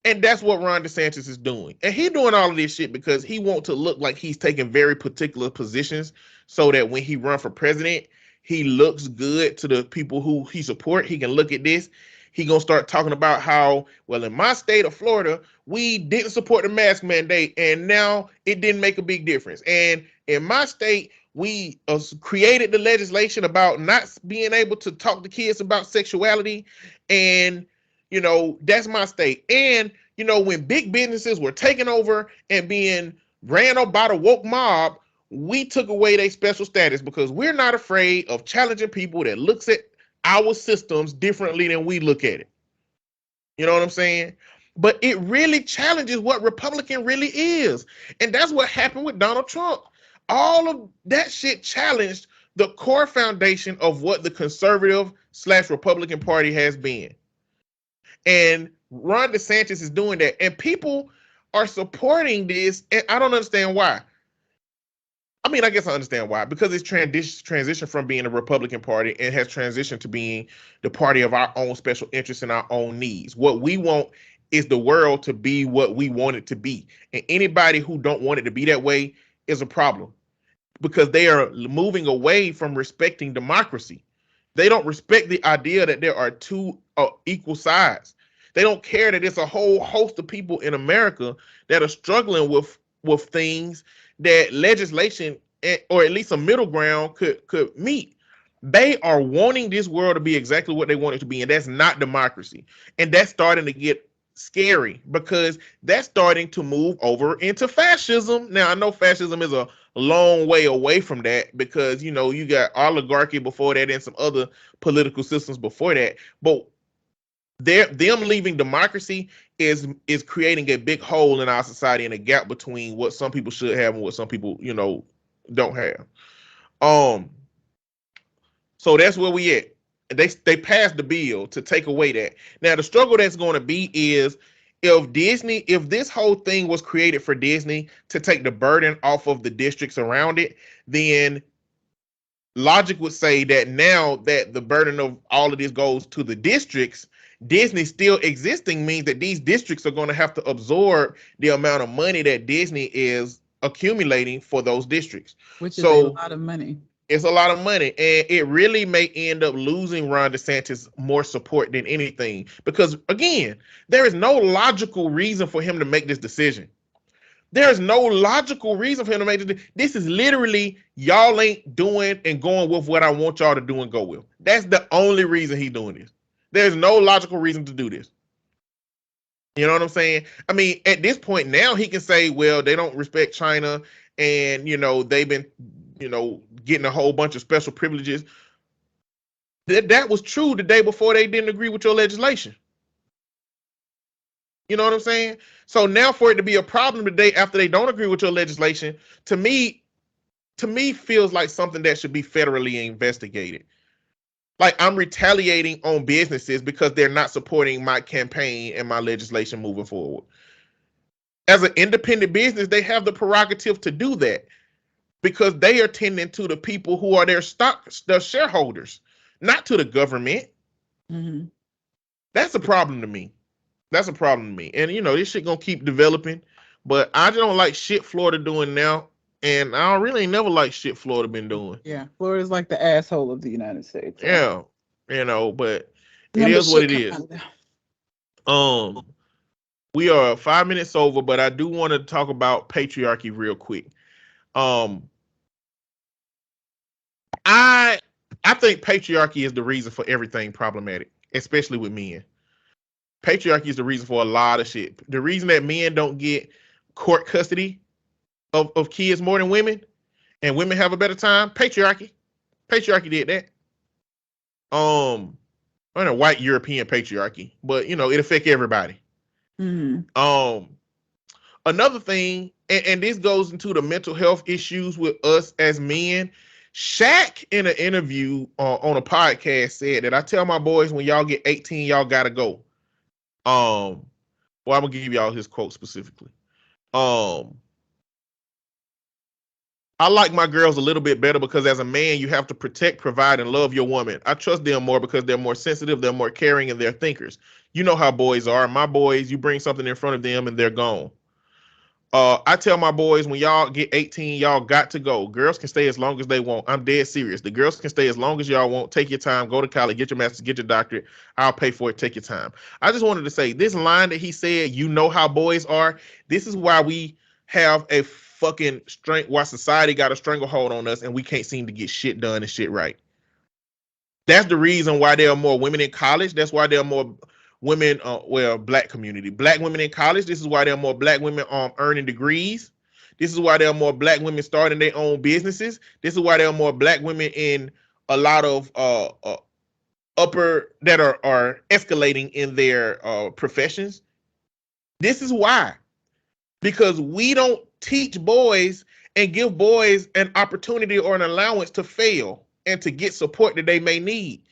And that's what Ron DeSantis is doing. And he's doing all of this shit because he wants to look like he's taking very particular positions so that when he run for president, he looks good to the people who he support. He can look at this. He gonna start talking about how, well, in my state of Florida, we didn't support the mask mandate, and now it didn't make a big difference. And in my state, we created the legislation about not being able to talk to kids about sexuality, and that's my state. And when big businesses were taken over and being ran up by the woke mob, we took away their special status because we're not afraid of challenging people that looks at our systems differently than we look at it. You know what I'm saying? But it really challenges what Republican really is. And that's what happened with Donald Trump. All of that shit challenged the core foundation of what the conservative/Republican Party has been. And Ron DeSantis is doing that. And people are supporting this. And I don't understand why. I mean, I guess I understand why. Because it's transitioned from being a Republican Party and has transitioned to being the party of our own special interests and our own needs. What we want is the world to be what we want it to be. And anybody who don't want it to be that way is a problem. Because they are moving away from respecting democracy. They don't respect the idea that there are two equal sides. They don't care that it's a whole host of people in America that are struggling with things that legislation or at least a middle ground could meet. They are wanting this world to be exactly what they want it to be, and that's not democracy. And that's starting to get scary because that's starting to move over into fascism. Now, I know fascism is a long way away from that because you got oligarchy before that and some other political systems before that, but them leaving democracy is creating a big hole in our society and a gap between what some people should have and what some people don't have. So that's where we at. They passed the bill to take away that. Now the struggle that's going to be is if this whole thing was created for Disney to take the burden off of the districts around it, then logic would say that now that the burden of all of this goes to the districts, Disney still existing means that these districts are going to have to absorb the amount of money that Disney is accumulating for those districts. Which is a lot of money. It's a lot of money, and it really may end up losing Ron DeSantis more support than anything because, again, there is no logical reason for him to make this decision. There's no logical reason for him to make this. This is literally y'all ain't doing and going with what I want y'all to do and go with. That's the only reason he's doing this. There's no logical reason to do this. You know what I'm saying? I mean, at this point now, he can say, well, they don't respect China and, they've been, getting a whole bunch of special privileges. That was true the day before they didn't agree with your legislation. You know what I'm saying? So now for it to be a problem the day after they don't agree with your legislation, to me feels like something that should be federally investigated. Like I'm retaliating on businesses because they're not supporting my campaign and my legislation moving forward. As an independent business, they have the prerogative to do that because they are tending to the people who are their shareholders, not to the government. Mm-hmm. That's a problem to me. That's a problem to me. And this shit gonna keep developing, but I just don't like shit Florida doing now. And I really never like shit Florida been doing. Yeah, Florida's like the asshole of the United States. Yeah, but it is what it is. We are 5 minutes over, but I do want to talk about patriarchy real quick. I think patriarchy is the reason for everything problematic, especially with men. Patriarchy is the reason for a lot of shit. The reason that men don't get court custody of kids more than women, and women have a better time, patriarchy. Patriarchy did that. I know white European patriarchy, but it affects everybody. Mm-hmm. Another thing, and this goes into the mental health issues with us as men. Shaq in an interview on a podcast said that I tell my boys when y'all get 18, y'all gotta go. Well, I'm gonna give y'all his quote specifically. I like my girls a little bit better because as a man, you have to protect, provide, and love your woman. I trust them more because they're more sensitive, they're more caring, and they're thinkers. You know how boys are. My boys, you bring something in front of them and they're gone. I tell my boys when y'all get 18, y'all got to go. Girls can stay as long as they want. I'm dead serious. The girls can stay as long as y'all want. Take your time, go to college, get your master's, get your doctorate. I'll pay for it. Take your time. I just wanted to say this line that he said, you know how boys are. This is why we have a fucking strength, why society got a stranglehold on us and we can't seem to get shit done and shit right. That's the reason why there are more women in college. That's why there are more women, black community, black women in college. This is why there are more black women earning degrees. This is why there are more black women starting their own businesses. This is why there are more black women in a lot of upper that are escalating in their professions. This is why, because we don't teach boys and give boys an opportunity or an allowance to fail and to get support that they may need.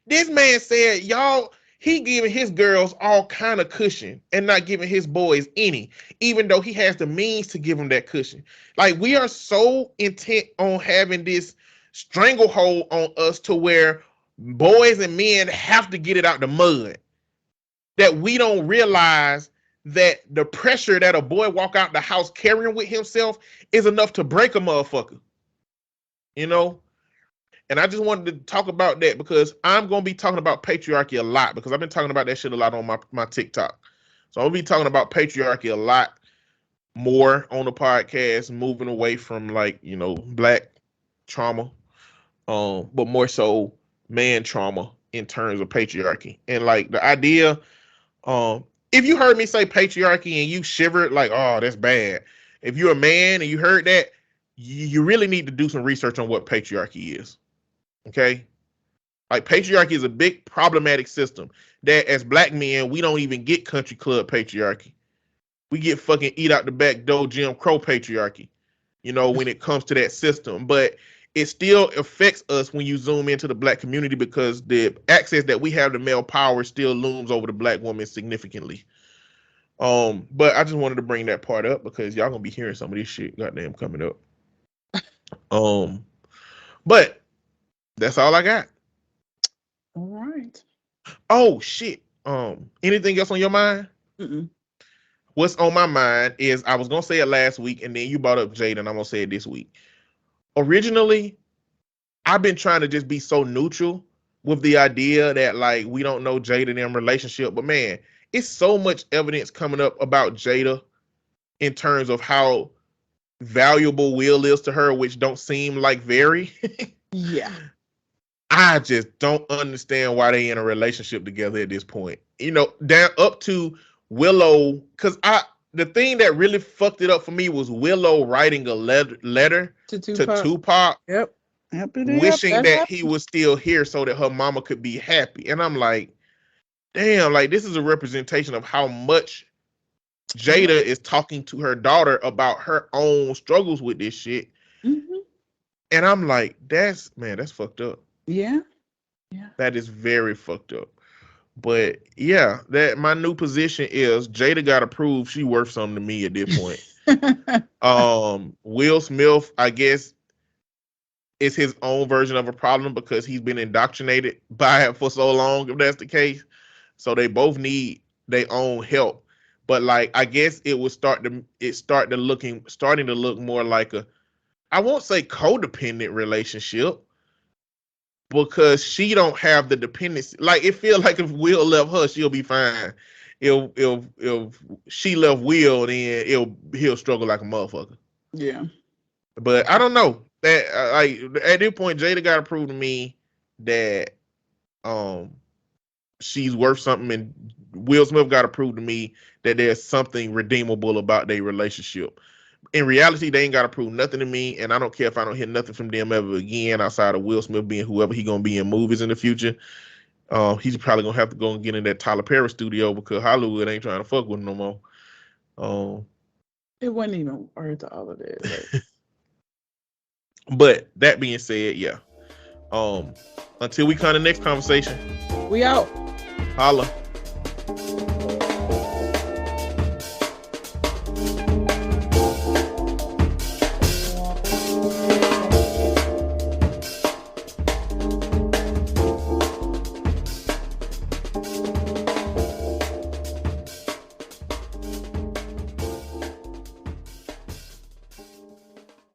This man said, y'all, he giving his girls all kind of cushion and not giving his boys any, even though he has the means to give them that cushion. Like, we are so intent on having this stranglehold on us to where boys and men have to get it out the mud that we don't realize that the pressure that a boy walk out the house carrying with himself is enough to break a motherfucker. You know? And I just wanted to talk about that because I'm going to be talking about patriarchy a lot because I've been talking about that shit a lot on my TikTok. So I'm going to be talking about patriarchy a lot more on the podcast, moving away from black trauma, but more so man trauma in terms of patriarchy. And like the idea, if you heard me say patriarchy and you shivered like, oh, that's bad. If you're a man and you heard that, you really need to do some research on what patriarchy is. Okay? Like, patriarchy is a big problematic system that as black men, we don't even get country club patriarchy. We get fucking eat out the back door Jim Crow patriarchy, when it comes to that system. But it still affects us when you zoom into the black community because the access that we have to male power still looms over the black woman significantly. But I just wanted to bring that part up because y'all gonna be hearing some of this shit goddamn coming up. But that's all I got. All right. Oh shit. Anything else on your mind? Mm-mm. What's on my mind is I was gonna say it last week, and then you brought up Jada, and I'm gonna say it this week. Originally, I've been trying to just be so neutral with the idea that like we don't know Jada and them relationship, but man, it's so much evidence coming up about Jada in terms of how valuable Will is to her, which don't seem like very. Yeah. I just don't understand why they in a relationship together at this point. Down up to Willow, because the thing that really fucked it up for me was Willow writing a letter to Tupac. Yep. Wishing that he was still here so that her mama could be happy. And I'm like, damn, like this is a representation of how much Jada is talking to her daughter about her own struggles with this shit. Mm-hmm. And I'm like, that's fucked up. Yeah. That is very fucked up. But yeah, that my new position is Jada gotta prove she worth something to me at this point. Will Smith, I guess, is his own version of a problem because he's been indoctrinated by it for so long, if that's the case. So they both need their own help. But like, I guess it would starting to look more like I won't say codependent relationship, because she don't have the dependency. Like, it feels like if Will left her, she'll be fine. If she left Will, then he'll struggle like a motherfucker. Yeah. But I don't know. That at this point, Jada got to prove to me that she's worth something, and Will Smith got to prove to me that there's something redeemable about their relationship. In reality, they ain't got to prove nothing to me, and I don't care if I don't hear nothing from them ever again outside of Will Smith being whoever he gonna be in movies in the future. He's probably gonna have to go and get in that Tyler Perry studio because Hollywood ain't trying to fuck with him no more. It wasn't even worth all of that. But that being said, yeah. Until we come to the next conversation, we out. Holla.